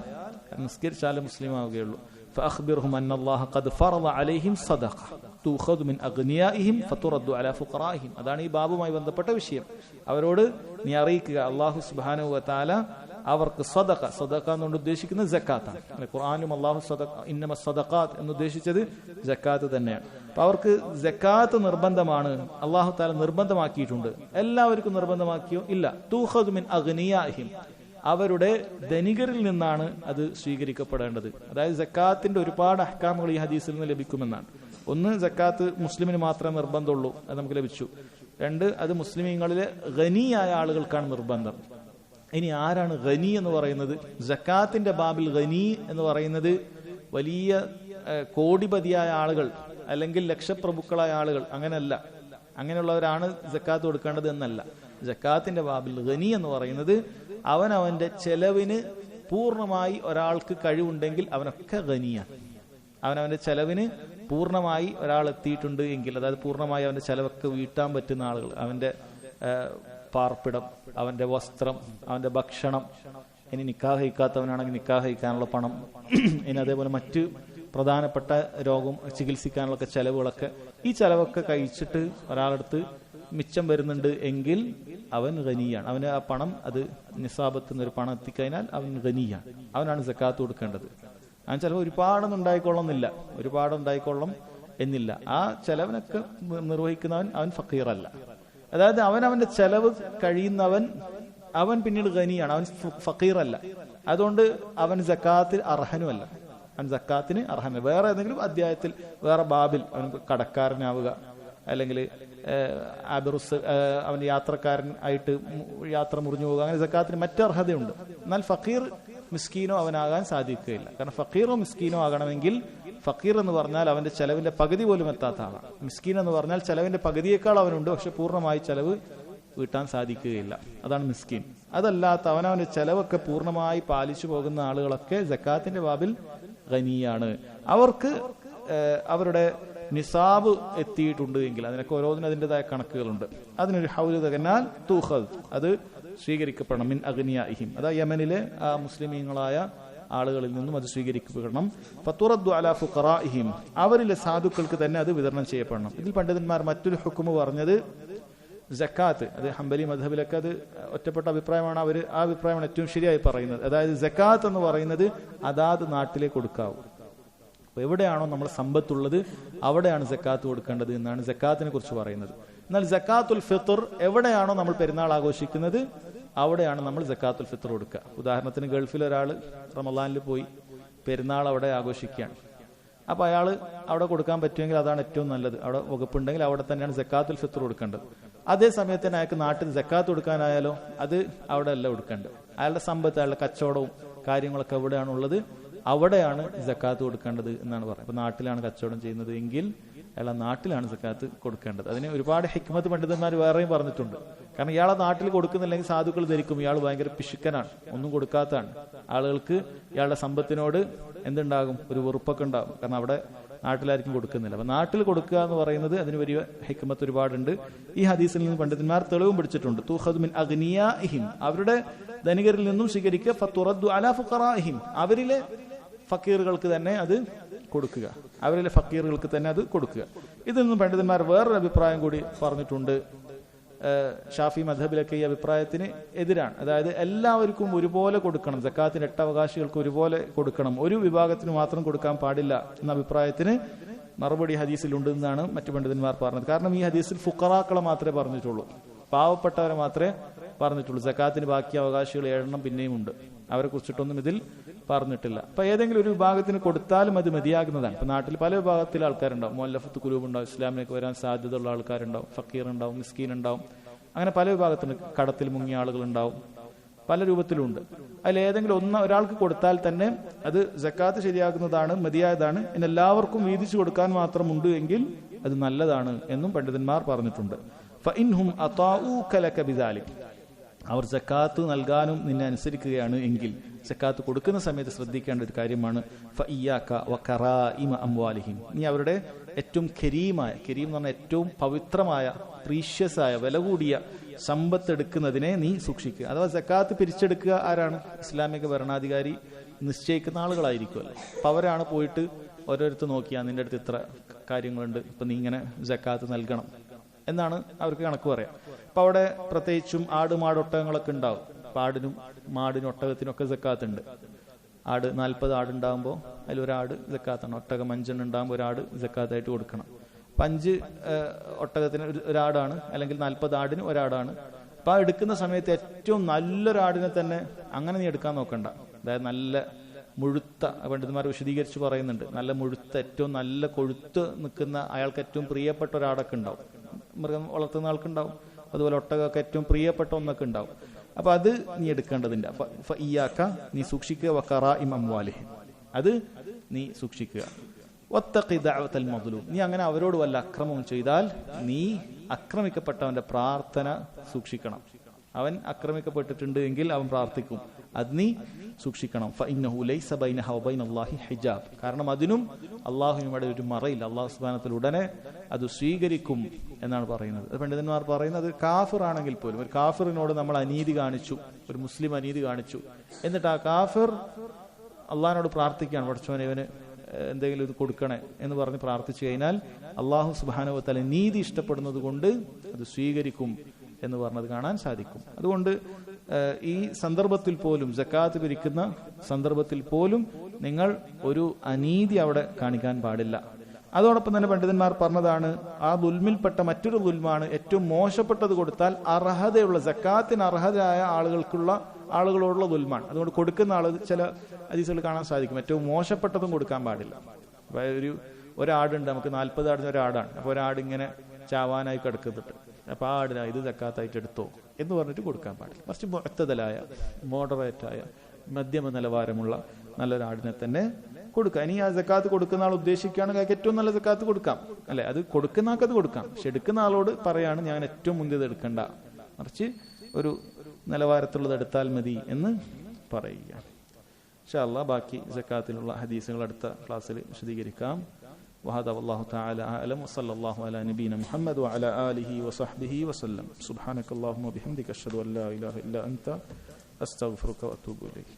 നിസ്കരിച്ചാലേ മുസ്ലിം ആവുകയുള്ളൂ. فأخبرهم أن الله قد فرض عليهم صدقة تؤخذ من أغنيائهم فترد على فقرائهم. അതാണ് ഈ ബാബുമായി ബന്ധപ്പെട്ട വിഷയം. അവരോട് നീ അറിയിക്കുക, അല്ലാഹു സുബ്ഹാനഹു വ തആല അവർക്ക് സദഖ എന്നുകൊണ്ട് ഉദ്ദേശിക്കുന്നത് സക്കാത്താണ്. ഖുർആനിലും അല്ലാഹു ഇന്നമ സദഖാത്ത് എന്ന് ഉദ്ദേശിച്ചത് സക്കാത്ത് തന്നെയാണ്. അപ്പൊ അവർക്ക് സക്കാത്ത് നിർബന്ധമാണ്, അല്ലാഹു തആല നിർബന്ധമാക്കിയിട്ടുണ്ട്. എല്ലാവർക്കും നിർബന്ധമാക്കിയോ? ഇല്ല. തൂഖദു മിൻ അഗ്നിയാഹിം, അവരുടെ ധനികരിൽ നിന്നാണ് അത് സ്വീകരിക്കപ്പെടേണ്ടത്. അതായത് സക്കാത്തിന്റെ ഒരുപാട് അഹ്കാമുകൾ ഈ ഹദീസിൽ നിന്ന് ലഭിക്കുമെന്നാണ്. ഒന്ന്, സക്കാത്ത് മുസ്ലിമിന് മാത്രമേ നിർബന്ധമുള്ളൂ, അത് നമുക്ക് ലഭിച്ചു. 2, അത് മുസ്ലിമീങ്ങളിലെ ഗനിയായ ആളുകൾക്കാണ് നിർബന്ധം. ഇനി ആരാണ് ഗനി എന്ന് പറയുന്നത്? സക്കാത്തിന്റെ ബാബിൽ ഗനി എന്ന് പറയുന്നത് വലിയ കോടിപതിയായ ആളുകൾ അല്ലെങ്കിൽ ലക്ഷപ്രഭുക്കളായ ആളുകൾ, അങ്ങനെയല്ല. അങ്ങനെയുള്ളവരാണ് സക്കാത്ത് കൊടുക്കേണ്ടത് എന്നല്ല. സക്കാത്തിന്റെ ബാബിൽ ഗനി എന്ന് പറയുന്നത് അവനവന്റെ ചെലവിന് പൂർണ്ണമായി ഒരാൾക്ക് കഴിവുണ്ടെങ്കിൽ അവനൊക്കെ ഗനിയാണ്. അവനവന്റെ ചെലവിന് പൂർണ്ണമായി ഒരാൾ എത്തിയിട്ടുണ്ട് എങ്കിൽ, അതായത് പൂർണ്ണമായി അവന്റെ ചെലവൊക്കെ വീട്ടാൻ പറ്റുന്ന ആളുകൾ, അവന്റെ പാർപ്പിടം, അവന്റെ വസ്ത്രം, അവന്റെ ഭക്ഷണം, ഇനി നിക്കാഹ് കഴിക്കാത്തവനാണെങ്കിൽ നിക്കാഹ് കഴിക്കാനുള്ള പണം, ഇനി അതേപോലെ മറ്റ് പ്രധാനപ്പെട്ട രോഗം ചികിത്സിക്കാനുള്ള ചെലവുകളൊക്കെ, ഈ ചെലവൊക്കെ കഴിച്ചിട്ട് ഒരാളടുത്ത് മിച്ചം വരുന്നുണ്ട് എങ്കിൽ അവൻ ഗനിയാണ്. അവന് ആ പണം, അത് നിസാബത്ത് ഒരു പണം എത്തിക്കഴിഞ്ഞാൽ അവൻ ഗനിയാണ്. അവനാണ് സക്കാത്ത് കൊടുക്കേണ്ടത്. അവൻ ചിലപ്പോൾ ഒരുപാടൊന്നും ഉണ്ടായിക്കൊള്ളും എന്നില്ല. ആ ചെലവിനൊക്കെ നിർവഹിക്കുന്നവൻ അവൻ ഫക്കീറല്ല. അതായത് അവന്റെ ചെലവ് കഴിയുന്നവൻ അവൻ പിന്നീട് ഗനിയാണ്, അവൻ ഫക്കീറല്ല. അതുകൊണ്ട് അവൻ സക്കാത്തിന് അർഹനുമല്ല. അവൻ സക്കാത്തിന് അർഹന. വേറെ ഏതെങ്കിലും അധ്യായത്തിൽ, വേറെ ബാബിൽ അവൻ കടക്കാരനാവുക, അല്ലെങ്കിൽ അവൻ യാത്രക്കാരൻ ആയിട്ട് യാത്ര മുറിഞ്ഞു പോകുക, അങ്ങനെ സക്കാത്തിന് മറ്റു അർഹതയുണ്ട്. എന്നാൽ ഫക്കീർ മിസ്കീനോ അവനാകാൻ സാധിക്കുകയില്ല. കാരണം ഫക്കീറോ മിസ്കീനോ ആകണമെങ്കിൽ, ഫക്കീർ എന്ന് പറഞ്ഞാൽ അവന്റെ ചെലവിന്റെ പകുതി പോലും എത്താത്ത ആളാണ്. മിസ്കീൻ എന്ന് പറഞ്ഞാൽ ചെലവിന്റെ പകുതിയേക്കാൾ അവനുണ്ട്, പക്ഷെ പൂർണ്ണമായി ചെലവ് വീട്ടാൻ സാധിക്കുകയില്ല. അതാണ് മിസ്കീൻ. അതല്ലാത്ത അവനവന്റെ ചെലവൊക്കെ പൂർണ്ണമായി പാലിച്ചു പോകുന്ന ആളുകളൊക്കെ സക്കാത്തിന്റെ ബാബിൽ ഗനിയാണ്. അവർക്ക് അവരുടെ നിസാബ് എത്തിയിട്ടുണ്ട് എങ്കിൽ, അതിനൊക്കെ ഓരോന്നിനും അതിൻ്റെതായ കണക്കുകളുണ്ട്. അതിനൊരു ഹൗല് തകന്നാൽ തൂഖദ്, അത് സ്വീകരിക്കപ്പെടണം. മിൻ അഗ്നിയാഹിം, അതാ യമനിലെ ആ മുസ്ലിമീങ്ങളായ ആളുകളിൽ നിന്നും അത് സ്വീകരിക്കപ്പെടണം. ഫതുറദ്ദു അലാ ഫുഖറാഇഹിം, അവരിലെ സാധുക്കൾക്ക് തന്നെ അത് വിതരണം ചെയ്യപ്പെടണം. ഇതിൽ പണ്ഡിതന്മാർ മറ്റൊരു ഹുക്മ് പറഞ്ഞത് സക്കാത്ത്, അത് ഹംബലി മദ്ഹബിലൊക്കെ അത് ഒറ്റപ്പെട്ട അഭിപ്രായമാണ്. അവർ ആ അഭിപ്രായമാണ് ഏറ്റവും ശരിയായി പറയുന്നത്. അതായത് സക്കാത്ത് എന്ന് പറയുന്നത് അതാത് നാട്ടിലേക്ക് കൊടുക്കാവൂ. അപ്പൊ എവിടെയാണോ നമ്മൾ സമ്പത്തുള്ളത് അവിടെയാണ് സക്കാത്ത് കൊടുക്കേണ്ടത് എന്നാണ് സക്കാത്തിനെ കുറിച്ച് പറയുന്നത്. എന്നാൽ സക്കാത്തുൽ ഫിത്ർ, എവിടെയാണോ നമ്മൾ പെരുന്നാൾ ആഘോഷിക്കുന്നത് അവിടെയാണ് നമ്മൾ സക്കാത്തുൽ ഫിത്ർ കൊടുക്കുക. ഉദാഹരണത്തിന് ഗൾഫിൽ ഒരാൾ റമളാനിൽ പോയി പെരുന്നാൾ അവിടെ ആഘോഷിക്കുകയാണ്. അപ്പൊ അയാൾ അവിടെ കൊടുക്കാൻ പറ്റുമെങ്കിൽ അതാണ് ഏറ്റവും നല്ലത്. അവിടെ വകുപ്പുണ്ടെങ്കിൽ അവിടെ തന്നെയാണ് സക്കാത്തുൽ ഫിത്ർ കൊടുക്കേണ്ടത്. അതേ സമയത്ത് തന്നെ അയാൾക്ക് നാട്ടിൽ സക്കാത്ത് കൊടുക്കാനായാലോ അത് അവിടെ അല്ല കൊടുക്കേണ്ടത്. അയാളുടെ സമ്പത്ത്, അയാളുടെ കച്ചവടവും കാര്യങ്ങളൊക്കെ എവിടെയാണുള്ളത് അവിടെയാണ് സക്കാത്ത് കൊടുക്കേണ്ടത് എന്നാണ് പറയുന്നത്. അപ്പൊ നാട്ടിലാണ് കച്ചവടം ചെയ്യുന്നത് എങ്കിൽ അയാളെ നാട്ടിലാണ് സക്കാത്ത് കൊടുക്കേണ്ടത്. അതിന് ഒരുപാട് ഹിക്മത്ത് പണ്ഡിതന്മാർ വേറെയും പറഞ്ഞിട്ടുണ്ട്. കാരണം ഇയാളെ നാട്ടിൽ കൊടുക്കുന്നില്ലെങ്കിൽ സാധുക്കൾ ധരിക്കും ഇയാൾ ഭയങ്കര പിശുക്കനാണ്, ഒന്നും കൊടുക്കാത്തതാണ്. ആളുകൾക്ക് ഇയാളുടെ സമ്പത്തിനോട് എന്തുണ്ടാകും? ഒരു വെറുപ്പൊക്കെ ഉണ്ടാകും. കാരണം അവിടെ നാട്ടിലാർക്കും കൊടുക്കുന്നില്ല. അപ്പൊ നാട്ടിൽ കൊടുക്കുക എന്ന് പറയുന്നത് അതിന് വലിയ ഹിക്മത്ത് ഒരുപാടുണ്ട്. ഈ ഹദീസിൽ നിന്ന് പണ്ഡിതന്മാർ തെളിവും പിടിച്ചിട്ടുണ്ട്. തൂഖദു മിൻ അഗ്നിയാഇഹിം, അവരുടെ ധനികരിൽ നിന്നും സ്വീകരിക്കുക, ഫതുറദ്ദു അലാ ഫുഖറാഇഹിം, അവരിലെ ഫക്കീറുകൾക്ക് തന്നെ അത് കൊടുക്കുക, അവരിലെ ഫക്കീറുകൾക്ക് തന്നെ അത് കൊടുക്കുക. ഇതിൽ നിന്നും പണ്ഡിതന്മാർ വേറൊരു അഭിപ്രായം കൂടി പറഞ്ഞിട്ടുണ്ട്. ഷാഫി മദ്ഹബിലൊക്കെ ഈ അഭിപ്രായത്തിന് എതിരാണ്. അതായത് എല്ലാവർക്കും ഒരുപോലെ കൊടുക്കണം, സക്കാത്തിന്റെ 8 അവകാശികൾക്ക് ഒരുപോലെ കൊടുക്കണം, ഒരു വിഭാഗത്തിന് മാത്രം കൊടുക്കാൻ പാടില്ല എന്ന അഭിപ്രായത്തിന് മറുപടി ഹദീസിലുണ്ട് എന്നാണ് മറ്റു പണ്ഡിതന്മാർ പറഞ്ഞത്. കാരണം ഈ ഹദീസിൽ ഫുഖറാക്കളെ മാത്രമേ പറഞ്ഞിട്ടുള്ളൂ, പാവപ്പെട്ടവരെ മാത്രമേ പറഞ്ഞിട്ടുള്ളൂ. സക്കാത്തിന് ബാക്കി അവകാശികൾ 7 പിന്നെയും ഉണ്ട്, അവരെ കുറിച്ചിട്ടൊന്നും ഇതിൽ പറഞ്ഞിട്ടില്ല. അപ്പൊ ഏതെങ്കിലും ഒരു വിഭാഗത്തിന് കൊടുത്താലും അത് മതിയാകുന്നതാണ്. ഇപ്പൊ നാട്ടിൽ പല വിഭാഗത്തിലെ ആൾക്കാരുണ്ടാവും, മുഅല്ലഫത്ത് ഖുലൂബ് ഉണ്ടാവും, ഇസ്ലാമിലേക്ക് വരാൻ സാധ്യതയുള്ള ആൾക്കാരുണ്ടാവും, ഫക്കീർ ഉണ്ടാവും, മിസ്കീൻ ഉണ്ടാവും, അങ്ങനെ പല വിഭാഗത്തിന്, കടത്തിൽ മുങ്ങിയ ആളുകൾ ഉണ്ടാവും, പല രൂപത്തിലുണ്ട്. അതിൽ ഏതെങ്കിലും ഒരാൾക്ക് കൊടുത്താൽ തന്നെ അത് സക്കാത്ത് ശരിയാകുന്നതാണ്, മതിയായതാണ്. ഇനി എല്ലാവർക്കും വീതിച്ചു കൊടുക്കാൻ മാത്രമുണ്ട് എങ്കിൽ അത് നല്ലതാണ് എന്നും പണ്ഡിതന്മാർ പറഞ്ഞിട്ടുണ്ട്. ഫഇൻഹും അതാഊക ലക ബിദാലിക്, അവർ സക്കാത്ത് നൽകാനും നിന്നെ അനുസരിക്കുകയാണ് എങ്കിൽ, സക്കാത്ത് കൊടുക്കുന്ന സമയത്ത് ശ്രദ്ധിക്കേണ്ട ഒരു കാര്യമാണ് ഫഇയ്യാക വകറാഇമ അംവാലിഹിം, നീ അവരുടെ ഏറ്റവും കരീമായ, കരീം എന്ന് പറഞ്ഞാൽ ഏറ്റവും പവിത്രമായ, പ്രീഷ്യസായ, വില കൂടിയ സമ്പത്ത് എടുക്കുന്നതിനെ നീ സൂക്ഷിക്കുക. അഥവാ സക്കാത്ത് പിരിച്ചെടുക്കുക ആരാണ്? ഇസ്ലാമിക ഭരണാധികാരി നിശ്ചയിക്കുന്ന ആളുകളായിരിക്കുമല്ലോ. അപ്പൊ അവരാണ് പോയിട്ട് ഓരോരുത്തർ നോക്കിയാൽ നിന്റെ അടുത്ത് ഇത്ര കാര്യങ്ങളുണ്ട്, ഇപ്പൊ നീ ഇങ്ങനെ സക്കാത്ത് നൽകണം എന്നാണ് അവർക്ക് കണക്ക് പറയാം. അപ്പൊ അവിടെ പ്രത്യേകിച്ചും ആട്, മാട്, ഒട്ടകങ്ങളൊക്കെ ഉണ്ടാവും. ആടിനും മാടിനും ഒട്ടകത്തിനൊക്കെ സക്കാത്തുണ്ട്. ആട് 40 ആടുണ്ടാകുമ്പോൾ അതിൽ ഒരാട് സക്കാത്താണ്. ഒട്ടകം 5 ഉണ്ടാകുമ്പോൾ ഒരാട് സക്കാത്തായിട്ട് കൊടുക്കണം. 5 ഒട്ടകത്തിന് ഒരാടാണ്, അല്ലെങ്കിൽ 40 ആടിന് ഒരാടാണ്. അപ്പൊ ആ എടുക്കുന്ന സമയത്ത് ഏറ്റവും നല്ലൊരാടിനെ തന്നെ അങ്ങനെ നീ എടുക്കാൻ നോക്കണ്ട. അതായത് നല്ല മുഴുത്ത, പണ്ഡിതന്മാർ വിശദീകരിച്ച് പറയുന്നുണ്ട്, നല്ല മുഴുത്ത, ഏറ്റവും നല്ല കൊഴുത്ത് നിൽക്കുന്ന, അയാൾക്ക് ഏറ്റവും പ്രിയപ്പെട്ട ഒരാടൊക്കെ ഉണ്ടാവും, മൃഗം വളർത്തുന്ന ആൾക്കുണ്ടാവും. അതുപോലെ ഒട്ടകമൊക്കെ ഏറ്റവും പ്രിയപ്പെട്ട ഒന്നൊക്കെ ഉണ്ടാവും. അപ്പൊ അത് നീ എടുക്കേണ്ടതില്ല. ഫഇയ്യാക, നീ സൂക്ഷിക്കുക, വഖറാഇമ അംവാലിഹിം, അത് നീ സൂക്ഷിക്കുക. വത്തഖി ദഅവത്തൽ മദ്ലൂം, നീ അങ്ങനെ അവരോട് വല്ല അക്രമവും ചെയ്താൽ നീ ആക്രമിക്കപ്പെട്ടവന്റെ പ്രാർത്ഥന സൂക്ഷിക്കണം. അവൻ ആക്രമിക്കപ്പെട്ടിട്ടുണ്ട് എങ്കിൽ അവൻ പ്രാർത്ഥിക്കും, അത് നീ സൂക്ഷിക്കണം. ഫഇന്നഹു ലൈസ ബൈനഹ വബൈനല്ലാഹി ഹിജാബ്, കാരണം അതിനും അള്ളാഹുവിനുടെ ഒരു മറയില്ല. അള്ളാഹു സുബ്ഹാനഹു വ തആല ഉടനെ അത് സ്വീകരിക്കും എന്നാണ് പറയുന്നത്. പണ്ഡിതന്മാർ പറയുന്നത് കാഫിർ ആണെങ്കിൽ പോലും, ഒരു കാഫിറിനോട് നമ്മൾ അനീതി കാണിച്ചു, ഒരു മുസ്ലിം അനീതി കാണിച്ചു, എന്നിട്ട് ആ കാഫിർ അള്ളാഹിനോട് പ്രാർത്ഥിക്കുകയാണ്, പഠിച്ചവനെ ഇവന് എന്തെങ്കിലും ഇത് കൊടുക്കണേ എന്ന് പറഞ്ഞ് പ്രാർത്ഥിച്ചു കഴിഞ്ഞാൽ അള്ളാഹു സുബ്ഹാനഹു വ തആല നീതി ഇഷ്ടപ്പെടുന്നത് കൊണ്ട് അത് സ്വീകരിക്കും എന്ന് പറഞ്ഞത് കാണാൻ സാധിക്കും. അതുകൊണ്ട് ഈ സന്ദർഭത്തിൽ പോലും, സക്കാത്ത് പിരിക്കുന്ന സന്ദർഭത്തിൽ പോലും നിങ്ങൾ ഒരു അനീതി അവിടെ കാണിക്കാൻ പാടില്ല. അതോടൊപ്പം തന്നെ പണ്ഡിതന്മാർ പറഞ്ഞതാണ്, ആ ദുൽമിൽപ്പെട്ട മറ്റൊരു ദുൽമാണ് ഏറ്റവും മോശപ്പെട്ടത് കൊടുത്താൽ അർഹതയുള്ള, സക്കാത്തിന് അർഹതയായ ആളുകളോടുള്ള ദുൽമാണ്. അതുകൊണ്ട് കൊടുക്കുന്ന ആൾ, ചില ഹദീസുകൾ കാണാൻ സാധിക്കും, ഏറ്റവും മോശപ്പെട്ടതും കൊടുക്കാൻ പാടില്ല. ഒരാടുണ്ട്, നമുക്ക് 40 ആടിന് ഒരാടാണ്. അപ്പൊ ഒരാട് ഇങ്ങനെ ചാവാനായി കിടക്കുന്നുണ്ട്, അപ്പൊ ആ ആടിനാ ഇത് സക്കാത്തായിട്ട് എടുത്തോ എന്ന് പറഞ്ഞിട്ട് കൊടുക്കാൻ പാടില്ല. മറിച്ച് മുഅ്തദലായ, മോഡറേറ്റായ, മധ്യമ നിലവാരമുള്ള നല്ലൊരാടിനെ തന്നെ കൊടുക്കാം. ഇനി ആ സക്കാത്ത് കൊടുക്കുന്ന ആൾ ഉദ്ദേശിക്കുകയാണെങ്കിൽ ഏറ്റവും നല്ല സക്കാത്ത് കൊടുക്കാം, അല്ലെ? അത് കൊടുക്കുന്ന ആൾക്കത് കൊടുക്കാം. പക്ഷെ എടുക്കുന്ന ആളോട് പറയാണ് ഞാൻ ഏറ്റവും മുന്തിയത് എടുക്കണ്ട, മറിച്ച് ഒരു നിലവാരത്തിലുള്ളത് എടുത്താൽ മതി എന്ന് പറയുക. ഇൻഷാ അല്ലാഹ് ബാക്കി സക്കാത്തിലുള്ള ഹദീസുകൾ അടുത്ത ക്ലാസ്സിൽ വിശദീകരിക്കാം. وهذا والله تعالى أعلم وصلى الله على نبينا محمد وعلى آله وصحبه وسلم. سبحانك اللهم وبحمدك أشهد أن لا إله إلا أنت أستغفرك وأتوب إليك.